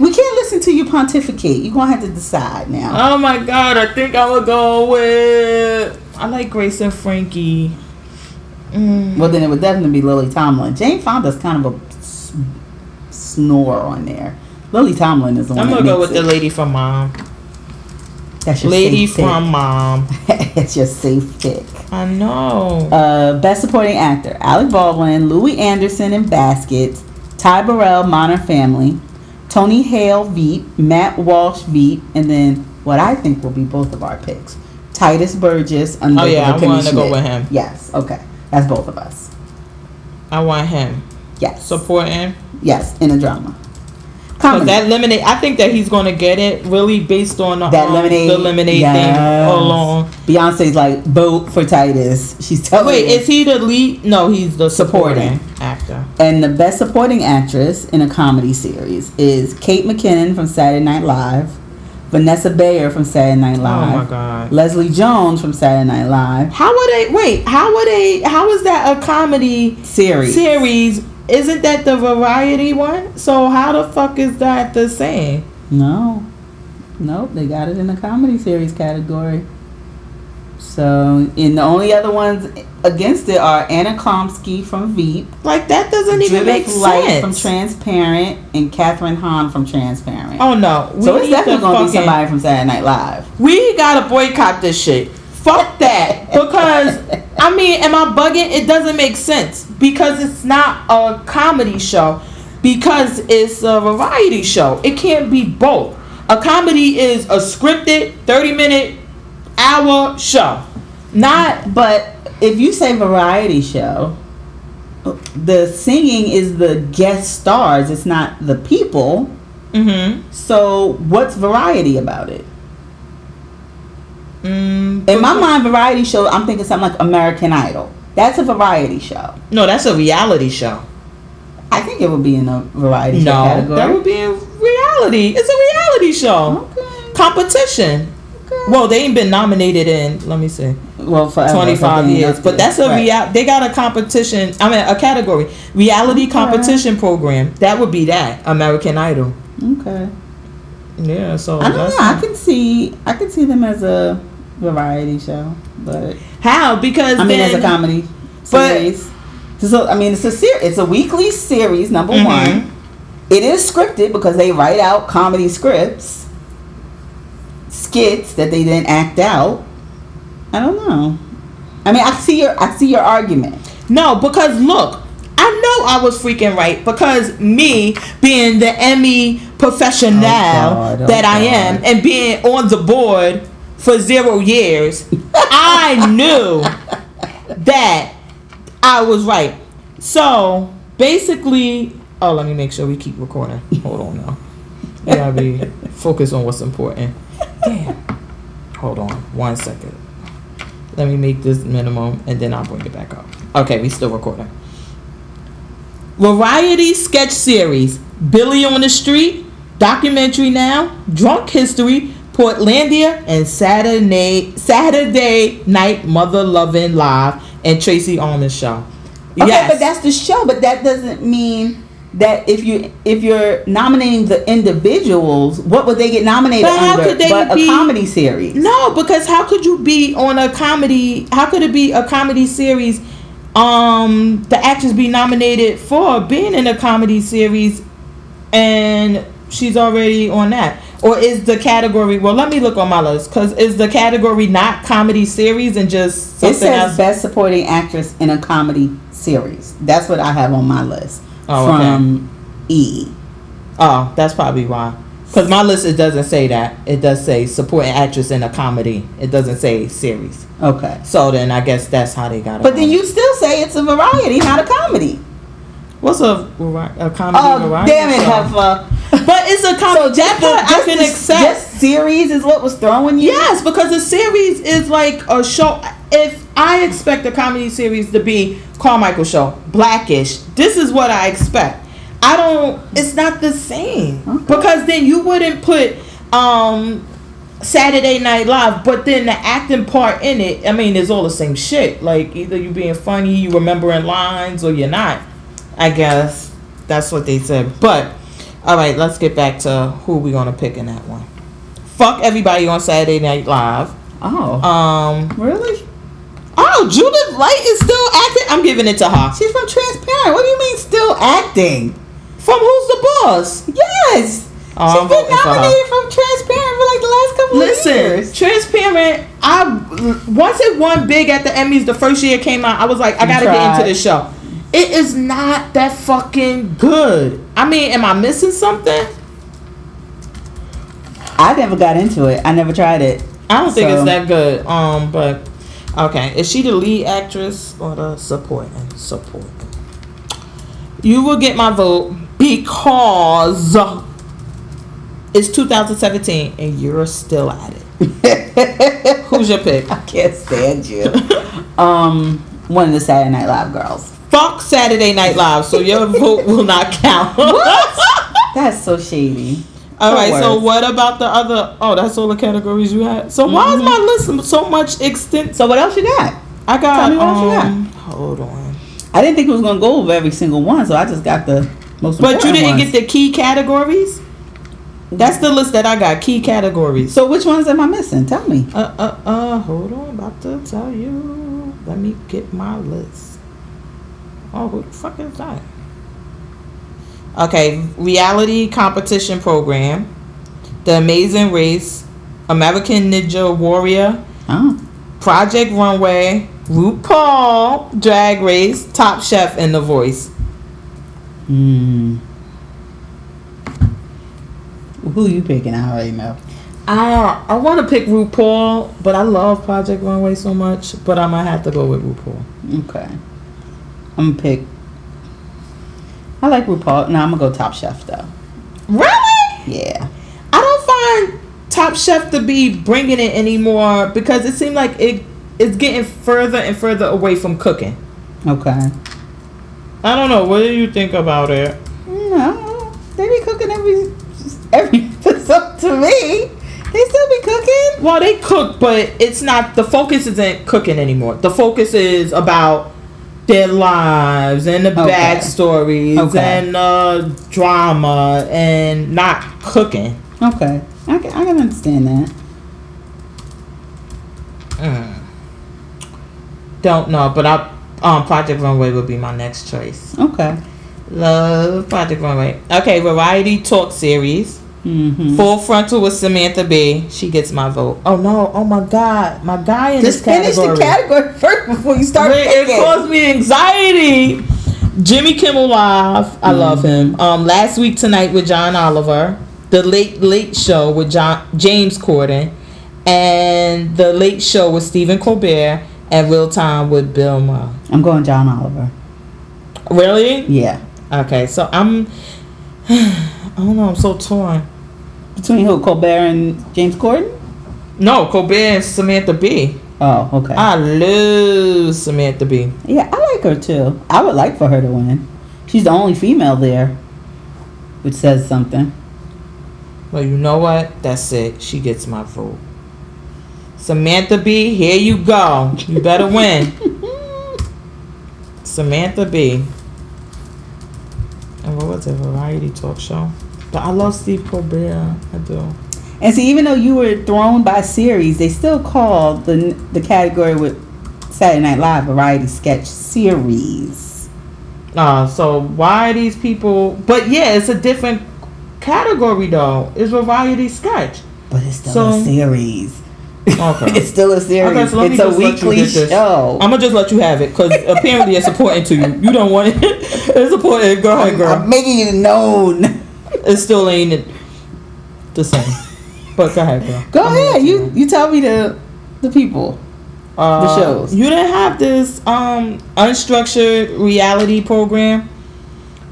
We can't listen to you pontificate. You're going to have to decide now. Oh, my God. I think I'm going to go with... I like Grace and Frankie. Well, then it would definitely be Lily Tomlin. Jane Fonda's kind of a snore on there. Lily Tomlin is the one. I'm going to go with the lady from Mom. That's your lady safe from pick. Mom. It's your safe pick. I know. Best Supporting Actor: Alec Baldwin, Louis Anderson in Baskets, Ty Burrell, Modern Family, Tony Hale, Veep, Matt Walsh, Veep, and then what I think will be both of our picks: Titus Burgess, Unbreakable I Kimmy wanted to Schmidt. go with him. Yes, okay, that's both of us. I want him. Yes, supporting. Yes, in a drama. Because that lemonade, I think that he's going to get it really based on the lemonade thing alone. Beyonce's like, vote for Titus. She's telling Wait, is he the lead? No, he's the supporting actor. And the Best Supporting Actress in a Comedy Series is Kate McKinnon from Saturday Night Live, Vanessa Bayer from Saturday Night Live. Oh my God. Leslie Jones from Saturday Night Live. How is that a comedy series? Isn't that the variety one? So how the fuck is that the same? Nope, they got it in the comedy series category. So, and the only other ones against it are Anna Klomsky from Veep. Like, that doesn't even make sense. From Transparent and Katherine Hahn from Transparent. Oh, no. So it's definitely going to be somebody from Saturday Night Live. We got to boycott this shit. Fuck that. Because, I mean, am I bugging? It doesn't make sense. Because it's not a comedy show. Because it's a variety show. It can't be both. A comedy is a scripted 30-minute hour show. But if you say variety show, the singing is the guest stars. It's not the people. Mm-hmm. So what's variety about it? In my mind, variety show, I'm thinking something like American Idol. That's a variety show. No, that's a reality show. I think it would be in a variety show category. No, that would be in reality. It's a reality show. Okay. Competition. Okay. Well, they ain't been nominated in, let me see, forever, 25 years. But that's a they got a competition, a category. Reality competition program. That would be that. American Idol. Okay. Yeah, so I don't know. I can see them as a variety show, but how? Because as a comedy series. So it's a weekly series. Number one, it is scripted because they write out comedy skits that they then act out. I don't know. I see your argument. No, because look, I know I was freaking right because me being the Emmy professional that I am and being on the board for 0 years, I knew that I was right. So basically, let me make sure we keep recording. Hold on now. We gotta be focused on what's important. Damn. Hold on 1 second. Let me make this minimum and then I'll bring it back up. Okay, we still recording. Variety sketch series: Billy on the Street, Documentary Now, Drunk History, Portlandia, and Saturday Night Mother Lovin' Live, and Tracy Ullman's show. Okay, Yes. but that's the show. But that doesn't mean that if you're nominating the individuals, what would they get nominated under? But a comedy series. No, because how could you be on a comedy? How could it be a comedy series? The actress be nominated for being in a comedy series, and she's already on that. Or is the category? Well, let me look on my list. Because is the category not comedy series and just something it says else? Best Supporting Actress in a Comedy Series. That's what I have on my list from E. Oh, that's probably why. Because my list, it doesn't say that. It does say supporting actress in a comedy. It doesn't say series. Okay. So then I guess that's how they got it. But then you still say it's a variety, not a comedy. What's a comedy variety? Oh, damn it, Heffa. But it's a comedy. So I can accept. Just series is what was throwing you? Yes, because a series is like a show. If I expect a comedy series to be Carmichael Show, Blackish, this is what I expect. It's not the same. Okay. Because then you wouldn't put Saturday Night Live, but then the acting part in it, I mean, it's all the same shit. Like, either you being funny, you remembering lines, or you're not. I guess that's what they said. But, all right, let's get back to who we're going to pick in that one. Fuck everybody on Saturday Night Live. Oh. Really? Oh, Judith Light is still acting? I'm giving it to her. She's from Transparent. What do you mean still acting? From Who's the Boss? Yes. She's been nominated from Transparent for like the last couple of years. Transparent, once it won big at the Emmys the first year it came out, I was like, I gotta get into this show. It is not that fucking good. I mean, am I missing something? I never got into it. I never tried it. I don't think it's that good. But okay, is she the lead actress or the supporting? Supporting. You will get my vote because it's 2017 and you're still at it. Who's your pick? I can't stand you. One of the Saturday Night Live girls. Fuck Saturday Night Live, so your vote will not count. What? That's so shady. All right, so what about the other? Oh, that's all the categories you had. So why is my list so much extent? So what else you got? I got. Tell me what else you got. Hold on. I didn't think it was gonna go over every single one, so I just got the most important But you didn't ones. get the key categories? That's the list that I got. Key categories. So which ones am I missing? Tell me. Hold on, about to tell you. Let me get my list. Oh, who the fuck is that? Okay, reality competition program, The Amazing Race, American Ninja Warrior, Project Runway, RuPaul, Drag Race, Top Chef, and The Voice. Who you picking? I already know. I want to pick RuPaul, but I love Project Runway so much, but I might have to go with RuPaul. Okay. I'm gonna pick. I like RuPaul. No, I'm gonna go Top Chef though. Really? Yeah. I don't find Top Chef to be bringing it anymore because it seemed like it's getting further and further away from cooking. Okay. I don't know. What do you think about it? No, they be cooking every. It's up to me. They still be cooking. Well, they cook, but it's not. The focus isn't cooking anymore. The focus is about their lives and the backstories and drama and not cooking. Okay, I can understand that. Don't know, but Project Runway would be my next choice. Okay. Love Project Runway. Okay, variety talk series. Full Frontal with Samantha Bee. She gets my vote. Oh no! Oh my God! My guy in this category. Just finish the category first before you start picking. It caused me anxiety. Jimmy Kimmel Live. I love him. Last Week Tonight with John Oliver. The Late Show with James Corden, and The Late Show with Stephen Colbert, and Real Time with Bill Maher. I'm going John Oliver. Really? Yeah. Okay, so I don't know. I'm so torn. Between who? Colbert and James Corden? No, Colbert and Samantha Bee. Oh, okay. I love Samantha Bee. Yeah, I like her too. I would like for her to win. She's the only female there, which says something. Well, you know what? That's it. She gets my vote. Samantha Bee, here you go. You better win. Samantha Bee. And what was it? Variety talk show. But I love Steve Colbert. I do. And see, even though you were thrown by series, they still call the category with Saturday Night Live variety sketch series. So why are these people? But yeah, it's a different category though. It's variety sketch. But it's still a series. Okay. It's still a series. Okay, so it's a weekly show. I'm gonna just let you have it because apparently it's important to you. You don't want it. It's important. Go ahead, girl. I'm making it known. It still ain't the same. But go ahead, girl. Go ahead. You tell me the people. The shows. You didn't have this unstructured reality program,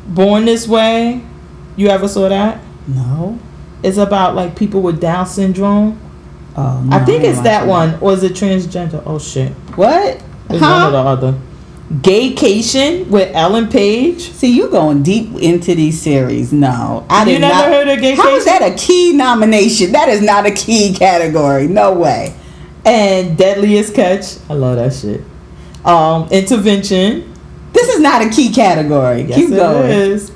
Born This Way. You ever saw that? No. It's about like people with Down syndrome. Oh, no, I think it's that one. Or is it transgender? Oh shit. What? It's one or the other. Gaycation with Ellen Page. See, you going deep into these series. No. You never heard of Gaycation? How is that a key nomination? That is not a key category. No way. And Deadliest Catch. I love that shit. Intervention. This is not a key category. Yes, Keep going. It is.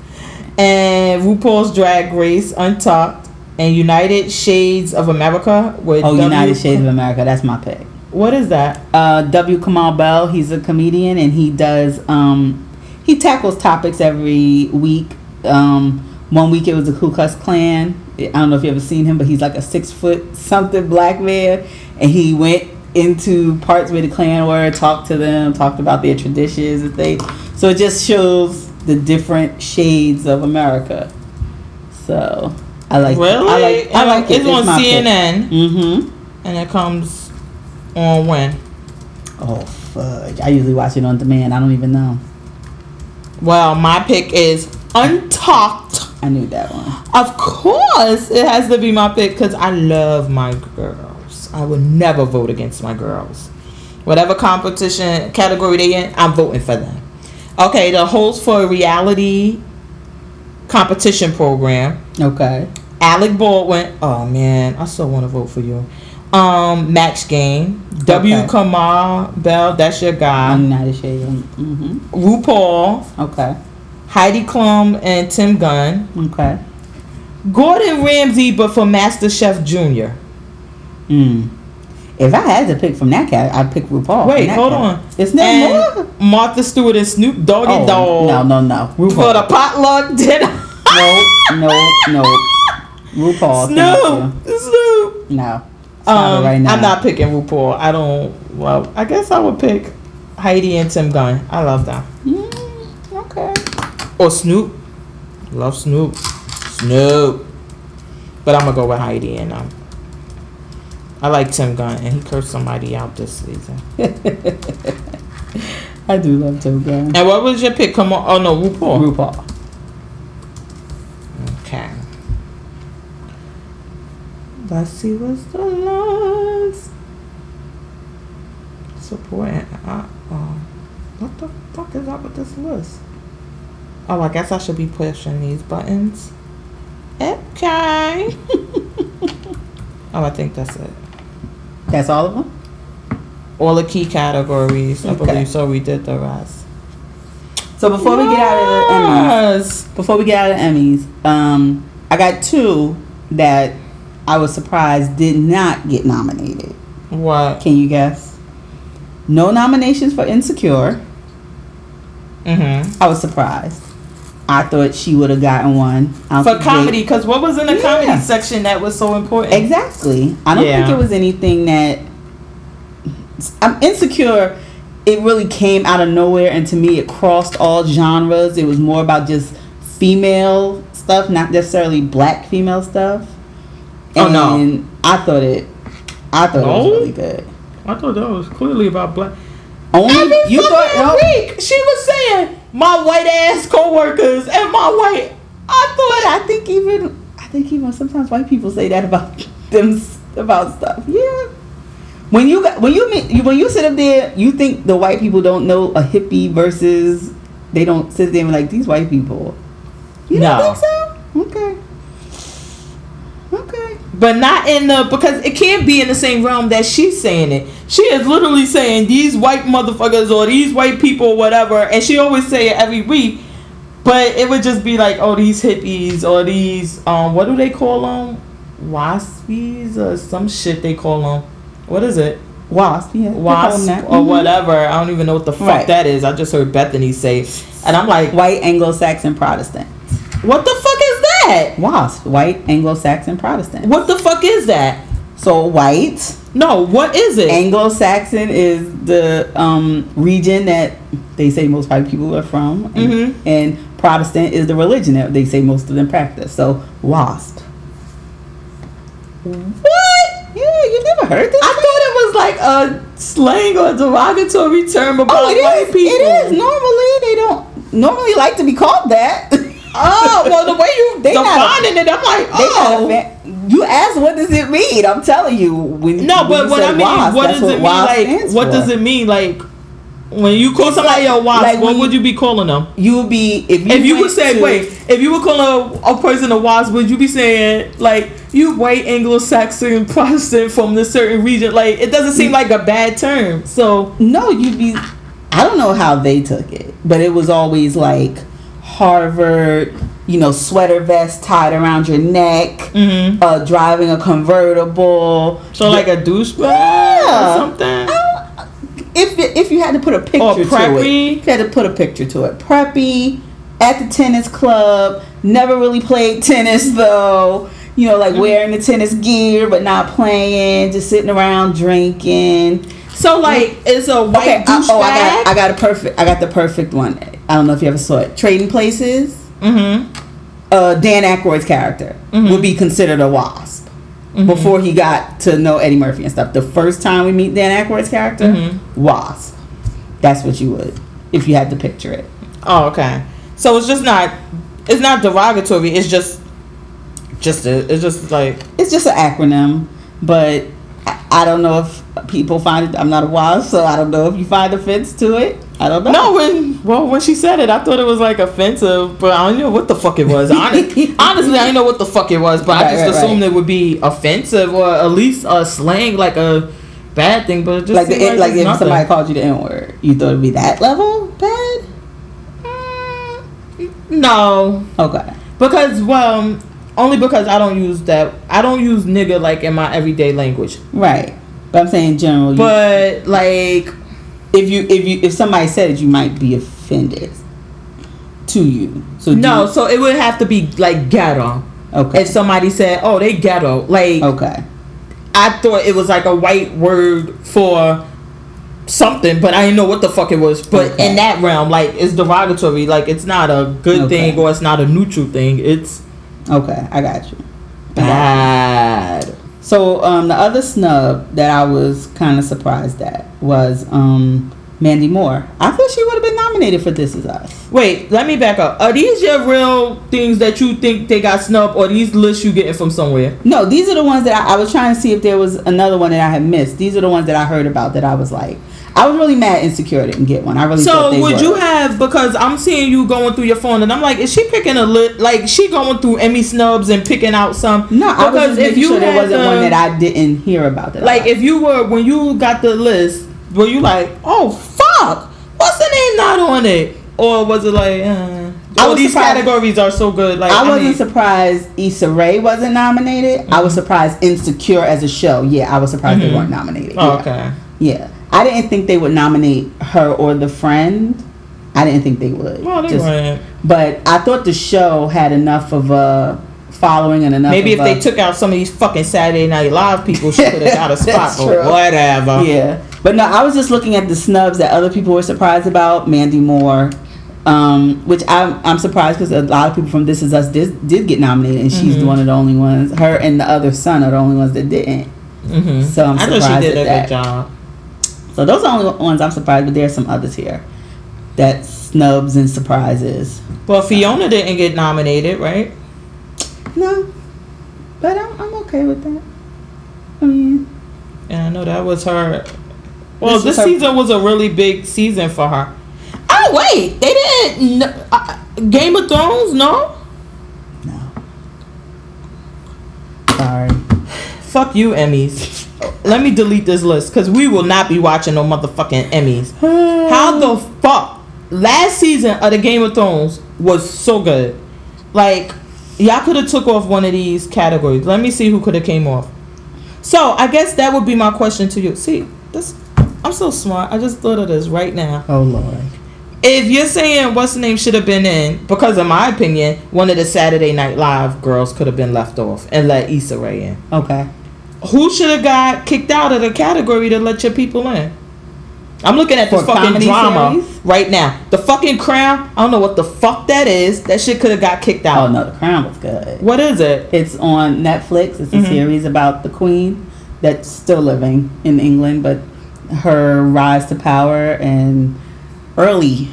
And RuPaul's Drag Race Untucked. And United Shades of America with United Shades of America. That's my pick. What is that? W. Kamau Bell. He's a comedian and he does. He tackles topics every week. 1 week it was the Ku Klux Klan. I don't know if you ever seen him, but he's like a 6 foot something black man, and he went into parts where the Klan were, talked to them, talked about their traditions and things. So it just shows the different shades of America. So. I like really? It. I like it. It's on CNN. Mm-hmm. And it comes on when? Oh, fudge. I usually watch it on demand. I don't even know. Well, my pick is Untucked. I knew that one. Of course, it has to be my pick because I love my girls. I would never vote against my girls. Whatever competition category they in, I'm voting for them. Okay, the host for a reality competition program. Okay. Alec Baldwin. Oh man, I still want to vote for you. Match Game. W. Kamau Bell. That's your guy. United Shades. Mm-hmm. RuPaul. Okay. Heidi Klum and Tim Gunn. Okay. Gordon Ramsay, but for Master Chef Jr. If I had to pick from that cat, I'd pick RuPaul. Wait, hold on. It's no more. Martha Stewart and Snoop Doggy Dogg. No. RuPaul. For the potluck dinner. No. RuPaul. Snoop. No. Right now. I'm not picking RuPaul. I don't. Well, I guess I would pick Heidi and Tim Gunn. I love them. Okay. Or Snoop. Love Snoop. But I'm gonna go with Heidi and I like Tim Gunn and he cursed somebody out this season. I do love Tim Gunn. And what was your pick? Come on. Oh no, RuPaul. Okay. Let's see what's the last. Supporting. What the fuck is up with this list? Oh, I guess I should be pushing these buttons. Okay. I think that's it. That's all of them? All the key categories. I believe so. We did the rest. So before we get out of the Emmys, I got two that I was surprised did not get nominated. What? Can you guess? No nominations for Insecure. I was surprised. I thought she would have gotten one. For comedy, because what was in the comedy section that was so important? Exactly. I don't think it was anything that... Insecure, it really came out of nowhere, and to me, it crossed all genres. It was more about just female stuff, not necessarily black female stuff. And I thought it was really good. I thought that was clearly about black. Every week she was saying my white ass coworkers and my white. I think even sometimes white people say that about them about stuff. Yeah, when you sit up there, you think the white people don't know a hippie versus they don't sit there and be like, these white people. You don't think so? Okay. But not in the, because it can't be in the same realm that she's saying it. She is literally saying these white motherfuckers or these white people or whatever, and she always say it every week. But it would just be like, oh, these hippies or these what do they call them? Waspies or some shit they call them. What is it? Wasp, yeah. Wasp or whatever. I don't even know what the fuck that is. I just heard Bethany say it. And I'm like, white Anglo-Saxon Protestant. What the fuck is that? WASP, white Anglo-Saxon Protestant. What the fuck is that? So white. No, what is it? Anglo-Saxon is the region that they say most white people are from, and Protestant is the religion that they say most of them practice. So WASP. What? Yeah, you never heard this? I thought it was like a slang or a derogatory term about white people. It is. Normally, they don't normally like to be called that. Oh, well, the way you defining it, I'm like, oh. You asked, what does it mean? I'm telling you. But what I mean, WASP, what does it mean? Like, what does it mean? Like, when you call somebody a wasp, like what would you be calling them? You would be, if you were calling a person a wasp, would you be saying, like, you white Anglo-Saxon Protestant from this certain region? Like, it doesn't seem like a bad term. So no, you'd be, I don't know how they took it, but it was always like Harvard, sweater vest tied around your neck, driving a convertible. So like a douchebag or something? If you had to put a picture to it. You had to put a picture to it. Preppy, at the tennis club, never really played tennis though. Wearing the tennis gear but not playing, just sitting around drinking. So like, it's a white douchebag? I got the perfect one. I don't know if you ever saw it. Trading Places. Dan Aykroyd's character would be considered a wasp before he got to know Eddie Murphy and stuff. The first time we meet Dan Aykroyd's character, wasp. That's what you would, if you had to picture it. Oh, okay. So it's not derogatory. It's just an acronym, but I don't know if people find it. I'm not a wasp, so I don't know if you find offense to it. I don't know. No, when she said it, I thought it was like offensive, but I don't know what the fuck it was. Honestly, I didn't know what the fuck it was, but I just assumed it would be offensive or at least a slang, like a bad thing. But it just like if somebody called you the N-word, you thought it'd be that level bad? No. Okay. Because only because I don't use that. I don't use nigga like in my everyday language. Right. But I'm saying in general. But like, if somebody said it, you might be offended to you. So it would have to be like ghetto. Okay. If somebody said, "Oh, they ghetto," like, okay. I thought it was like a white word for something, but I didn't know what the fuck it was. But in that realm, like, it's derogatory. Like, it's not a good thing or it's not a neutral thing. It's okay. I got you. Bad. So the other snub that I was kind of surprised at was Mandy Moore. I thought she would have been nominated for This Is Us. Wait, let me back up. Are these your real things that you think they got snubbed, or these lists you getting from somewhere? No, these are the ones that I was trying to see if there was another one that I had missed. These are the ones that I heard about that I was like, I was really mad Insecure didn't get one. I really thought they would you have, because I'm seeing you going through your phone and I'm like, is she picking a list? Like, she going through Emmy snubs and picking out some? No, I was just making sure there wasn't one that I didn't hear about. That like, if you were, when you got the list, were you like, oh fuck, what's the name not on it? Or was it like, these categories are so good. Like, I wasn't surprised Issa Rae wasn't nominated. I was surprised Insecure as a show. Yeah, I was surprised they weren't nominated. Oh, okay. Yeah. I didn't think they would nominate her or The Friend. I didn't think they would. Well, they weren't. But I thought the show had enough of a following and enough. Maybe if they took out some of these fucking Saturday Night Live people, she could have got a spot. But whatever. Yeah. But no, I was just looking at the snubs that other people were surprised about. Mandy Moore, which I'm surprised because a lot of people from This Is Us did get nominated, and she's one of the only ones. Her and the other son are the only ones that didn't. So I'm surprised I know she did at a that. good job. So those are the only ones I'm surprised, but there are some others here that snubs and surprises. Well, Fiona didn't get nominated, right? No, but I'm okay with that. I mean, yeah, know that was her. Well, this was her... season was a really big season for her. Oh wait, they didn't. Game of Thrones, no. No. Sorry. Fuck you, Emmys. Let me delete this list because we will not be watching no motherfucking Emmys. How the fuck? Last season of the Game of Thrones was so good. Like, y'all could have took off one of these categories. Let me see who could have came off. So I guess that would be my question to you. See, this, I'm so smart. I just thought of this right now. Oh Lord. If you're saying what's the name should have been in, because in my opinion, one of the Saturday Night Live girls could have been left off and let Issa Rae in. Okay. Who should have got kicked out of the category to let your people in? I'm looking at this fucking drama series? Right now. The fucking Crown, I don't know what the fuck that is. That shit could have got kicked out. Oh no, The Crown was good. What is it? It's on Netflix. It's a series about the Queen that's still living in England, but her rise to power and early.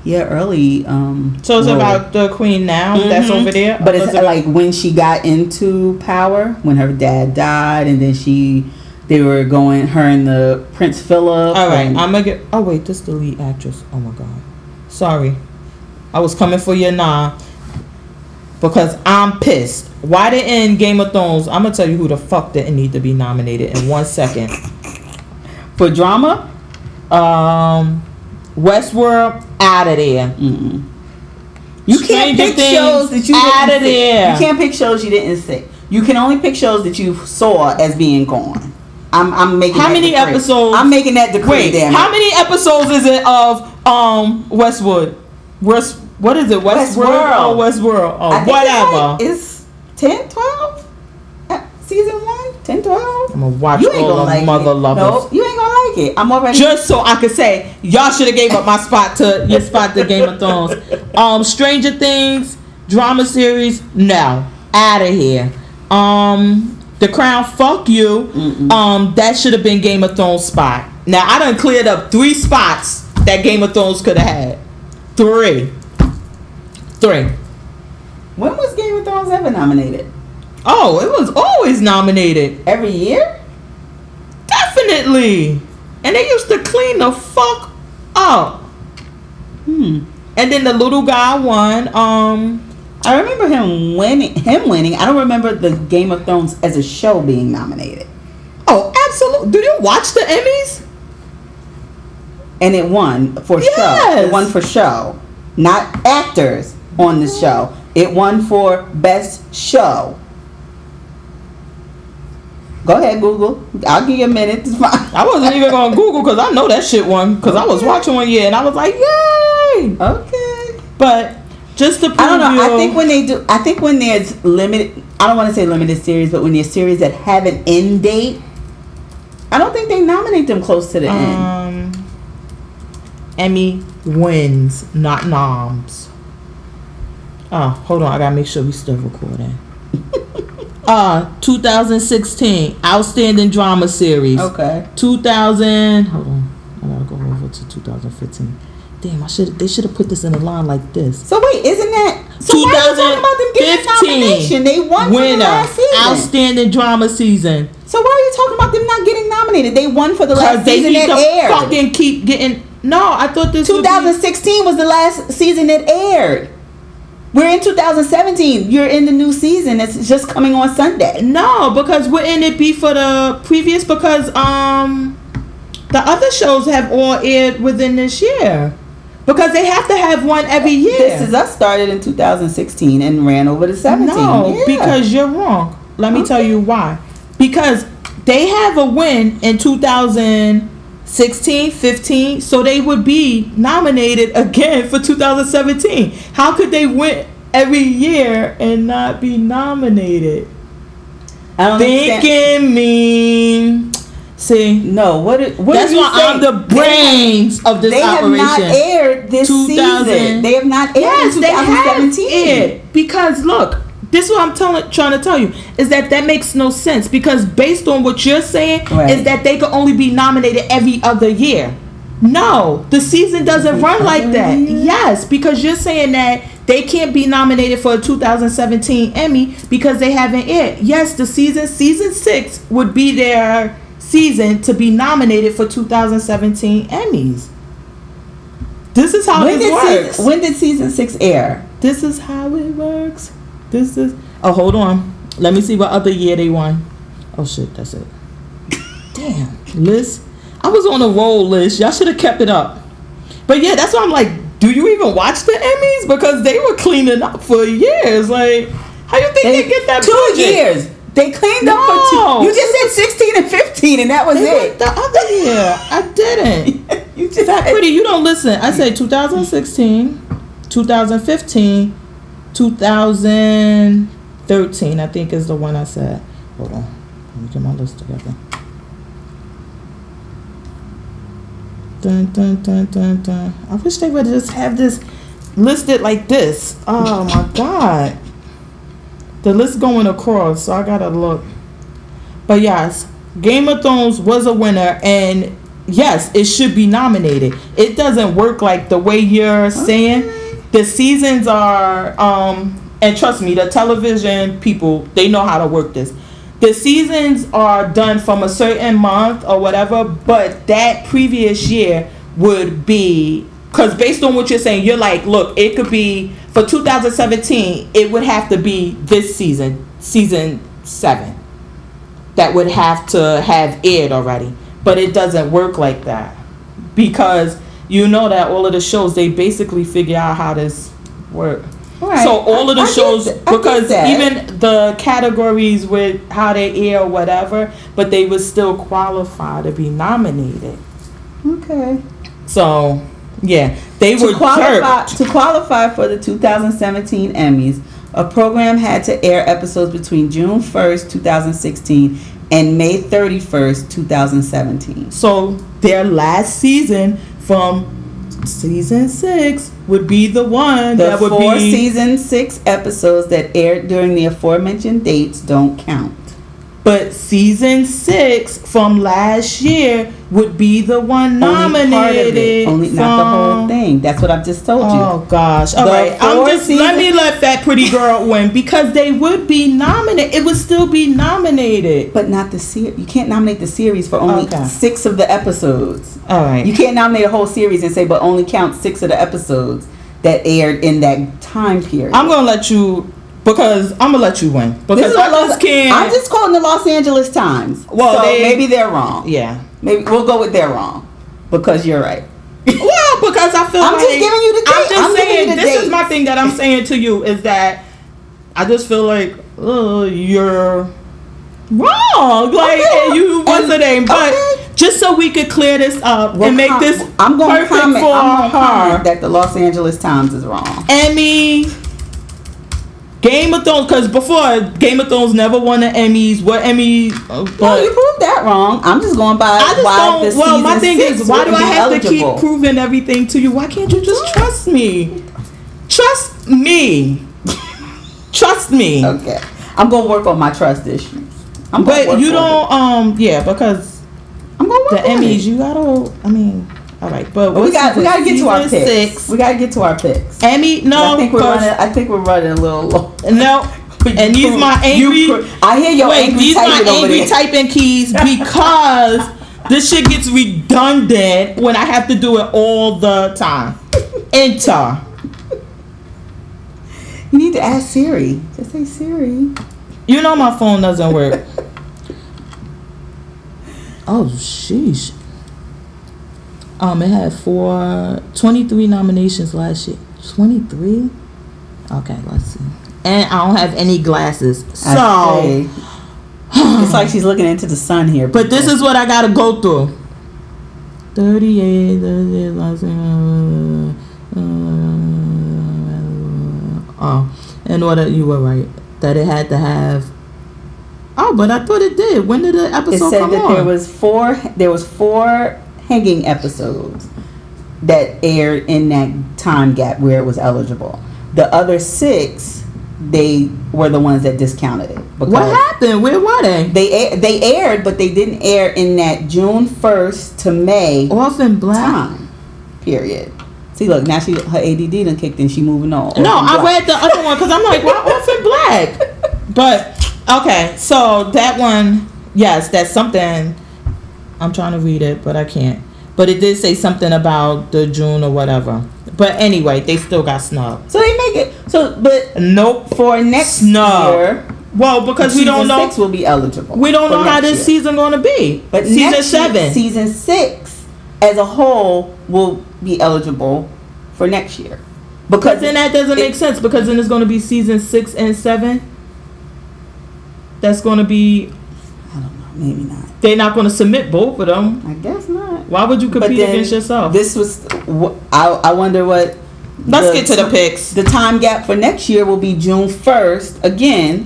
So it's about the Queen now that's over there? But it's like when she got into power, when her dad died, and then they were going, her and the Prince Philip. All right, I'm gonna get. Oh wait, this is the lead actress. Oh my god, sorry, I was coming for your because I'm pissed. Why didn't Game of Thrones? I'm gonna tell you who the fuck didn't need to be nominated in 1 second. For drama, Westworld, out of there. Mm-mm. You can't pick shows that you out didn't of there. You can't pick shows you didn't see. You can only pick shows that you saw as being gone. I'm making. How that many decree. episodes? I'm making that decree. Wait, damn how it. many episodes is it of Westwood? What is it? Westworld or Westworld? Oh, whatever. It's 10, 12? Season 1? 10, 12? I'm gonna watch all the mother lovers. No, you ain't gonna like it. I'm already. Just so I could say, y'all should have gave up my spot to your spot to Game of Thrones. Stranger Things, drama series, no. Out of here. The Crown, fuck you. That should have been Game of Thrones spot. Now, I done cleared up 3 spots that Game of Thrones could have had. 3. When was Game of Thrones ever nominated? Oh, it was always nominated. Every year? Definitely. And they used to clean the fuck up. And then the little guy won. I remember him winning. I don't remember the Game of Thrones as a show being nominated. Oh, absolutely. Did you watch the Emmys? And it won for show. It won for show. Not actors on the show. It won for best show. Go ahead, Google. I'll give you a minute. It's fine. I wasn't even going to Google because I know that shit won. Because I was watching one year and I was like, yay! Okay. But just to prove I don't know. I think when there's limited, I don't want to say limited series, but when there's series that have an end date, I don't think they nominate them close to the end. Emmy wins, not noms. Oh, hold on. I got to make sure we still recording. 2016 Outstanding Drama Series. Okay. 2000. Hold on. I gotta go over to 2015. Damn, they should have put this in a line like this. So wait, isn't that? So why are you talking about them getting nomination? They won for the last season. Outstanding Drama Season. So why are you talking about them not getting nominated? They won for the last season that aired. Because they need to fucking keep getting. No, I thought this. 2016 was the last season that aired. We're in 2017. You're in the new season. It's just coming on Sunday. No, because wouldn't it be for the previous? Because the other shows have all aired within this year. Because they have to have one every year. This Is Us started in 2016 and ran over to 17. No, because you're wrong. Let me tell you why. Because they have a win in 2016, 15, so they would be nominated again for 2017. How could they win every year and not be nominated? I don't Thinking mean. See, no. What that's why I'm the brains of this operation. They have not aired this season. They have not aired in 2017. They have aired because look, this is what I'm trying to tell you is that makes no sense because based on what you're saying is that they could only be nominated every other year. No, the season doesn't run like that. Yes, because you're saying that they can't be nominated for a 2017 Emmy because they haven't aired. Yes, the season 6 would be their season to be nominated for 2017 Emmys. This is how this works. When did season 6 air? This is how it works. This is. Oh, hold on. Let me see what other year they won. Oh shit, that's it. Damn, Liz. I was on a roll, Liz. Y'all should have kept it up. But yeah, that's why I'm like, do you even watch the Emmys? Because they were cleaning up for years. Like, how you think they get that 2 budget? years. They cleaned up for 2. You just said 16 and 15, and that was it. The other year, I didn't. You just Fat Pretty, you don't listen. I said 2016, 2015, 2013. I think is the one I said. Hold on, let me get my list together. Dun, dun, dun, dun, dun. I wish they would just have this listed like this. Oh my God. The list going across, so I gotta look. But yes, Game of Thrones was a winner, and yes, it should be nominated. It doesn't work like the way you're saying. The seasons are, and trust me, the television people, they know how to work this. The seasons are done from a certain month or whatever, but that previous year would be, because based on what you're saying, you're like, look, it could be, for 2017, it would have to be this season, season 7. That would have to have aired already. But it doesn't work like that. Because you know that all of the shows, they basically figure out how this works. Right. So all of the shows, because even the categories with how they air or whatever, but they would still qualify to be nominated. Okay. So, yeah, they were jerked. To qualify for the 2017 Emmys, a program had to air episodes between June 1st, 2016 and May 31st, 2017. So their last season from season 6 would be the one that would be... The 4 season 6 episodes that aired during the aforementioned dates don't count. But season 6 from last year would be the one nominated. Only part of it. Not the whole thing. That's what I've just told you. Oh gosh! All right, let me let Fat Pretty Girl win because they would be nominated. It would still be nominated, but not the series. You can't nominate the series for only 6 of the episodes. All right. You can't nominate a whole series and say, but only count 6 of the episodes that aired in that time period. I'm gonna let you. Because I'm gonna let you win. Because I'm just quoting the Los Angeles Times. Well, so maybe they're wrong. Yeah. Maybe we'll go with they're wrong. Because you're right. Well, because I feel I'm just giving you the date. I'm just saying this is my thing that I'm saying to you is that I just feel like you're wrong. Like and you what's the name? But just so we could clear this up and make this perfect for her that the Los Angeles Times is wrong. Emmy. Game of Thrones, because before Game of Thrones never won the Emmys. What Emmy? No, you proved that wrong. I'm just going by my thing is, why do I have to keep proving everything to you? Why can't you just trust me? Trust me. Trust me. Okay, I'm gonna work on my trust issues. But you don't. Yeah, because I'm gonna work the Emmys. You gotta. I mean. All right, but we gotta get to our picks. We gotta get to our picks. Emmy, no, I think we're running a little low. No, and these my angry. I hear your angry these typing my angry typing keys because this shit gets redundant when I have to do it all the time. Enter. You need to ask Siri. Just say Siri. You know my phone doesn't work. Oh sheesh. It had 23 nominations last year. 23? Okay, let's see. And I don't have any glasses. So it's like she's looking into the sun here. But this is what I gotta go through. 38 last in order, you were right. That it had to have. Oh, but I thought it did. When did the episode come on? It said that there was four hanging episodes that aired in that time gap where it was eligible. The other 6, they were the ones that discounted it. What happened? Where were they? They aired, but they didn't air in that June 1st to May Orphan Black time period. See, look, now her ADD done kicked in. She moving on. No, I read the other one because I'm like, why Orphan Black? But okay, so that one, yes, that's something. I'm trying to read it, but I can't. But it did say something about the June or whatever. But anyway, they still got snubbed. So they make it. So, but nope. For next year. Well, because we don't know. Season 6 will be eligible. We don't know how this season going to be. But season 7. Season 6 as a whole will be eligible for next year. Because then that doesn't make sense. Because then it's going to be season 6 and 7. That's going to be. I don't know. Maybe not. They're not going to submit both of them. I guess not. Why would you compete against yourself? This was. I wonder what. Let's get to the picks. The time gap for next year will be June 1st again.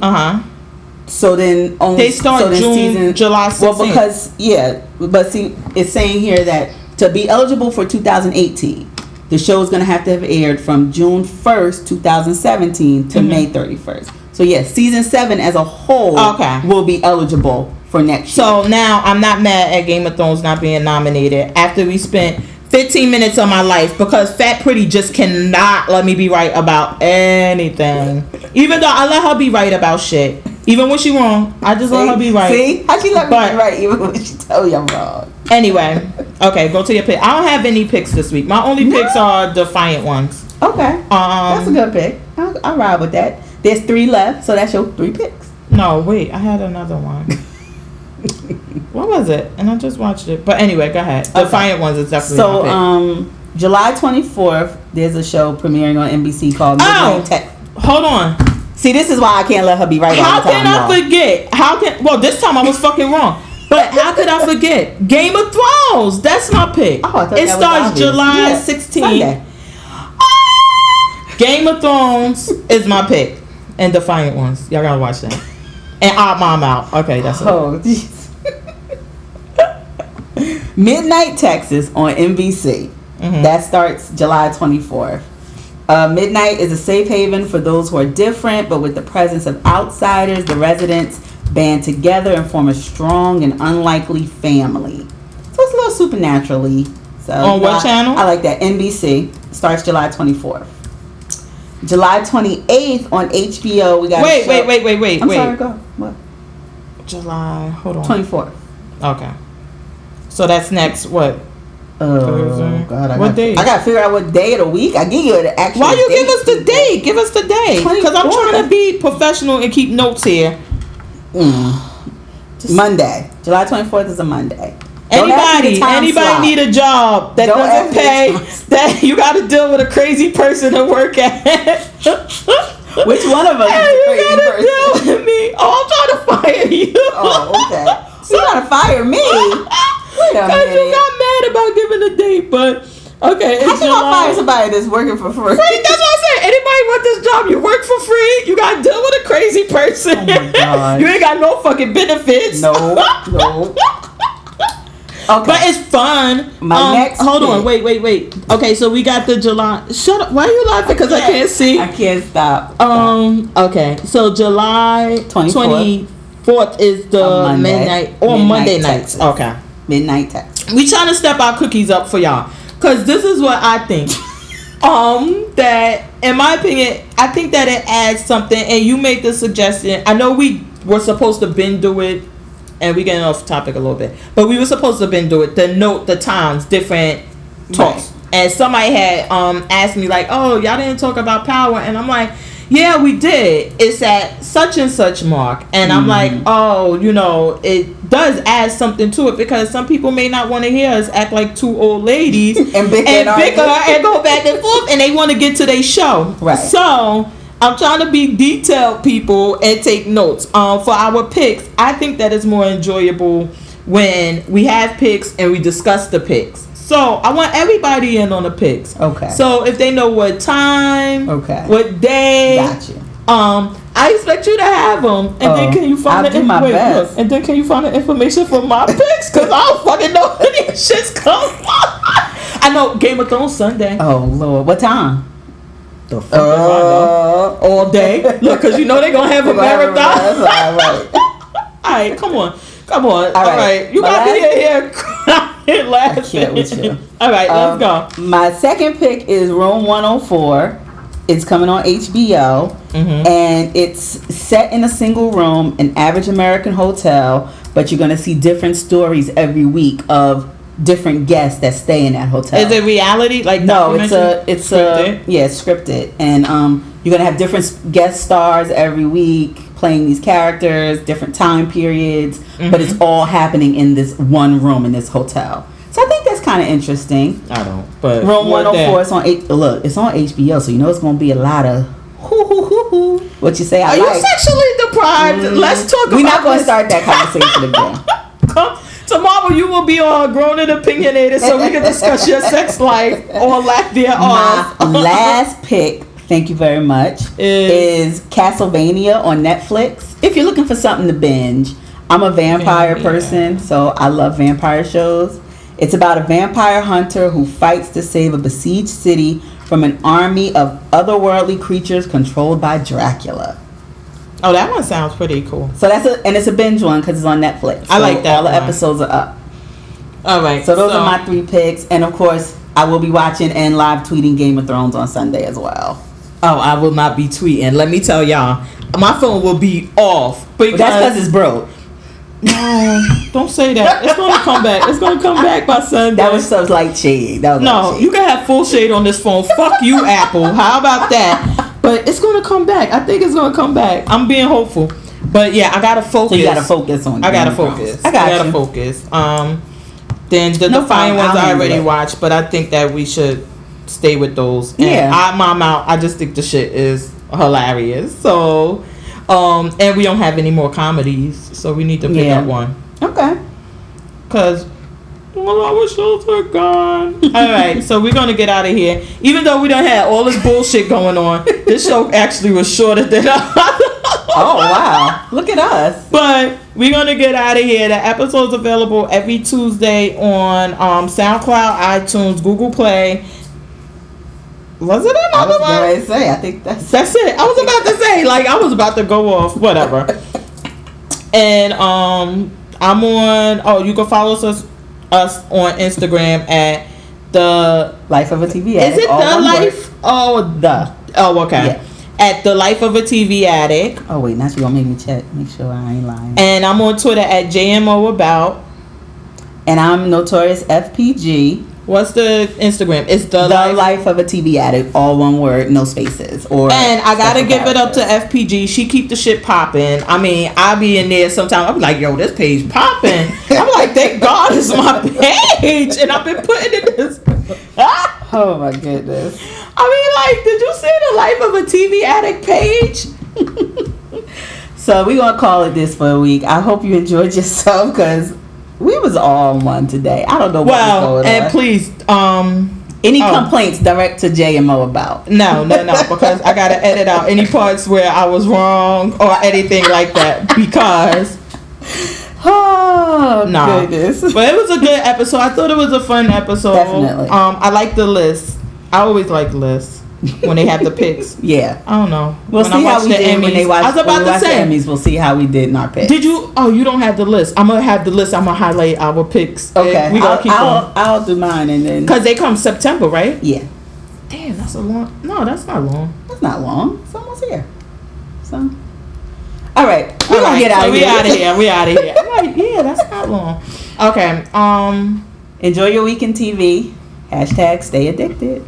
So then they start July 16th. Well, because but see, it's saying here that to be eligible for 2018, the show is going to have aired from June 1st, 2017 to May 31st. So yes, season 7 as a whole will be eligible for next year. So now I'm not mad at Game of Thrones not being nominated after we spent 15 minutes of my life because Fat Pretty just cannot let me be right about anything. Even though I let her be right about shit. Even when she wrong, I just let her be right. See? How she let me be right even when she tell you I'm wrong? Anyway, okay, go to your pick. I don't have any picks this week. My only picks are Defiant ones. Okay. That's a good pick. I'll ride with that. There's 3 left, so that's your 3 picks. No, wait. I had another one. What was it? And I just watched it. But anyway, go ahead. Defiant ones is definitely my pick. July 24th, there's a show premiering on NBC called Midnight Tech. Hold on. See, this is why I can't let her be right all the time. How can I forget? Well, this time I was fucking wrong. But how could I forget? Game of Thrones. That's my pick. Oh, it starts July 16th. Game of Thrones is my pick. And Defiant Ones. Y'all gotta watch that. And Odd Mom Out. Okay, that's it. Oh, jeez. Midnight Texas on NBC. That starts July 24th. Midnight is a safe haven for those who are different, but with the presence of outsiders, the residents band together and form a strong and unlikely family. So it's a little supernaturally. So on what channel? I like that. NBC. Starts July 24th. July 28th on HBO. We got wait. I'm sorry, go. What? July, hold on. 24th. Okay. So that's next, what? Oh, God. What day? I got to figure out what day of the week. I give you the actual Why you date. give us the date? Give us the date. Because I'm trying to be professional and keep notes here. Monday. July 24th is a Monday. Anybody need a job that doesn't pay, that you got to deal with a crazy person to work at? Which one of us is a crazy person? Deal with me. Oh, I'm trying to fire you. Oh, okay. So you trying to fire me? Because you got mad about giving a date, but okay. How you gonna fire somebody that's working for free? Right, that's what I said. Anybody want this job? You work for free. You got to deal with a crazy person. Oh my God. You ain't got no fucking benefits. No. Okay. But it's fun. Hold on. Wait. Okay, so we got the July. Shut up. Why are you laughing? Because I can't see. I can't stop. Okay. So July 24th is the midnight or Monday nights. Okay. Midnight Texas. We trying to step our cookies up for y'all. Because this is what I think. That, in my opinion, I think that it adds something. And you made the suggestion. I know we were supposed to do it. And we getting off topic a little bit, but we were supposed to do it. The times, different talks, right. And somebody had asked me like, "Oh, y'all didn't talk about power," and I'm like, "Yeah, we did. It's at such and such mark," and I'm like, "Oh, it does add something to it because some people may not want to hear us act like two old ladies and bicker and go back and forth, and they want to get to their show, right?" So I'm trying to be detailed, people, and take notes. For our picks, I think that it's more enjoyable when we have picks and we discuss the picks. So I want everybody in on the picks. Okay. So if they know what time, what day, got you. I expect you to have them, and then can you find best. And then can you find the information for my picks? Because I don't fucking know when these shits come. I know Game of Thrones Sunday. Oh Lord, what time? The fuck all day. Look, because they're gonna have a marathon. All right, come on. All right. You got me here crying, laughing. I can't with you. All right, let's go. My second pick is Room 104. It's coming on HBO, and it's set in a single room, an average American hotel, but you're going to see different stories every week of different guests that stay in that hotel. Is it reality? Like, no, it's scripted, and you're gonna have different guest stars every week playing these characters, different time periods, but it's all happening in this one room in this hotel. So I think that's kind of interesting. I don't, but Room 104 is on look, it's on HBO, so you know it's gonna be a lot of what you say. Are you sexually deprived? Let's talk about. We're not gonna start that conversation again. Tomorrow you will be all grown and opinionated, so we can discuss your sex life or lack thereof. My last pick, thank you very much, is Castlevania on Netflix. If you're looking for something to binge, I'm a vampire person, so I love vampire shows. It's about a vampire hunter who fights to save a besieged city from an army of otherworldly creatures controlled by Dracula. Oh, that one sounds pretty cool. So it's a binge one because it's on Netflix. I like that. All the episodes are up. All right. So those are my 3 picks, and of course, I will be watching and live tweeting Game of Thrones on Sunday as well. Oh, I will not be tweeting. Let me tell y'all, my phone will be off. But that's because it's broke. No, don't say that. It's gonna come back. It's gonna come back by Sunday. That was so light shade. You can have full shade on this phone. Fuck you, Apple. How about that? But it's gonna come back. I think it's gonna come back. I'm being hopeful. But yeah, I gotta focus. So you gotta focus on. I gotta focus. I gotta focus. Then the Defiant ones I already watched, but I think that we should stay with those. And I'm out. I just think the shit is hilarious. So, and we don't have any more comedies, so we need to pick up one. Okay. Cause our shows are gone. All right, so we're gonna get out of here. Even though we don't have all this bullshit going on, this show actually was shorter than Oh wow! Look at us. But we're gonna get out of here. The episode's available every Tuesday on SoundCloud, iTunes, Google Play. Was it another one? I was going to say, I think that's it. I was about to say, like, I was about to go off, whatever. And I'm on. Oh, you can follow us on Instagram at the Life of a TV Addict. Is it the life? Oh, okay. Yeah. At the Life of a TV Addict. Oh wait, now you gonna make me check, make sure I ain't lying. And I'm on Twitter at JMO About. And I'm Notorious FPG. What's the Instagram? It's the Life of a TV Addict, all one word, no spaces. And I gotta give it up to FPG. She keep the shit popping. I mean, I be in there sometimes. I be like, yo, this page popping. I'm like, thank God it's my page, and I've been putting it this. Oh my goodness. I mean, like, did you see the Life of a TV Addict page? So we're gonna call it this for a week. I hope you enjoyed yourself because we was all one today. I don't know what was going on. And please, any complaints direct to JMO About. No, because I gotta edit out any parts where I was wrong or anything like that because. Oh, goodness. But it was a good episode. I thought it was a fun episode. Definitely. I like the list. I always like lists when they have the picks. Yeah. I don't know. We'll see how we did when they watch. I was about to say the Emmys. We'll see how we did in our picks. Did you? Oh, you don't have the list. I'm gonna have the list. I'm gonna highlight our picks. Okay. We gonna keep going. I'll do mine and then. Because they come September, right? Yeah. Damn, that's a long. No, that's not long. That's not long. It's almost here. So. All right. We're gonna get out of here. We out of here. I'm like, yeah, that's not long. Okay. Enjoy your week in TV. #stay addicted.